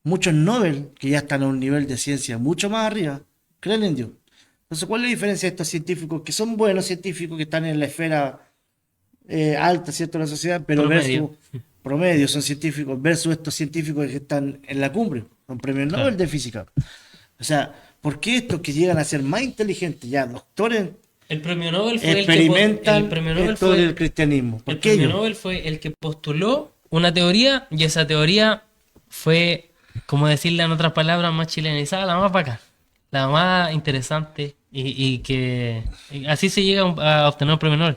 Speaker 1: muchos Nobel, que ya están a un nivel de ciencia mucho más arriba, creen en Dios. Entonces, ¿cuál es la diferencia de estos científicos que son buenos científicos, que están en la esfera alta, ¿cierto?, de la sociedad, pero
Speaker 2: Promedio.
Speaker 1: versus promedio, son científicos, versus estos científicos que están en la cumbre, con premios
Speaker 2: Claro.
Speaker 1: Nobel de física? O sea, ¿por qué estos que llegan a ser más inteligentes, ya doctores,
Speaker 2: El premio Nobel fue
Speaker 1: experimentan
Speaker 2: el premio Nobel
Speaker 1: esto
Speaker 2: fue,
Speaker 1: del cristianismo? ¿Por
Speaker 2: el
Speaker 1: qué
Speaker 2: premio
Speaker 1: ellos?
Speaker 2: Nobel fue el que postuló una teoría y esa teoría fue, como decirla en otras palabras más chilenizada, la más bacán, la más interesante y que así se llega a obtener un premio Nobel.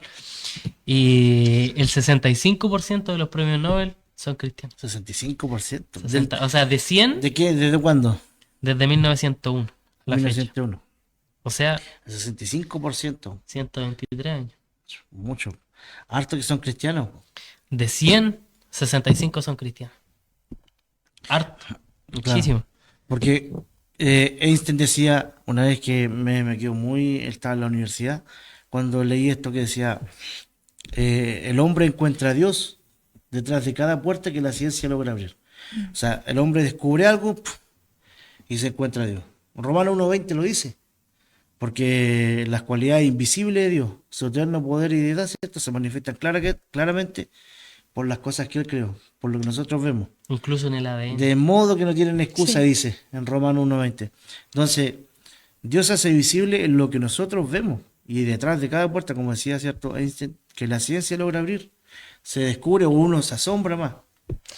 Speaker 2: Y el 65% de los premios Nobel son cristianos.
Speaker 1: 65%.
Speaker 2: 60, o sea, de 100
Speaker 1: ¿De qué? ¿Desde cuándo?
Speaker 2: desde 1901 a la fecha.
Speaker 1: 1901.
Speaker 2: O sea,
Speaker 1: El 65%.
Speaker 2: 123 años.
Speaker 1: Mucho. Harto que son cristianos.
Speaker 2: De 100, 65 son cristianos. Harto. Muchísimo.
Speaker 1: Porque Einstein decía, una vez que me quedó estaba en la universidad, cuando leí esto que decía, el hombre encuentra a Dios detrás de cada puerta que la ciencia logra abrir. O sea, el hombre descubre algo y se encuentra a Dios. Romano 1:20 lo dice, porque las cualidades invisibles de Dios, su eterno poder y deidad, ¿cierto?, se manifiestan claramente por las cosas que Él creó, por lo que nosotros vemos.
Speaker 2: Incluso en el ADN.
Speaker 1: De modo que no tienen excusa,
Speaker 3: Sí.
Speaker 1: dice en Romanos 1:20. Entonces, Dios hace visible en lo que nosotros vemos. Y detrás de cada puerta, como decía cierto Einstein, que la ciencia logra abrir, se descubre o uno se asombra más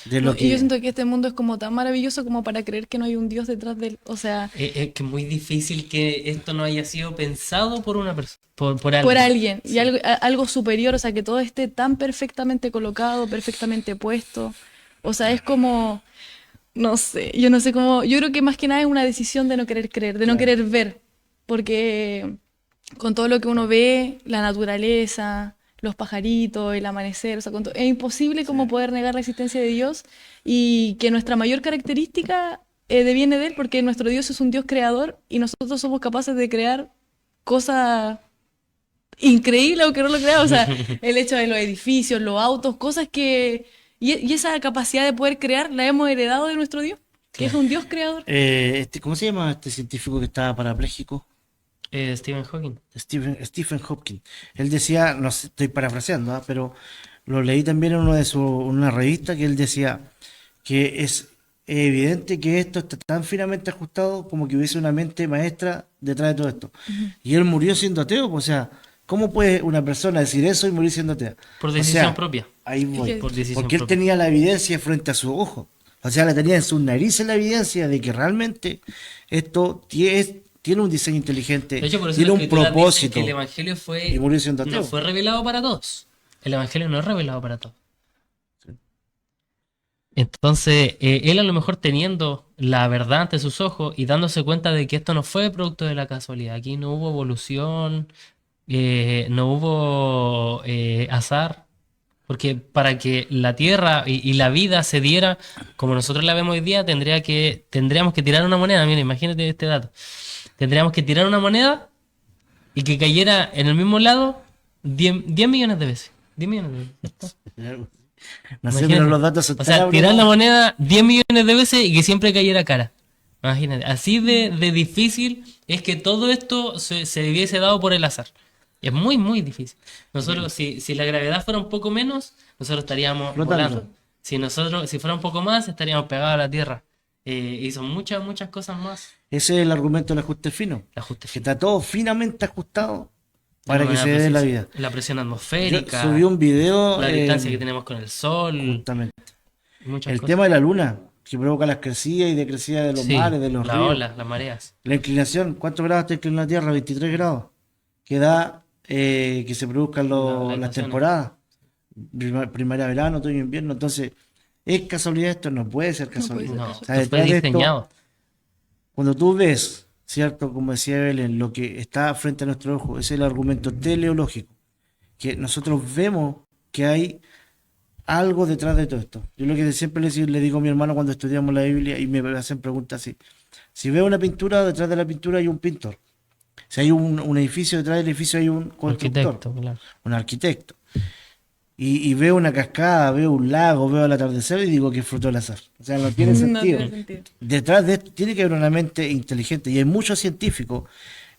Speaker 1: de lo
Speaker 3: Y yo
Speaker 1: que...
Speaker 3: siento que este mundo es como tan maravilloso como para creer que no hay un Dios detrás de él. O sea,
Speaker 2: Es que es muy difícil que esto no haya sido pensado por una persona, por alguien.
Speaker 3: por alguien. Y
Speaker 2: Sí.
Speaker 3: algo superior, o sea, que todo esté tan perfectamente colocado, perfectamente puesto. O sea, es como... no sé, yo no sé cómo, yo creo que más que nada es una decisión de no querer creer, de no querer ver, porque con todo lo que uno ve, la naturaleza, los pajaritos, el amanecer, o sea, es imposible como poder negar la existencia de Dios y que nuestra mayor característica deviene de Él, porque nuestro Dios es un Dios creador y nosotros somos capaces de crear cosas increíbles aunque no lo creamos, o sea, el hecho de los edificios, los autos, cosas que... Y esa capacidad de poder crear la hemos heredado de nuestro Dios, que es un Dios creador.
Speaker 1: ¿Cómo se llama este científico que estaba parapléjico?
Speaker 2: Stephen Hawking.
Speaker 1: Stephen Hopkins. Él decía, no sé, estoy parafraseando, ¿ah? Pero lo leí también en una revista que él decía que es evidente que esto está tan finamente ajustado como que hubiese una mente maestra detrás de todo esto. Y él murió siendo ateo, pues, o sea, ¿cómo puede una persona decir eso y morir siendo atea?
Speaker 2: Por
Speaker 1: O
Speaker 2: decisión
Speaker 1: sea,
Speaker 2: propia.
Speaker 1: ahí voy.
Speaker 3: que-
Speaker 2: Por decisión
Speaker 1: Porque él
Speaker 2: propia.
Speaker 1: tenía la evidencia frente a sus ojos. O sea, la tenía en sus narices la evidencia de que realmente esto tiene un diseño inteligente,
Speaker 2: De hecho, por eso
Speaker 1: tiene
Speaker 2: las
Speaker 1: un
Speaker 2: escrituras dicen
Speaker 1: propósito.
Speaker 2: que el evangelio
Speaker 1: Y murió siendo
Speaker 2: no
Speaker 1: ateo.
Speaker 2: fue revelado para todos. El evangelio no es revelado para todos. Entonces, él a lo mejor teniendo la verdad ante sus ojos y dándose cuenta de que esto no fue producto de la casualidad. Aquí no hubo evolución, no hubo azar. Porque para que la tierra y la vida se diera como nosotros la vemos hoy día, tendríamos que tirar una moneda. Mira, imagínate este dato. Tendríamos que tirar una moneda y que cayera en el mismo lado 10 millones de veces. 10 millones de veces.
Speaker 1: No sé,
Speaker 2: Imagínate.
Speaker 1: pero los datos son
Speaker 2: O
Speaker 1: tan
Speaker 2: sea, tirar la
Speaker 1: abrumadores.
Speaker 2: moneda 10 millones de veces y que siempre cayera cara. Imagínate. Así de difícil es que todo esto se hubiese dado por el azar. Es muy, muy difícil. Nosotros, si la gravedad fuera un poco menos, nosotros estaríamos
Speaker 1: Flotando.
Speaker 2: volando. Si fuera un poco más, estaríamos pegados a la Tierra. Y son muchas, muchas cosas más.
Speaker 1: Ese es el argumento del ajuste fino.
Speaker 2: El ajuste
Speaker 1: Que
Speaker 2: fino.
Speaker 1: está todo finamente ajustado
Speaker 2: De
Speaker 1: para
Speaker 2: una
Speaker 1: que se
Speaker 2: manera
Speaker 1: dé la
Speaker 2: precisa.
Speaker 1: vida.
Speaker 2: La presión
Speaker 1: Yo
Speaker 2: atmosférica,
Speaker 1: subí un video,
Speaker 2: la distancia que tenemos con el Sol,
Speaker 1: justamente.
Speaker 2: muchas
Speaker 1: El
Speaker 2: cosas.
Speaker 1: tema de la luna, que provoca las crecidas y decrecidas de los
Speaker 2: Sí,
Speaker 1: mares, de los
Speaker 2: la
Speaker 1: ríos.
Speaker 2: ola, las mareas.
Speaker 1: La inclinación, ¿cuántos grados está inclinada la Tierra? 23 grados. Que da que se produzcan las
Speaker 2: estaciones.
Speaker 1: temporadas. Primavera, verano, otoño, invierno. Entonces, ¿es casualidad esto? No puede ser casualidad.
Speaker 2: No,
Speaker 1: O
Speaker 2: esto
Speaker 1: sea,
Speaker 2: fue
Speaker 1: detrás de esto,
Speaker 2: diseñado.
Speaker 1: cuando tú ves, ¿cierto? Como decía Evelyn, lo que está frente a nuestro ojo, es el argumento teleológico. Que nosotros vemos que hay algo detrás de todo esto. Yo lo que siempre le digo a mi hermano cuando estudiamos la Biblia y me hacen preguntas así. Si veo una pintura, detrás de la pintura hay un pintor. Si hay un edificio, detrás del edificio hay un constructor,
Speaker 2: Arquitecto, claro.
Speaker 1: un arquitecto. Y veo una cascada, veo un lago, veo el atardecer y digo que es fruto del azar. O sea, no tiene
Speaker 3: No
Speaker 1: sentido.
Speaker 3: tiene sentido.
Speaker 1: Detrás de esto tiene que haber una mente inteligente y hay muchos científicos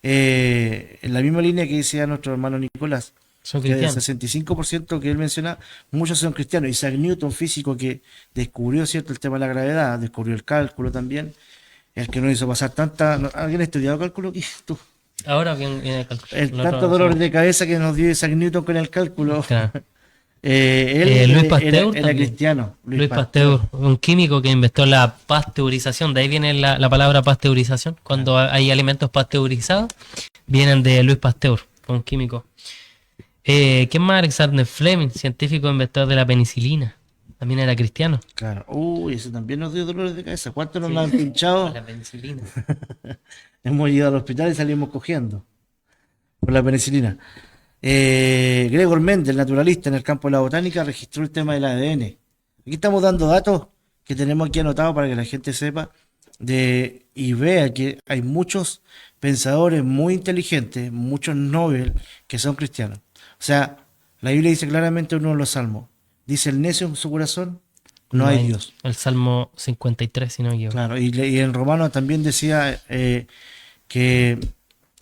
Speaker 1: en la misma línea que decía nuestro hermano Nicolás,
Speaker 2: Son
Speaker 1: que del
Speaker 2: cristianos.
Speaker 1: 65% que él menciona, muchos son cristianos. Isaac Newton, físico que descubrió, ¿cierto?, el tema de la gravedad, descubrió el cálculo también, el que nos hizo pasar tanta... ¿Alguien ha estudiado cálculo aquí? Tú.
Speaker 2: Ahora viene el cálculo.
Speaker 1: El
Speaker 2: Lo
Speaker 1: tanto
Speaker 2: otro-
Speaker 1: dolor de cabeza que nos dio Isaac Newton con el cálculo.
Speaker 2: Claro.
Speaker 1: Él
Speaker 2: Luis Pasteur
Speaker 1: era
Speaker 2: también.
Speaker 1: cristiano.
Speaker 2: Luis Pasteur, un químico que inventó la pasteurización, de ahí viene la palabra pasteurización. Cuando hay alimentos pasteurizados, vienen de Luis Pasteur, fue un químico. ¿Quién más? Alexander Fleming, científico inventor de la penicilina. También era cristiano.
Speaker 1: Claro. Uy, ese también nos dio dolores de cabeza. ¿Cuántos nos lo han pinchado?
Speaker 2: La penicilina.
Speaker 1: Hemos ido al hospital y salimos cogiendo por la penicilina. Gregor Mendel, naturalista en el campo de la botánica, registró el tema del ADN. Aquí estamos dando datos que tenemos aquí anotados para que la gente sepa y vea que hay muchos pensadores muy inteligentes, muchos Nobel que son cristianos. O sea, la Biblia dice claramente en uno de los salmos, dice el necio en su corazón, no hay Dios.
Speaker 2: El Salmo 53, si no me equivoco.
Speaker 1: Claro, y en Romanos también decía que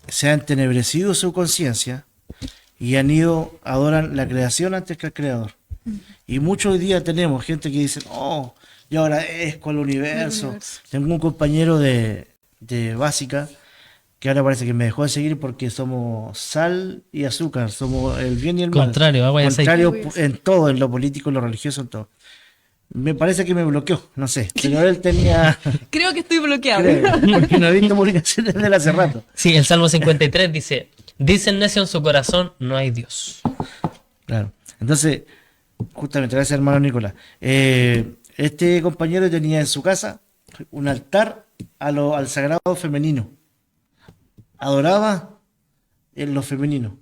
Speaker 1: se ha entenebrecido su conciencia y adoran la creación antes que al creador. Y muchos hoy día tenemos gente que dice, oh, yo agradezco al universo.
Speaker 3: universo.
Speaker 1: Tengo un compañero de básica que ahora parece que me dejó de seguir porque somos sal y azúcar, somos el bien y el mal.
Speaker 2: Contrario, agua y aceite.
Speaker 1: Contrario en todo, en lo político, en lo religioso, en todo. Me parece que me bloqueó, no sé, pero él tenía...
Speaker 3: Creo que estoy bloqueado.
Speaker 1: Creo, porque no he visto publicaciones de él hace rato.
Speaker 2: Sí, el Salmo 53 dice el necio en su corazón, no hay Dios.
Speaker 1: Claro. Entonces, justamente, gracias hermano Nicolás. Este compañero tenía en su casa un altar al sagrado femenino. Adoraba en lo femenino.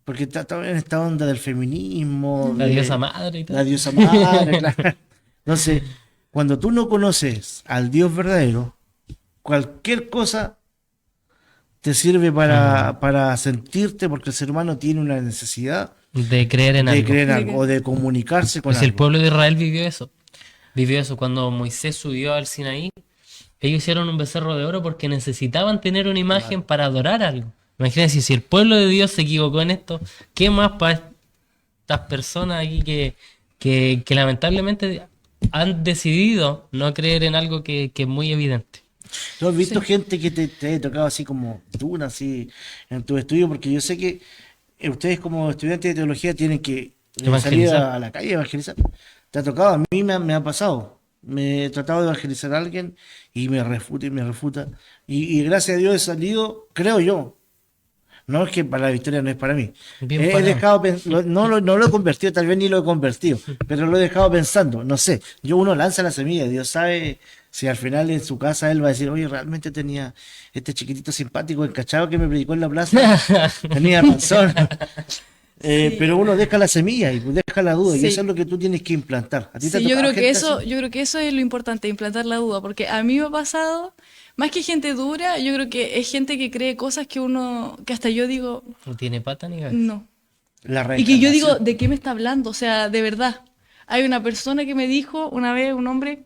Speaker 1: Porque estaba en esta onda del feminismo,
Speaker 2: La diosa madre y todo.
Speaker 1: la diosa madre, claro. Entonces, cuando tú no conoces al Dios verdadero, cualquier cosa te sirve para sentirte, porque el ser humano tiene una necesidad
Speaker 2: De creer en
Speaker 1: de
Speaker 2: algo.
Speaker 1: creer algo o de comunicarse con
Speaker 2: Pues el
Speaker 1: algo.
Speaker 2: pueblo de Israel vivió eso. Vivió eso cuando Moisés subió al Sinaí. Ellos hicieron un becerro de oro porque necesitaban tener una imagen para adorar algo. Imagínense, si el pueblo de Dios se equivocó en esto, ¿qué más para estas personas aquí que lamentablemente han decidido no creer en algo que es muy evidente?
Speaker 1: ¿Tú has visto gente que te ha tocado así como tú, así en tu estudio? Porque yo sé que ustedes como estudiantes de teología tienen que salir
Speaker 2: Evangelizar.
Speaker 1: a la calle a evangelizar. ¿Te ha tocado? A mí me ha pasado. Me he tratado de evangelizar a alguien y me refuta y me refuta. Y gracias a Dios he salido, creo yo. No es que para la victoria no es para mí.
Speaker 2: Bien
Speaker 1: He
Speaker 2: parado.
Speaker 1: dejado, no lo he convertido, tal vez ni lo he convertido, pero lo he dejado pensando, no sé. Uno lanza la semilla, Dios sabe si al final en su casa él va a decir, oye, realmente tenía este chiquitito simpático, encachado que me predicó en la plaza, tenía razón.
Speaker 3: Sí.
Speaker 1: Pero uno deja la semilla y deja la duda, y
Speaker 3: Sí.
Speaker 1: eso es lo que tú tienes que implantar. ¿A ti te ha
Speaker 3: Sí, yo
Speaker 1: tocado
Speaker 3: creo que
Speaker 1: gente
Speaker 3: eso,
Speaker 1: así?
Speaker 3: yo creo que eso es lo importante, implantar la duda, porque a mí me ha pasado, más que gente dura, yo creo que es gente que cree cosas que hasta yo digo,
Speaker 2: No tiene pata ni cabeza.
Speaker 3: no.
Speaker 1: La
Speaker 3: Y que yo digo,
Speaker 1: reencarnación.
Speaker 3: ¿de qué me está hablando? O sea, de verdad. Hay una persona que me dijo una vez, un hombre,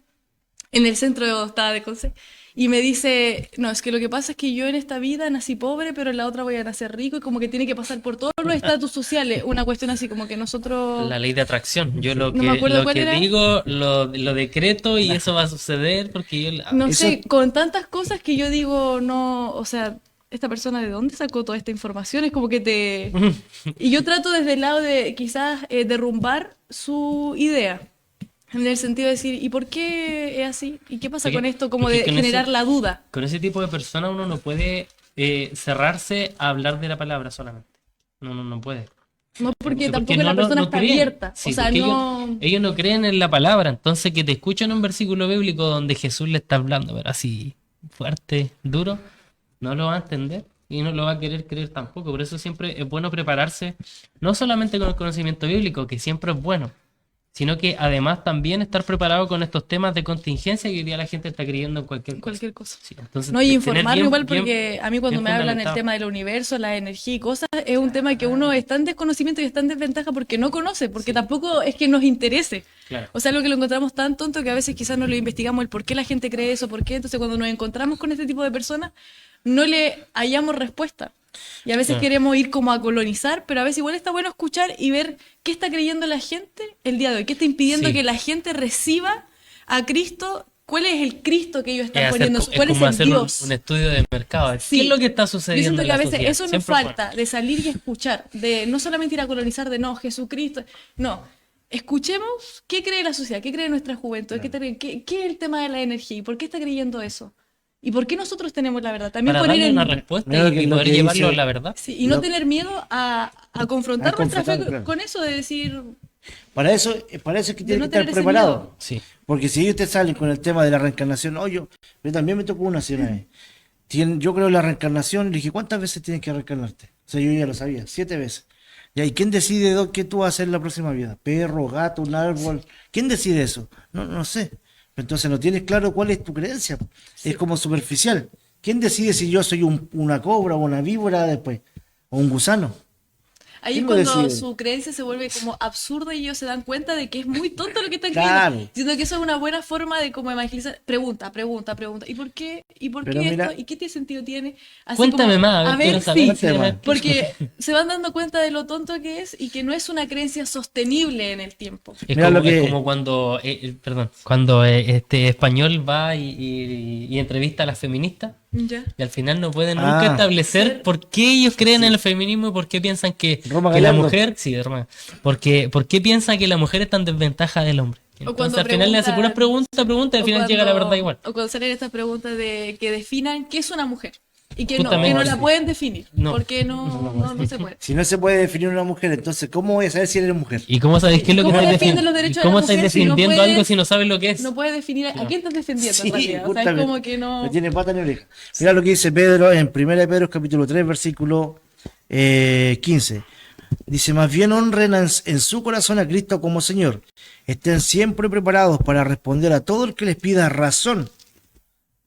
Speaker 3: en el centro estaba de Conce, y me dice, no, es que lo que pasa es que yo en esta vida nací pobre, pero en la otra voy a nacer rico, y como que tiene que pasar por todos los estatus sociales, una cuestión así, como que nosotros...
Speaker 2: La ley de atracción. Yo
Speaker 3: No me acuerdo
Speaker 2: lo
Speaker 3: cuál
Speaker 2: que
Speaker 3: era.
Speaker 2: digo, lo decreto y eso va a suceder porque yo...
Speaker 3: No
Speaker 1: Eso-
Speaker 3: sé, con tantas cosas que yo digo, no, o sea, esta persona de dónde sacó toda esta información, es como que te... Y yo trato desde el lado de quizás derrumbar su idea, en el sentido de decir, ¿y por qué es así? ¿Y qué pasa
Speaker 2: Porque-
Speaker 3: con esto? Como
Speaker 2: porque
Speaker 3: de
Speaker 2: con
Speaker 3: generar
Speaker 2: ese-
Speaker 3: la duda.
Speaker 2: Con ese tipo de personas uno no puede cerrarse a hablar de la palabra solamente. No puede.
Speaker 3: No porque
Speaker 2: Porque
Speaker 3: tampoco la persona está
Speaker 2: creen.
Speaker 3: abierta.
Speaker 2: Sí,
Speaker 3: O sea,
Speaker 2: porque
Speaker 3: no...
Speaker 2: ellos no creen en la palabra. Entonces que te escuchen un versículo bíblico donde Jesús le está hablando, pero así fuerte, duro, no lo va a entender y no lo va a querer creer tampoco. Por eso siempre es bueno prepararse, no solamente con el conocimiento bíblico, que siempre es bueno, sino que además también estar preparado con estos temas de contingencia que hoy día la gente está creyendo en cualquier cosa.
Speaker 3: Cualquier cosa.
Speaker 2: Sí, entonces,
Speaker 3: No, y
Speaker 2: tener
Speaker 3: informarme
Speaker 2: bien-
Speaker 3: igual
Speaker 2: bien-
Speaker 3: porque a mí cuando
Speaker 2: bien
Speaker 3: me hablan el
Speaker 2: fundamentado.
Speaker 3: tema del universo, la energía y cosas, es un tema que uno está en desconocimiento y está en desventaja porque no conoce, porque tampoco es que nos interese.
Speaker 2: Claro.
Speaker 3: O sea, algo que lo encontramos tan tonto que a veces quizás no lo investigamos el por qué la gente cree eso, por qué. Entonces cuando nos encontramos con este tipo de personas, no le hallamos respuesta. Y a veces
Speaker 2: Claro.
Speaker 3: queremos ir como a colonizar, pero a veces igual está bueno escuchar y ver qué está creyendo la gente el día de hoy, qué está impidiendo
Speaker 2: Sí.
Speaker 3: que la gente reciba a Cristo, cuál es el Cristo que ellos
Speaker 2: Es
Speaker 3: están
Speaker 2: hacer
Speaker 3: poniendo,
Speaker 2: co- es
Speaker 3: cuál es
Speaker 2: como
Speaker 3: el
Speaker 2: hacer
Speaker 3: Dios.
Speaker 2: un estudio de mercado. ¿Qué
Speaker 3: Sí.
Speaker 2: es lo que está
Speaker 3: Yo
Speaker 2: sucediendo
Speaker 3: siento
Speaker 2: en
Speaker 3: que a
Speaker 2: la
Speaker 3: veces
Speaker 2: sociedad?
Speaker 3: eso nos
Speaker 2: Siempre es bueno.
Speaker 3: falta, de salir y escuchar, de no solamente ir a colonizar de no, Jesucristo, no. Escuchemos qué cree la sociedad, qué cree nuestra juventud, qué es el tema de la energía y por qué está creyendo eso. Y por qué nosotros tenemos la verdad. También
Speaker 2: Para
Speaker 3: poner
Speaker 2: darle
Speaker 3: en...
Speaker 2: una respuesta
Speaker 1: Mira lo
Speaker 2: y
Speaker 1: que- lo
Speaker 2: poder
Speaker 1: que
Speaker 2: llevarlo a
Speaker 1: dice-
Speaker 2: la verdad.
Speaker 3: Sí, y no
Speaker 1: Lo-
Speaker 3: tener miedo a confrontar
Speaker 1: A
Speaker 3: nuestra fe
Speaker 1: confrontar, claro.
Speaker 3: con eso, de decir,
Speaker 1: Para eso es que
Speaker 3: De
Speaker 1: tiene
Speaker 3: no
Speaker 1: que
Speaker 3: tener
Speaker 1: estar
Speaker 3: ese
Speaker 1: preparado.
Speaker 3: miedo.
Speaker 2: Sí.
Speaker 1: Porque si ellos te salen con el tema de la reencarnación, no, yo también me tocó una así una vez. Yo creo en la reencarnación, le dije, ¿cuántas veces tienes que reencarnarte? O sea, yo ya lo sabía, 7 veces. ¿Y quién decide qué tú vas a hacer en la próxima vida? ¿Perro, gato, un árbol? ¿Quién decide eso? No sé. Entonces no tienes claro cuál es tu creencia. Es como superficial. ¿Quién decide si yo soy una cobra o una víbora después? ¿O un gusano?
Speaker 3: ahí es
Speaker 1: ¿Quién lo
Speaker 3: cuando
Speaker 1: decide?
Speaker 3: su creencia se vuelve como absurda y ellos se dan cuenta de que es muy tonto lo que están
Speaker 1: Claro.
Speaker 3: creyendo. Siento que eso es una buena forma de como evangelizar. Pregunta. ¿Y por qué? ¿Y por
Speaker 1: Pero
Speaker 3: qué
Speaker 1: mira-
Speaker 3: esto? ¿Y qué sentido tiene? Así
Speaker 2: Cuéntame
Speaker 3: como,
Speaker 2: más,
Speaker 3: a ver,
Speaker 2: quiero saber
Speaker 3: sí,
Speaker 2: así de
Speaker 1: Cuéntame
Speaker 2: más.
Speaker 1: más.
Speaker 3: porque se van dando cuenta de lo tonto que es y que no es una creencia sostenible en el tiempo.
Speaker 2: Es
Speaker 1: Mira
Speaker 2: como,
Speaker 1: lo que-
Speaker 2: es como cuando, cuando este español va y entrevista a las feministas
Speaker 3: ¿Ya?
Speaker 2: y al final no pueden nunca
Speaker 1: Ah.
Speaker 2: establecer por qué ellos creen en el feminismo y por qué piensan que
Speaker 1: Roma
Speaker 2: la
Speaker 1: Gallardo.
Speaker 2: mujer, sí, Roma, por qué piensan que la mujer está en desventaja del hombre. Entonces
Speaker 3: cuando
Speaker 2: al final le hace puras preguntas y al
Speaker 3: O
Speaker 2: final llega a la verdad igual.
Speaker 3: O cuando salen estas preguntas de que definan qué es una mujer. Y que
Speaker 2: Justamente.
Speaker 3: no la pueden definir.
Speaker 2: No.
Speaker 3: Porque no se puede.
Speaker 1: Si no se puede definir una mujer, entonces, ¿cómo voy a saber si eres mujer?
Speaker 2: ¿Y cómo sabéis qué es lo que
Speaker 3: ¿Cómo
Speaker 2: estáis
Speaker 3: defienden los
Speaker 2: defendiendo?
Speaker 3: derechos de
Speaker 2: ¿Cómo
Speaker 3: la
Speaker 2: estáis
Speaker 3: mujer si no
Speaker 2: defendiendo
Speaker 3: puedes-
Speaker 2: algo si no sabes lo que es?
Speaker 3: No puedes definir a quién estás defendiendo en realidad. O sea, es
Speaker 1: justamente.
Speaker 3: como que no.
Speaker 1: No tiene pata ni oreja. Mira lo que dice Pedro en 1 de Pedro, capítulo 3, versículo 15. Dice, más bien honren en su corazón a Cristo como Señor. Estén siempre preparados para responder a todo el que les pida razón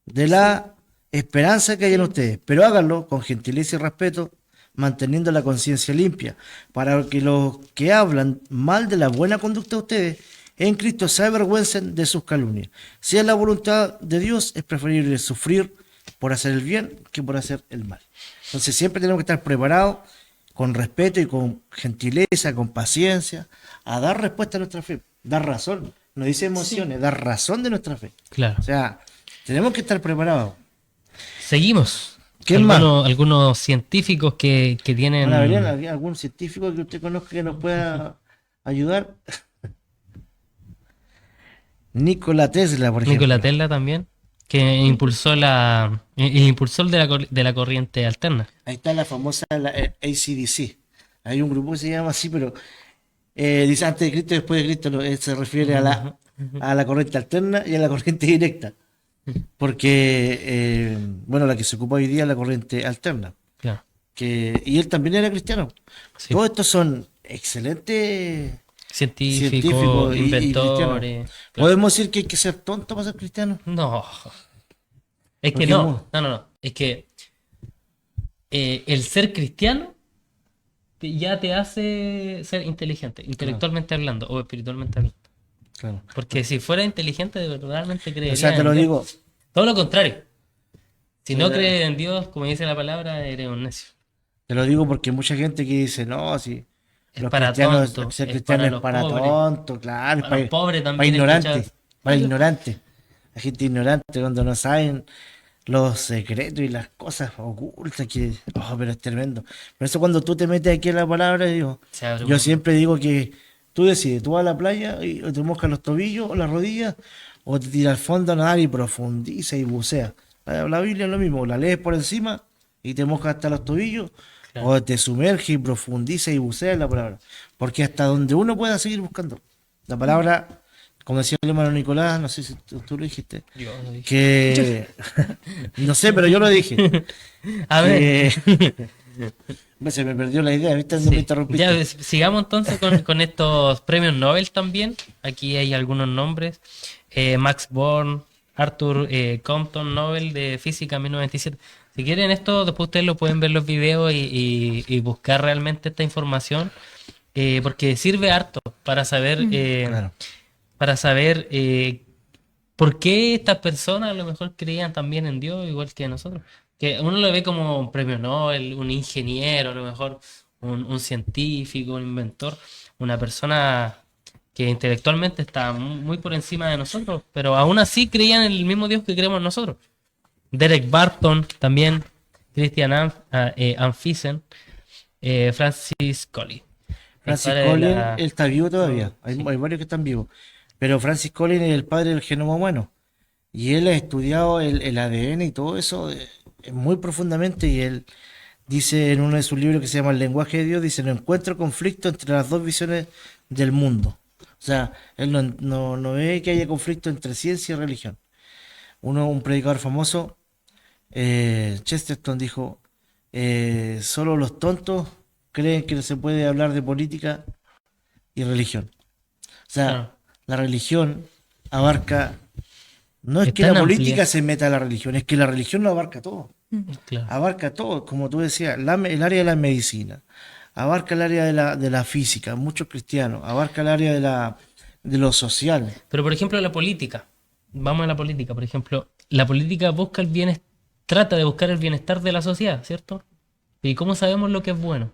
Speaker 1: de la esperanza que hay en ustedes, pero háganlo con gentileza y respeto, manteniendo la conciencia limpia, para que los que hablan mal de la buena conducta de ustedes en Cristo se avergüencen de sus calumnias. Si es la voluntad de Dios, es preferible sufrir por hacer el bien que por hacer el mal. Entonces siempre tenemos que estar preparados con respeto y con gentileza, con paciencia, a dar respuesta a nuestra fe, dar razón, no dice emociones, dar razón de nuestra fe.
Speaker 2: Claro.
Speaker 1: O sea, tenemos que estar preparados.
Speaker 2: Seguimos.
Speaker 1: ¿Quién más?
Speaker 2: Algunos científicos que tienen...
Speaker 1: Ana Belén, ¿hay algún científico que usted conozca que nos pueda ayudar? Nikola Tesla, por ejemplo.
Speaker 2: Nikola Tesla también, que impulsó impulsó el de la corriente alterna.
Speaker 1: Ahí está la famosa AC/DC. Hay un grupo que se llama así, pero dice antes de Cristo y después de Cristo. Se refiere a la corriente alterna y a la corriente directa. Porque, bueno, la que se ocupa hoy día es la corriente alterna.
Speaker 2: Claro.
Speaker 1: Y él también era cristiano.
Speaker 2: Sí.
Speaker 1: Todos estos son excelentes
Speaker 2: Científicos,
Speaker 1: y
Speaker 2: inventores.
Speaker 1: cristianos. ¿Podemos decir que hay que ser tonto para ser cristiano?
Speaker 2: No. Es que
Speaker 1: Porque
Speaker 2: no. No. Es que el ser cristiano ya te hace ser inteligente, intelectualmente hablando o espiritualmente hablando.
Speaker 1: Claro.
Speaker 2: Porque si fuera inteligente, de verdaderamente creería
Speaker 1: O sea, te
Speaker 2: en
Speaker 1: lo
Speaker 2: Dios.
Speaker 1: digo.
Speaker 2: Todo lo contrario. Si no
Speaker 1: Sí.
Speaker 2: crees en Dios, como dice la palabra, eres un necio.
Speaker 1: Te lo digo porque mucha gente que dice, no, si
Speaker 2: Es
Speaker 1: los
Speaker 2: para
Speaker 1: cristianos,
Speaker 2: tontos,
Speaker 1: ser
Speaker 2: es
Speaker 1: cristiano
Speaker 2: para
Speaker 1: es
Speaker 2: los
Speaker 1: para
Speaker 2: pobres.
Speaker 1: tontos, claro,
Speaker 2: Para los pobres
Speaker 1: para
Speaker 2: también
Speaker 1: ignorantes,
Speaker 2: escuchas.
Speaker 1: para ignorantes. La gente ignorante cuando no saben los secretos y las cosas ocultas pero es tremendo. Por eso cuando tú te metes aquí en la palabra, digo,
Speaker 2: Se abre
Speaker 1: yo
Speaker 2: un-
Speaker 1: siempre digo que tú decides, tú vas a la playa y o te mojas los tobillos o las rodillas, o te tiras al fondo a nadar y profundiza y bucea. La Biblia es lo mismo, la lees por encima y te mojas hasta los tobillos,
Speaker 2: Claro.
Speaker 1: o te sumerge y profundiza y bucea en la palabra. Porque hasta donde uno pueda seguir buscando. La palabra, como decía el hermano Nicolás, no sé si tú lo dijiste,
Speaker 2: Yo lo dije.
Speaker 1: que no sé, pero yo lo dije.
Speaker 2: A ver.
Speaker 1: Se me perdió la idea, ¿viste? No
Speaker 2: Sí.
Speaker 1: me interrumpiste.
Speaker 2: Ya, sigamos entonces con estos premios Nobel también. Aquí hay algunos nombres. Max Born, Arthur Compton, Nobel de Física 1927. Si quieren esto, después ustedes lo pueden ver los videos y buscar realmente esta información. Porque sirve harto para saber,
Speaker 1: Claro.
Speaker 2: para saber por qué estas personas a lo mejor creían también en Dios, igual que nosotros. Que uno lo ve como un premio Nobel, un ingeniero, a lo mejor un científico, un inventor, una persona que intelectualmente está muy por encima de nosotros, pero aún así creían en el mismo Dios que creemos nosotros. Derek Barton también, Christian Amphisen, Francis Collins.
Speaker 1: Francis
Speaker 2: El padre de
Speaker 1: Collins,
Speaker 2: la-
Speaker 1: él está vivo todavía. Hay varios que están vivos. Pero Francis Collins es el padre del genoma humano. Y él ha estudiado el ADN y todo eso muy profundamente. Y él dice en uno de sus libros que se llama El lenguaje de Dios, dice, no encuentro conflicto entre las dos visiones del mundo. O sea, él no ve que haya conflicto entre ciencia y religión. Un predicador famoso, Chesterton, dijo, solo los tontos creen que no se puede hablar de política y religión. O sea,
Speaker 2: Claro.
Speaker 1: la religión abarca, no es
Speaker 2: Es
Speaker 1: que la
Speaker 2: tan
Speaker 1: política
Speaker 2: amplia.
Speaker 1: se meta a la religión, es que la religión lo abarca todo.
Speaker 2: Claro.
Speaker 1: Abarca todo, como tú decías, el área de la medicina, abarca el área de la física, muchos cristianos, abarca el área de lo social.
Speaker 2: Pero por ejemplo la política, vamos a la política, por ejemplo, la política busca trata de buscar el bienestar de la sociedad, ¿cierto? ¿Y cómo sabemos lo que es bueno?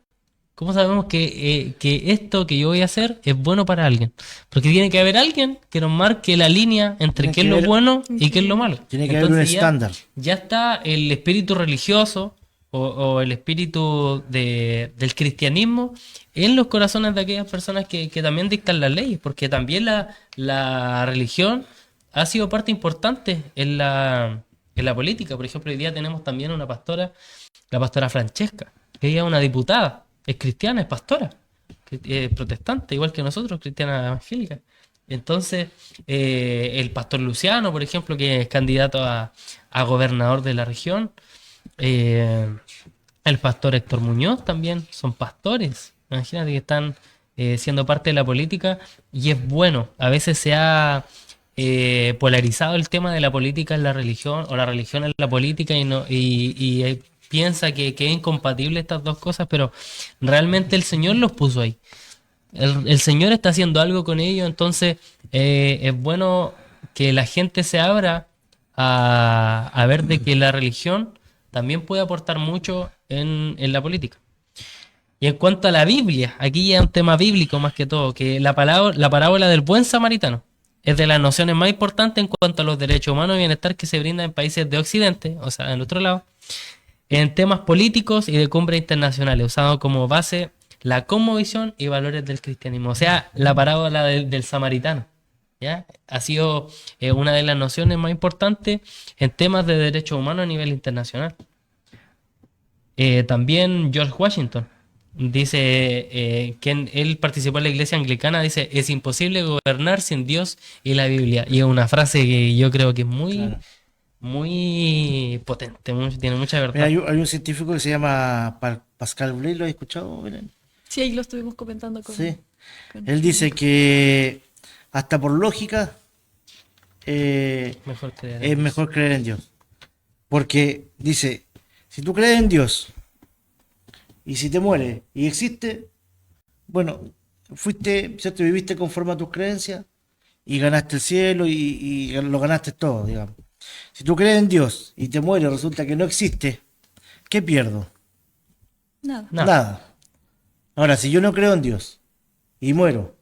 Speaker 2: ¿Cómo sabemos que esto que yo voy a hacer es bueno para alguien? Porque tiene que haber alguien que nos marque la línea entre
Speaker 1: Tiene
Speaker 2: qué
Speaker 1: que
Speaker 2: es lo
Speaker 1: haber-
Speaker 2: bueno y qué es lo malo.
Speaker 1: Tiene que haber un
Speaker 2: Entonces
Speaker 1: estándar.
Speaker 2: ya está el espíritu religioso o el espíritu del cristianismo en los corazones de aquellas personas que también dictan las leyes, porque también la religión ha sido parte importante en la política. Por ejemplo, hoy día tenemos también una pastora, la pastora Francesca, que ella es una diputada, es cristiana, es pastora, es protestante, igual que nosotros, cristiana evangélica. Entonces, el pastor Luciano, por ejemplo, que es candidato a gobernador de la región, eh, el pastor Héctor Muñoz también, son pastores. Imagínate que están siendo parte de la política y es bueno. A veces se ha polarizado el tema de la política en la religión o la religión en la política y, no, piensa que es incompatible estas dos cosas, pero realmente el Señor los puso ahí. El Señor está haciendo algo con ellos, entonces es bueno que la gente se abra a ver de que la religión también puede aportar mucho en la política. Y en cuanto a la Biblia, aquí ya es un tema bíblico más que todo, que la parábola del buen samaritano es de las nociones más importantes en cuanto a los derechos humanos y bienestar que se brindan en países de Occidente, o sea, en otro lado, en temas políticos y de cumbres internacionales, usado como base la cosmovisión y valores del cristianismo. O sea, la parábola del samaritano, ¿ya? Ha sido una de las nociones más importantes en temas de derechos humanos a nivel internacional. También George Washington dice que él participó en la iglesia anglicana, dice, es imposible gobernar sin Dios y la Biblia. Y es una frase que yo creo que es muy,
Speaker 1: Claro.
Speaker 2: muy potente, tiene mucha
Speaker 1: Mira,
Speaker 2: verdad.
Speaker 1: hay un científico que se llama Pascal Bley, ¿lo has escuchado, Belén?
Speaker 3: Sí, ahí lo estuvimos comentando con...
Speaker 1: Sí.
Speaker 3: con-
Speaker 1: Él dice que hasta por lógica
Speaker 2: Mejor creer en
Speaker 1: es
Speaker 2: Dios.
Speaker 1: mejor creer en Dios. Porque dice, si tú crees en Dios y si te mueres y existe, bueno, fuiste, ¿cierto? Viviste conforme a tus creencias y ganaste el cielo y lo ganaste todo, digamos. Si tú crees en Dios y te mueres, resulta que no existe, ¿qué pierdo?
Speaker 3: Nada.
Speaker 2: No.
Speaker 1: Nada. Ahora, si yo no creo en Dios y muero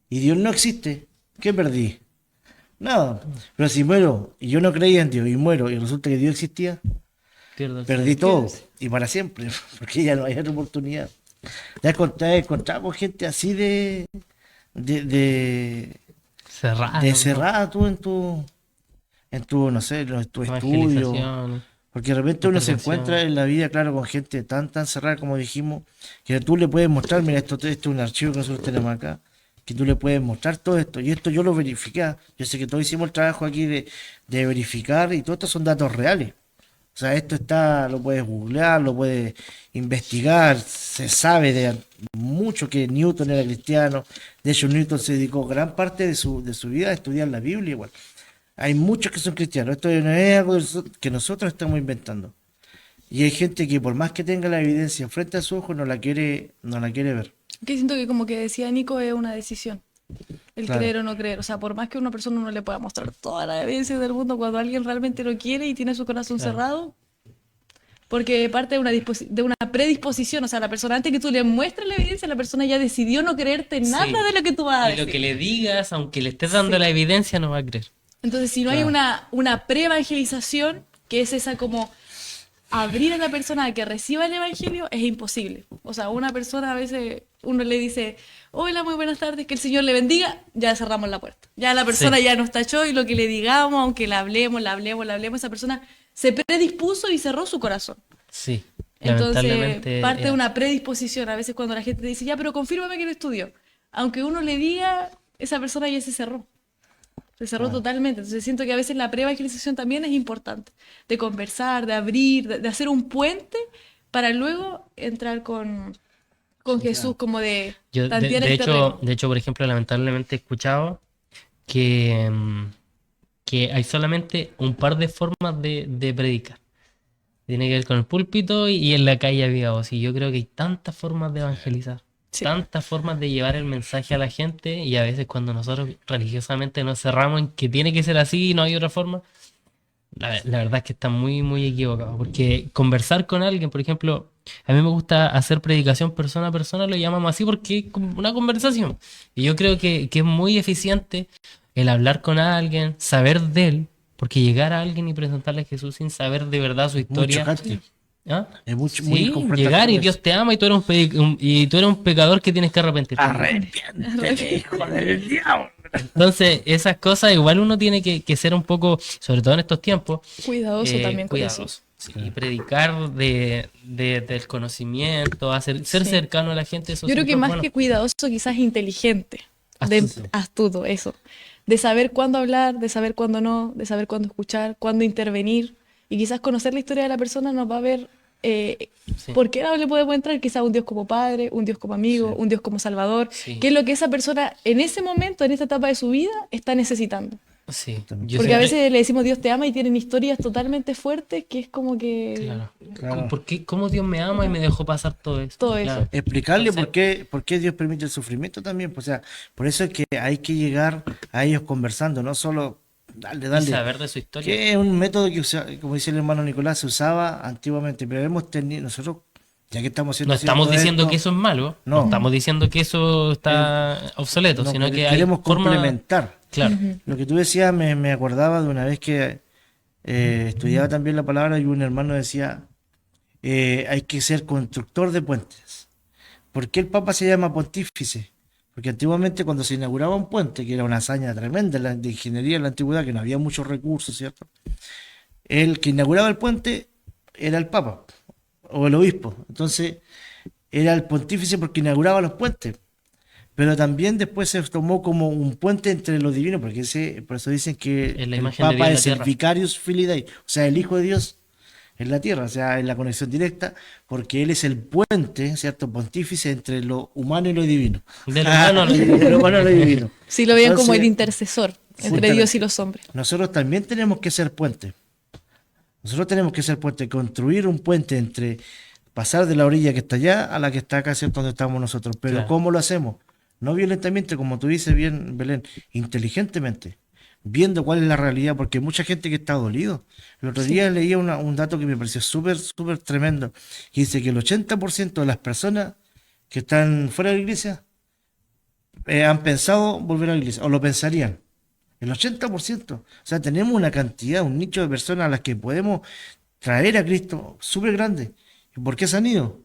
Speaker 1: y Dios no existe, ¿qué perdí? Nada. Pero si muero y yo no creía en Dios y muero y resulta que Dios existía,
Speaker 2: Pierdo el
Speaker 1: perdí
Speaker 2: cielo.
Speaker 1: todo y para siempre, porque ya no hay otra oportunidad. Te has encontrado con gente así de, de,
Speaker 2: Cerrado,
Speaker 1: de
Speaker 2: ¿no?
Speaker 1: cerrada tú en tu, no sé, en tu estudio.
Speaker 2: Evangelización.
Speaker 1: Porque de repente uno se
Speaker 2: Intervención.
Speaker 1: encuentra en la vida, claro, con gente tan cerrada como dijimos, que tú le puedes mostrar, mira, esto es un archivo que nosotros tenemos acá, que tú le puedes mostrar todo esto, y esto yo lo verifiqué, yo sé que todos hicimos el trabajo aquí de verificar, y todos estos son datos reales. O sea, esto está, lo puedes googlear, lo puedes investigar, se sabe de mucho que Newton era cristiano, de hecho Newton se dedicó gran parte de su vida a estudiar la Biblia igual. Hay muchos que son cristianos, esto no es algo que nosotros estamos inventando. Y hay gente que por más que tenga la evidencia enfrente a sus ojos no la quiere ver.
Speaker 3: Que siento que como que decía Nico, es una decisión. El
Speaker 1: Claro.
Speaker 3: creer o no creer. O sea, por más que una persona no le pueda mostrar toda la evidencia del mundo, cuando alguien realmente lo quiere y tiene su corazón
Speaker 2: Claro.
Speaker 3: cerrado, porque parte de una predisposición, o sea, la persona antes que tú le muestres la evidencia, la persona ya decidió no creerte nada
Speaker 2: Sí.
Speaker 3: de lo que tú vas a
Speaker 2: Y lo
Speaker 3: decir.
Speaker 2: que le digas, aunque le estés dando
Speaker 3: Sí.
Speaker 2: la evidencia, no va a creer.
Speaker 3: Entonces, si no hay
Speaker 1: Claro.
Speaker 3: una pre-evangelización, que es esa como abrir a la persona a que reciba el evangelio, es imposible. O sea, una persona a veces, uno le dice, hola, muy buenas tardes, que el Señor le bendiga, ya cerramos la puerta. Ya la persona
Speaker 2: Sí.
Speaker 3: ya nos tachó y lo que le digamos, aunque la hablemos, esa persona se predispuso y cerró su corazón.
Speaker 2: Sí.
Speaker 3: Entonces,
Speaker 2: Lamentablemente.
Speaker 3: parte de una predisposición. A veces cuando la gente te dice, ya, pero confírmame que lo estudió. Aunque uno le diga, esa persona ya se cerró. Se cerró totalmente. Entonces siento que a veces la pre-evangelización también es importante. De conversar, de abrir, de hacer un puente para luego entrar con Jesús, como de
Speaker 2: Yo,
Speaker 3: tantear el terreno.
Speaker 2: de hecho, por ejemplo, lamentablemente he escuchado que hay solamente un par de formas de predicar. Tiene que ver con el púlpito y en la calle a viva voz. Y yo creo que hay tantas formas de evangelizar,
Speaker 3: Sí.
Speaker 2: tantas formas de llevar el mensaje a la gente, y a veces cuando nosotros religiosamente nos cerramos en que tiene que ser así y no hay otra forma, la verdad es que está muy, muy equivocado. Porque conversar con alguien, por ejemplo, a mí me gusta hacer predicación persona a persona, lo llamamos así porque es como una conversación. Y yo creo que es muy eficiente el hablar con alguien, saber de él, porque llegar a alguien y presentarle a Jesús sin saber de verdad su
Speaker 1: Muy
Speaker 2: historia
Speaker 1: chocante.
Speaker 2: ¿Ah?
Speaker 1: Es muy
Speaker 2: Sí,
Speaker 1: confrontativo
Speaker 2: llegar y
Speaker 1: eso.
Speaker 2: Dios te ama y tú eres y tú eres un pecador que tienes que arrepentirte.
Speaker 1: Arrepiéntete, hijo del diablo.
Speaker 2: Entonces, esas cosas igual uno tiene que ser un poco, sobre todo en estos tiempos,
Speaker 3: Cuidadoso también con eso.
Speaker 2: cuidadoso. Sí, y predicar del conocimiento, ser
Speaker 3: Sí.
Speaker 2: cercano a la gente, eso
Speaker 3: Yo creo
Speaker 2: siempre
Speaker 3: que
Speaker 2: es
Speaker 3: más
Speaker 2: bueno.
Speaker 3: que cuidadoso, quizás inteligente,
Speaker 2: Astuto.
Speaker 3: astuto, eso. De saber cuándo hablar, de saber cuándo no, de saber cuándo escuchar, cuándo intervenir. Y quizás conocer la historia de la persona nos va a ver
Speaker 2: Sí,
Speaker 3: por qué no le podemos entrar. Quizás un Dios como padre, un Dios como amigo,
Speaker 1: Sí.
Speaker 3: un Dios como salvador.
Speaker 2: sí,
Speaker 3: ¿Qué es lo que esa persona en ese momento, en esta etapa de su vida, está necesitando?
Speaker 2: sí.
Speaker 1: También.
Speaker 2: Yo
Speaker 3: Porque a
Speaker 2: siempre-
Speaker 3: veces le decimos Dios te ama y tienen historias totalmente fuertes que es como que
Speaker 2: Claro.
Speaker 1: Claro.
Speaker 2: ¿Cómo Dios me ama y me dejó pasar todo esto?
Speaker 3: todo eso.
Speaker 2: Claro.
Speaker 1: Explicarle
Speaker 2: Entonces-
Speaker 1: por qué Dios permite el sufrimiento también. Pues, o sea, por eso es que hay que llegar a ellos conversando, no solo
Speaker 2: Y
Speaker 1: darle.
Speaker 2: saber de su historia.
Speaker 1: Que es un método que, como dice el hermano Nicolás, se usaba antiguamente, pero hemos tenido, nosotros, ya que estamos haciendo
Speaker 2: No estamos
Speaker 1: cierto
Speaker 2: diciendo
Speaker 1: esto,
Speaker 2: que eso es malo, no
Speaker 1: No.
Speaker 2: estamos diciendo que eso está obsoleto,
Speaker 1: no,
Speaker 2: sino que hay
Speaker 1: queremos
Speaker 2: forma...
Speaker 1: complementar.
Speaker 2: Claro,
Speaker 1: Lo que tú decías me acordaba de una vez que estudiaba también la palabra y un hermano decía, hay que ser constructor de puentes. ¿Por qué el Papa se llama pontífice? Porque antiguamente cuando se inauguraba un puente, que era una hazaña tremenda de ingeniería en la antigüedad, que no había muchos recursos, ¿cierto? El que inauguraba el puente era el Papa o el obispo. Entonces era el pontífice porque inauguraba los puentes. Pero también después se tomó como un puente entre los divinos, porque por eso dicen que
Speaker 2: Es la
Speaker 1: el
Speaker 2: imagen de Dios
Speaker 1: Papa
Speaker 2: en la
Speaker 1: es el
Speaker 2: tierra.
Speaker 1: Vicarius Filii Dei, o sea, el Hijo de Dios en la tierra, o sea, en la conexión directa, porque él es el puente, ¿cierto? Pontífice entre lo humano y lo divino.
Speaker 2: de lo humano a lo
Speaker 1: De lo humano a lo divino.
Speaker 3: Sí, lo veían como el
Speaker 1: Entonces,
Speaker 3: intercesor entre
Speaker 1: justamente,
Speaker 3: Dios y los hombres.
Speaker 1: nosotros también tenemos que ser puente. Nosotros tenemos que ser puente, construir un puente entre pasar de la orilla que está allá a la que está acá, ¿cierto? Donde estamos nosotros. Pero
Speaker 2: Claro.
Speaker 1: ¿cómo lo hacemos? No violentamente, como tú dices bien, Belén, inteligentemente, viendo cuál es la realidad, porque hay mucha gente que está dolido. El otro día leía un dato que me pareció súper tremendo, que dice que el 80% de las personas que están fuera de la iglesia han pensado volver a la iglesia, o lo pensarían. El 80%. O sea, tenemos una cantidad, un nicho de personas a las que podemos traer a Cristo súper grande. ¿Y por qué se han ido?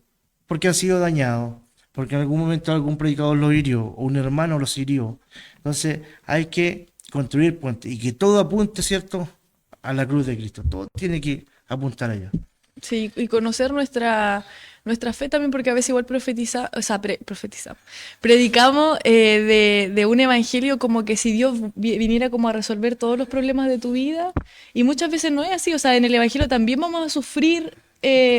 Speaker 1: Porque han sido dañados, porque en algún momento algún predicador los hirió, o un hermano los hirió. Entonces hay que construir puentes y que todo apunte, ¿cierto?, a la cruz de Cristo. Todo tiene que apuntar allá.
Speaker 3: Sí, y conocer nuestra fe también, porque a veces igual profetizamos. Predicamos de un evangelio como que si Dios viniera como a resolver todos los problemas de tu vida, y muchas veces no es así. O sea, en el evangelio también vamos a sufrir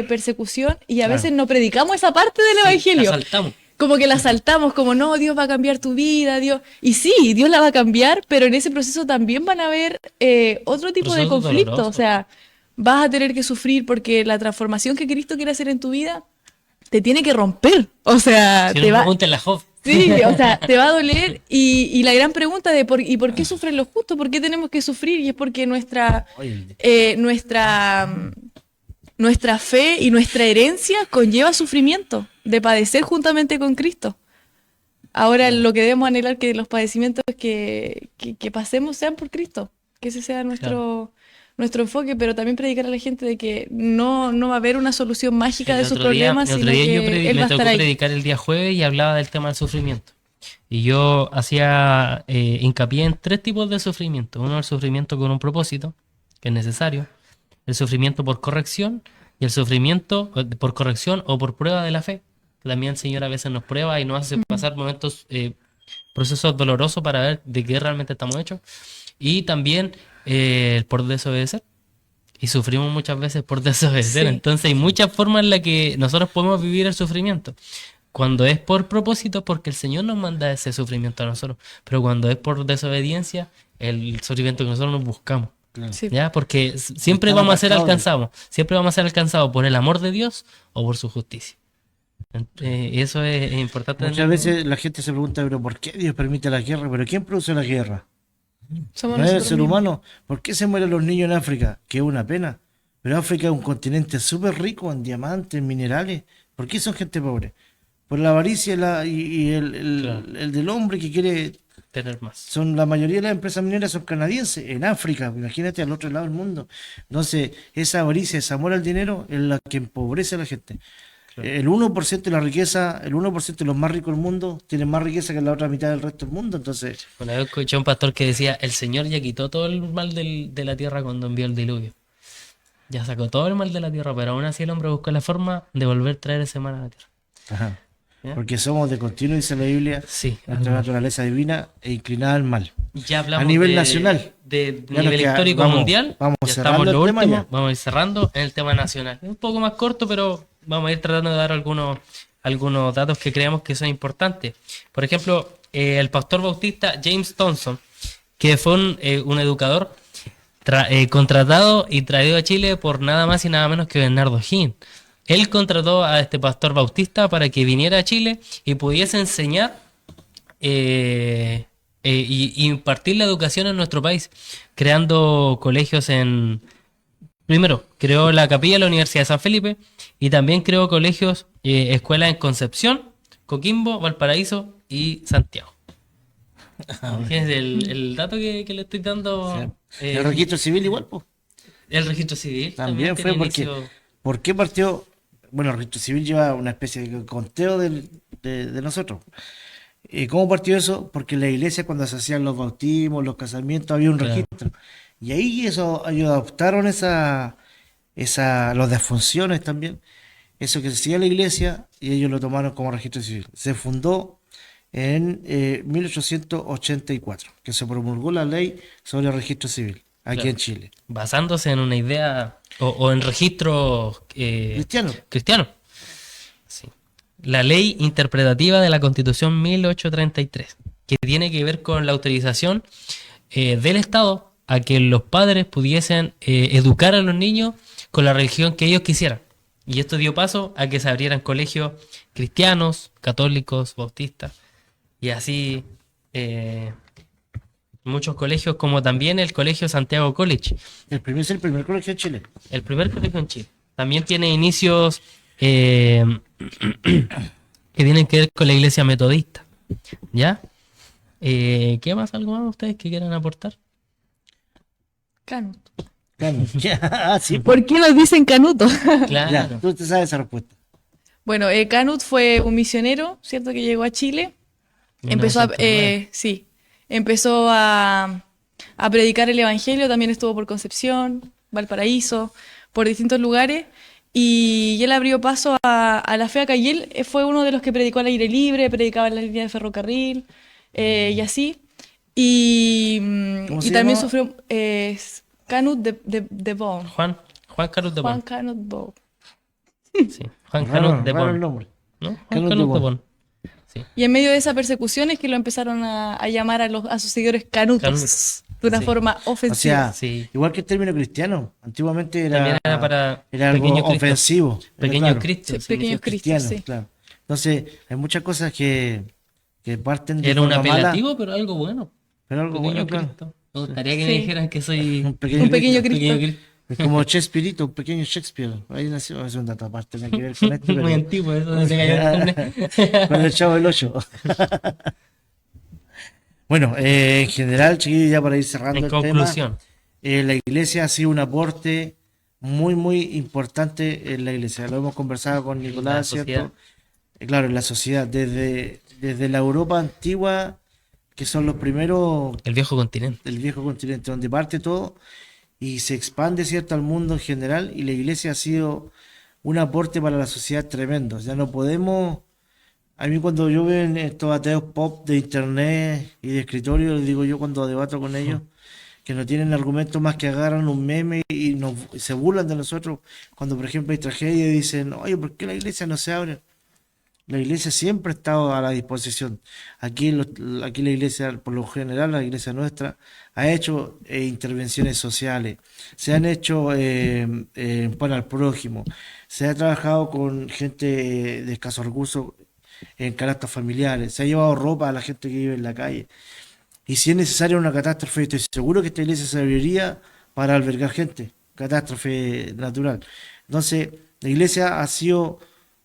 Speaker 3: persecución y a
Speaker 1: Claro.
Speaker 3: veces no predicamos esa parte del
Speaker 2: Sí,
Speaker 3: evangelio.
Speaker 2: la saltamos.
Speaker 3: Como que la saltamos, como no, Dios va a cambiar tu vida, Dios. Y sí, Dios la va a cambiar, pero en ese proceso también van a haber otro tipo de
Speaker 2: Procesos
Speaker 3: conflictos. O
Speaker 2: dolorosos.
Speaker 3: sea, vas a tener que sufrir porque la transformación que Cristo quiere hacer en tu vida te tiene que romper. O sea,
Speaker 2: Si
Speaker 3: te
Speaker 2: no,
Speaker 3: va.
Speaker 2: pregúntenle a Job.
Speaker 3: Sí, o sea, te va a doler. Y la gran pregunta de por qué sufren los justos, por qué tenemos que sufrir, y es porque nuestra fe y nuestra herencia conlleva sufrimiento de padecer juntamente con Cristo. Ahora lo que debemos anhelar que los padecimientos que pasemos sean por Cristo, que ese sea nuestro enfoque, pero también predicar a la gente de que no va a haber una solución mágica de
Speaker 2: El
Speaker 3: sus
Speaker 2: otro día-
Speaker 3: problemas,
Speaker 2: el
Speaker 3: sino
Speaker 2: otro día yo
Speaker 3: que Él va
Speaker 2: me
Speaker 3: a
Speaker 2: tocó
Speaker 3: estar ahí.
Speaker 2: predicar el día jueves y hablaba del tema del sufrimiento. Y yo hacía hincapié en 3 tipos de sufrimiento. Uno, el sufrimiento con un propósito, que es necesario. El sufrimiento por corrección y el sufrimiento por corrección o por prueba de la fe. También el Señor a veces nos prueba y nos hace pasar momentos, procesos dolorosos para ver de qué realmente estamos hechos. Y también por desobedecer. Y sufrimos muchas veces por desobedecer.
Speaker 3: Sí.
Speaker 2: Entonces hay muchas formas en las que nosotros podemos vivir el sufrimiento. Cuando es por propósito, porque el Señor nos manda ese sufrimiento a nosotros. Pero cuando es por desobediencia, el sufrimiento que nosotros nos buscamos.
Speaker 1: Claro.
Speaker 3: Sí.
Speaker 2: ¿Ya? Porque siempre
Speaker 1: Están
Speaker 2: vamos a ser
Speaker 1: apartados.
Speaker 2: alcanzados. Siempre vamos a ser alcanzados por el amor de Dios o por su justicia. Eso es importante.
Speaker 1: Muchas
Speaker 2: tenerlo.
Speaker 1: veces la gente se pregunta, pero ¿por qué Dios permite la guerra? ¿Pero quién produce la guerra?
Speaker 3: Somos
Speaker 1: ¿No es el
Speaker 3: nosotros
Speaker 1: ser
Speaker 3: mismos.
Speaker 1: humano? ¿Por qué se mueren los niños en África? Que es una pena. Pero África es un continente súper rico en diamantes, en minerales. ¿Por qué son gente pobre? Por la avaricia y
Speaker 2: Claro.
Speaker 1: el del hombre que quiere
Speaker 2: tener más.
Speaker 1: La mayoría de las empresas mineras son canadienses, en África, imagínate al otro lado del mundo. Entonces, esa avaricia, ese amor al dinero es la que empobrece a la gente.
Speaker 2: Claro.
Speaker 1: El 1% de la riqueza, el 1% de los más ricos del mundo tienen más riqueza que la otra mitad del resto del mundo. Entonces,
Speaker 2: Una vez escuché a un pastor que decía, el Señor ya quitó todo el mal de la tierra cuando envió el diluvio. Ya sacó todo el mal de la tierra, pero aún así el hombre buscó la forma de volver a traer ese mal a la tierra.
Speaker 1: ajá,
Speaker 2: ¿Ya?
Speaker 1: porque somos de continuo, dice la Biblia,
Speaker 2: Sí,
Speaker 1: nuestra naturaleza divina e inclinada al mal.
Speaker 2: ya hablamos
Speaker 1: A nivel
Speaker 2: de,
Speaker 1: nacional.
Speaker 2: de
Speaker 1: Ya nos
Speaker 2: nivel
Speaker 1: queda-
Speaker 2: histórico
Speaker 1: vamos-
Speaker 2: mundial.
Speaker 1: vamos
Speaker 2: Ya
Speaker 1: cerrando
Speaker 2: estamos en lo
Speaker 1: el tema
Speaker 2: último.
Speaker 1: ya.
Speaker 2: Vamos a ir cerrando en el tema nacional. Es un poco más corto, pero vamos a ir tratando de dar algunos datos que creemos que son importantes. Por ejemplo, el pastor bautista James Thompson, que fue un educador contratado y traído a Chile por nada más y nada menos que Bernardo Higgins. Él contrató a este pastor bautista para que viniera a Chile y pudiese enseñar y impartir la educación en nuestro país, creando colegios Primero, creó la capilla de la Universidad de San Felipe y también creó colegios, escuelas en Concepción, Coquimbo, Valparaíso y Santiago. Imagínense el dato que le estoy dando.
Speaker 1: El registro civil igual, pues.
Speaker 2: El registro civil
Speaker 1: También fue
Speaker 2: tiene
Speaker 1: porque,
Speaker 2: inicio-
Speaker 1: ¿por qué partió? Bueno, el registro civil lleva una especie de conteo de nosotros. ¿Cómo partió eso? Porque en la iglesia cuando se hacían los bautismos, los casamientos, había un
Speaker 2: Claro.
Speaker 1: registro. Y ahí ellos adoptaron los defunciones también, eso que se hacía en la iglesia, y ellos lo tomaron como registro civil. Se fundó en 1884, que se promulgó la ley sobre el registro civil, aquí
Speaker 2: Claro.
Speaker 1: en Chile.
Speaker 2: basándose en una idea o en registros
Speaker 1: Cristiano.
Speaker 2: cristianos. Sí. La ley interpretativa de la Constitución 1833, que tiene que ver con la autorización del Estado a que los padres pudiesen educar a los niños con la religión que ellos quisieran. Y esto dio paso a que se abrieran colegios cristianos, católicos, bautistas, y así muchos colegios, como también el Colegio Santiago College,
Speaker 1: Es el primer colegio en Chile.
Speaker 2: el primer colegio en Chile. También tiene inicios que tienen que ver con la iglesia metodista. ¿Ya? ¿Qué más? ¿Algo más ustedes que quieran aportar?
Speaker 3: Canut.
Speaker 1: Claro. Ah, sí,
Speaker 3: ¿Por qué nos dicen Canuto?
Speaker 2: Claro.
Speaker 1: ya, tú te sabes esa respuesta.
Speaker 3: Bueno, Canut fue un misionero, ¿cierto? Que llegó a Chile. Empezó
Speaker 2: 1909.
Speaker 3: empezó a predicar el evangelio, también estuvo por Concepción, Valparaíso, por distintos lugares, y él abrió paso a la fe acá, y él fue uno de los que predicó al aire libre, predicaba en la línea de ferrocarril, y así. Y,
Speaker 1: ¿Cómo
Speaker 3: y
Speaker 1: se
Speaker 3: también
Speaker 1: llamaba?
Speaker 3: sufrió Canut de Bon.
Speaker 2: Juan Carlos de
Speaker 3: Juan
Speaker 2: Bon.
Speaker 3: Canut Bon.
Speaker 2: Sí, Juan Carlos de
Speaker 1: Raro el
Speaker 2: Bon.
Speaker 1: nombre.
Speaker 2: ¿No? Juan
Speaker 1: Carlos de
Speaker 2: Carlos de
Speaker 1: Bon.
Speaker 2: Bon. Sí.
Speaker 3: Y en medio de esa persecución es que lo empezaron a llamar a sus seguidores canutos,
Speaker 2: Canutos,
Speaker 3: de una
Speaker 2: sí.
Speaker 3: forma
Speaker 1: O
Speaker 3: ofensiva.
Speaker 1: sea,
Speaker 2: Sí.
Speaker 1: igual que el término cristiano, antiguamente
Speaker 2: También era para
Speaker 1: era algo
Speaker 2: pequeños cristos.
Speaker 1: ofensivo.
Speaker 2: Pequeños
Speaker 1: claro,
Speaker 2: Cristos.
Speaker 3: Sí, pequeños
Speaker 2: significa.
Speaker 3: Cristos,
Speaker 1: cristiano,
Speaker 3: sí.
Speaker 1: claro. Entonces, hay muchas cosas que parten de
Speaker 2: Era un
Speaker 1: forma mala,
Speaker 2: apelativo, pero algo bueno.
Speaker 1: pero algo
Speaker 2: Pequeño
Speaker 1: bueno, claro.
Speaker 2: Cristo. Me gustaría que
Speaker 3: Sí.
Speaker 2: me dijeran que soy
Speaker 1: Un pequeño,
Speaker 3: Un pequeño
Speaker 1: Cristo.
Speaker 3: Cristo.
Speaker 2: pequeño Cristo.
Speaker 1: Es como Shakespeare, un pequeño Shakespeare. Ahí nació, es un dato aparte, no hay que ver con esto,
Speaker 2: Muy
Speaker 1: pero
Speaker 2: antiguo, eso no se cayó.
Speaker 1: con el Chavo del Ocho. Bueno, en general, chiquillos, ya para ir cerrando
Speaker 2: En
Speaker 1: el
Speaker 2: conclusión,
Speaker 1: tema, la iglesia ha sido un aporte muy, muy importante en la iglesia. Lo hemos conversado con
Speaker 2: la
Speaker 1: Nicolás,
Speaker 2: sociedad.
Speaker 1: ¿cierto? Claro, en la sociedad, desde la Europa antigua, que son los primeros
Speaker 2: el viejo continente.
Speaker 1: del viejo continente, donde parte todo y se expande, ¿cierto?, al mundo en general, y la iglesia ha sido un aporte para la sociedad tremendo. Ya no podemos, a mí cuando yo veo en estos ateos pop de internet y de escritorio, les digo yo cuando debato con ellos, que no tienen argumento más que agarran un meme y se burlan de nosotros, cuando por ejemplo hay tragedia y dicen, oye, ¿por qué la iglesia no se abre? La iglesia siempre ha estado a la disposición. Aquí la iglesia, por lo general, la iglesia nuestra, ha hecho intervenciones sociales, se han hecho para el prójimo, se ha trabajado con gente de escasos recursos en canastas familiares, se ha llevado ropa a la gente que vive en la calle. Y si es necesaria una catástrofe, estoy seguro que esta iglesia se abriría para albergar gente, catástrofe natural. Entonces, la iglesia ha sido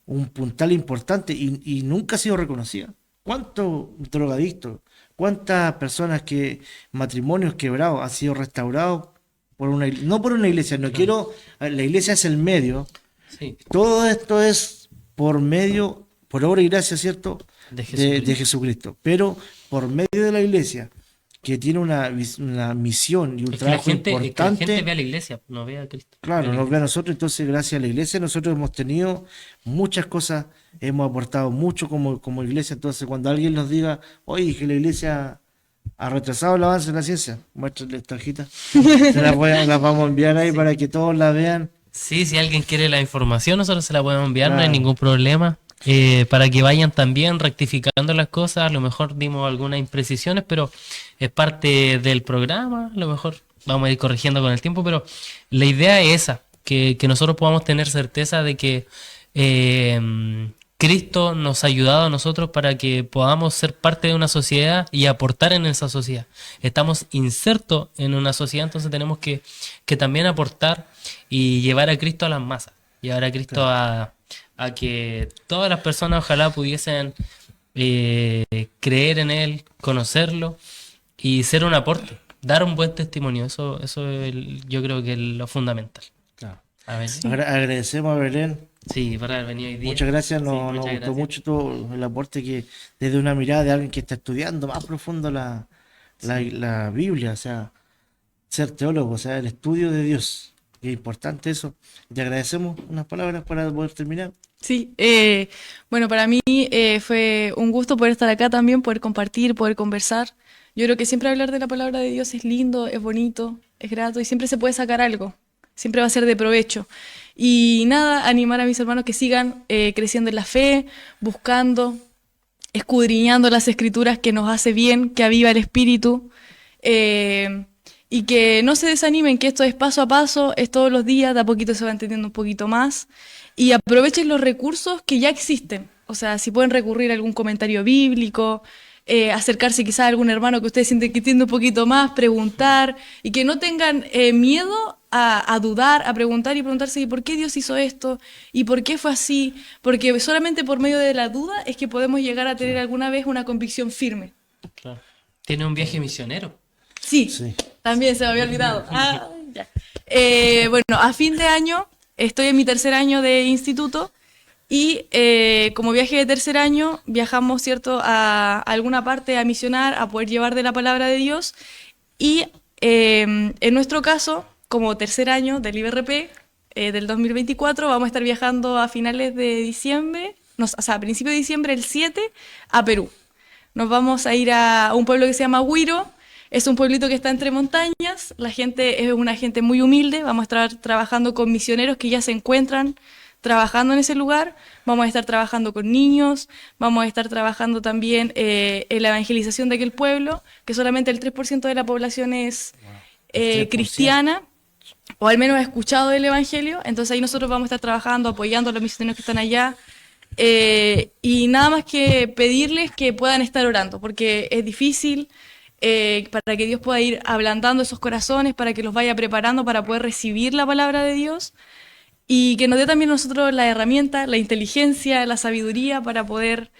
Speaker 1: un puntal importante y nunca ha sido reconocida. ¿Cuántos drogadictos, ¿Cuántas personas matrimonios quebrados han sido restaurados por no por una iglesia? No quiero, la iglesia es el medio.
Speaker 2: Sí,
Speaker 1: Todo esto es por medio, por obra y gracia, ¿cierto?
Speaker 2: de
Speaker 1: De
Speaker 2: Jesucristo.
Speaker 1: Jesucristo. Pero por medio de la iglesia, que tiene una misión y un
Speaker 2: Es que la
Speaker 1: trabajo
Speaker 2: gente, es que la
Speaker 1: importante.
Speaker 2: gente ve a la iglesia, no ve a Cristo. Ve a
Speaker 1: Claro,
Speaker 2: la
Speaker 1: nos ve a
Speaker 2: iglesia.
Speaker 1: nosotros, entonces gracias a la iglesia nosotros hemos tenido muchas cosas, hemos aportado mucho como iglesia, entonces cuando alguien nos diga, oye, que la iglesia ha retrasado el avance de la ciencia, muéstrale esta hojita, las vamos a enviar ahí para que todos la vean,
Speaker 2: Sí, si alguien quiere la información, nosotros se la podemos enviar, no hay
Speaker 1: claro,
Speaker 2: ningún problema. Para que vayan también rectificando las cosas, a lo mejor dimos algunas imprecisiones, pero es parte del programa, a lo mejor vamos a ir corrigiendo con el tiempo, pero la idea es esa, que nosotros podamos tener certeza de que Cristo nos ha ayudado a nosotros para que podamos ser parte de una sociedad y aportar en esa sociedad. Estamos insertos en una sociedad, entonces tenemos que también aportar y llevar a Cristo a las masas, llevar a Cristo a que todas las personas ojalá pudiesen creer en Él, conocerlo y ser un aporte, dar un buen testimonio. Eso yo creo que es lo fundamental.
Speaker 1: claro.
Speaker 2: A ver,
Speaker 1: Agradecemos a Belén,
Speaker 2: sí, por haber venido hoy día.
Speaker 1: muchas gracias,
Speaker 2: Sí,
Speaker 1: nos
Speaker 2: muchas
Speaker 1: gustó
Speaker 2: gracias.
Speaker 1: mucho todo el aporte que desde una mirada de alguien que está estudiando más profundo la Biblia, o sea, ser teólogo, o sea, el estudio de Dios. Qué importante eso. Te agradecemos unas palabras para poder terminar.
Speaker 3: Sí, bueno, para mí fue un gusto poder estar acá también, poder compartir, poder conversar. Yo creo que siempre hablar de la palabra de Dios es lindo, es bonito, es grato y siempre se puede sacar algo, siempre va a ser de provecho. Y nada, animar a mis hermanos que sigan creciendo en la fe, buscando, escudriñando las escrituras que nos hace bien, que aviva el espíritu. Y que no se desanimen, que esto es paso a paso, es todos los días, de a poquito se va entendiendo un poquito más. Y aprovechen los recursos que ya existen. O sea, si pueden recurrir a algún comentario bíblico, acercarse quizás a algún hermano que ustedes sienten que entiende un poquito más, preguntar, y que no tengan miedo a dudar, a preguntar y preguntarse ¿y por qué Dios hizo esto? ¿Y por qué fue así? Porque solamente por medio de la duda es que podemos llegar a tener alguna vez una convicción firme.
Speaker 2: Claro. Tiene un viaje misionero.
Speaker 3: Sí,
Speaker 1: Sí.
Speaker 3: también se me había olvidado. Ah, ya. Bueno, a fin de año, estoy en mi tercer año de instituto y como viaje de tercer año, viajamos, ¿cierto?, a alguna parte a misionar, a poder llevar de la palabra de Dios. Y en nuestro caso, como tercer año del IBRP del 2024, vamos a estar viajando a finales de diciembre, no, o sea, a principios de diciembre, el 7, a Perú. Nos vamos a ir a un pueblo que se llama Huiro. Es un pueblito que está entre montañas, la gente es una gente muy humilde, vamos a estar trabajando con misioneros que ya se encuentran trabajando en ese lugar, vamos a estar trabajando con niños, vamos a estar trabajando también en la evangelización de aquel pueblo, que solamente el 3% de la población es
Speaker 1: El 3%.
Speaker 3: cristiana, o al menos ha escuchado del evangelio, entonces ahí nosotros vamos a estar trabajando, apoyando a los misioneros que están allá, y nada más que pedirles que puedan estar orando, porque es difícil. Para que Dios pueda ir ablandando esos corazones, para que los vaya preparando para poder recibir la palabra de Dios y que nos dé también a nosotros la herramienta, la inteligencia, la sabiduría para poder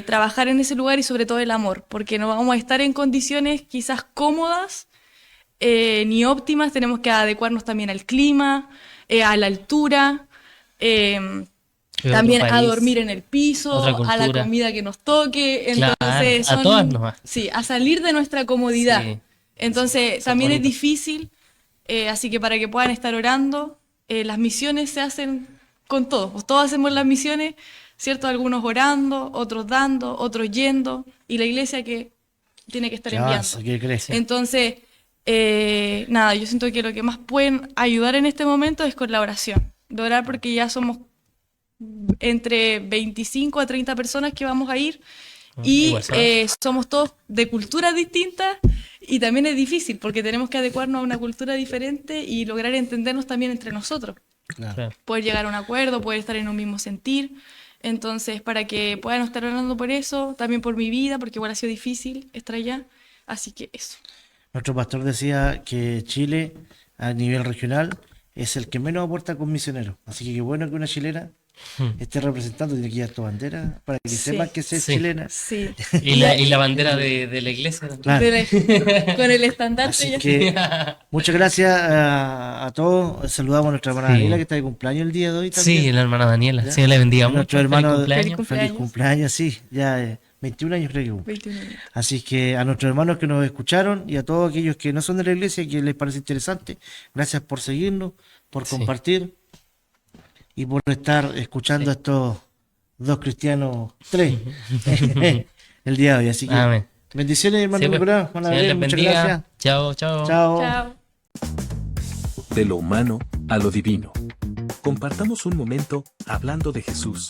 Speaker 3: trabajar en ese lugar y sobre todo el amor, porque no vamos a estar en condiciones quizás cómodas ni óptimas, tenemos que adecuarnos también al clima, a la altura. También a dormir en el piso,
Speaker 2: otra
Speaker 3: a la
Speaker 2: cultura.
Speaker 3: comida que nos toque.
Speaker 2: Claro,
Speaker 3: Entonces,
Speaker 2: a todas nomás.
Speaker 3: sí, a salir de nuestra comodidad.
Speaker 2: Sí,
Speaker 3: Entonces,
Speaker 2: es
Speaker 3: también es
Speaker 2: bonito.
Speaker 3: difícil, así que para que puedan estar orando, las misiones se hacen con todos. Pues todos hacemos las misiones, ¿cierto? Algunos orando, otros dando, otros yendo, y la iglesia que tiene que estar
Speaker 1: ¿Qué
Speaker 3: enviando.
Speaker 1: avanza? ¿Qué crees?
Speaker 3: Entonces, nada, yo siento que lo que más pueden ayudar en este momento es con la oración. De orar porque ya somos entre 25 a 30 personas que vamos a ir y
Speaker 2: Igual se va.
Speaker 3: somos todos de culturas distintas y también es difícil porque tenemos que adecuarnos a una cultura diferente y lograr entendernos también entre nosotros,
Speaker 1: Claro.
Speaker 2: Claro.
Speaker 3: poder llegar a un acuerdo, poder estar en un mismo sentir. Entonces, para que puedan estar orando por eso, también por mi vida, porque igual ha sido difícil estar allá. Así que eso.
Speaker 1: Nuestro pastor decía que Chile, a nivel regional, es el que menos aporta con misioneros. Así que qué bueno que una chilena esté representando, tiene que llevar tu bandera para que
Speaker 3: Sí.
Speaker 1: sepan que es
Speaker 2: Sí.
Speaker 1: chilena.
Speaker 3: Sí.
Speaker 2: Y la bandera de la iglesia también.
Speaker 1: Claro.
Speaker 3: Con el estandarte
Speaker 1: Así
Speaker 3: ya.
Speaker 1: que muchas gracias a todos. Saludamos a nuestra hermana
Speaker 2: Sí.
Speaker 1: Daniela, que está de cumpleaños el día de hoy también.
Speaker 2: Sí, la hermana Daniela.
Speaker 1: ¿Ya?
Speaker 2: Señor le bendiga
Speaker 1: A
Speaker 2: mucho.
Speaker 1: nuestro
Speaker 2: Feliz
Speaker 1: hermano,
Speaker 2: cumpleaños.
Speaker 3: Feliz cumpleaños.
Speaker 1: feliz cumpleaños, sí, ya 21 años creo que hubo.
Speaker 3: 21 años.
Speaker 1: Así que a nuestros hermanos que nos escucharon y a todos aquellos que no son de la iglesia y que les parece interesante, gracias por seguirnos, por
Speaker 2: Sí.
Speaker 1: compartir y por estar escuchando
Speaker 2: Sí.
Speaker 1: a estos dos cristianos, tres, el día de hoy. Así que
Speaker 2: Amén.
Speaker 1: bendiciones, hermano
Speaker 2: Sí, pues.
Speaker 1: Nicolás, hermana
Speaker 2: Señor
Speaker 1: Belén,
Speaker 2: les
Speaker 1: muchas
Speaker 2: bendiga.
Speaker 1: gracias.
Speaker 2: Chao, chao.
Speaker 1: Chao.
Speaker 3: Chao.
Speaker 4: De lo humano a lo divino. Compartamos un momento hablando de Jesús.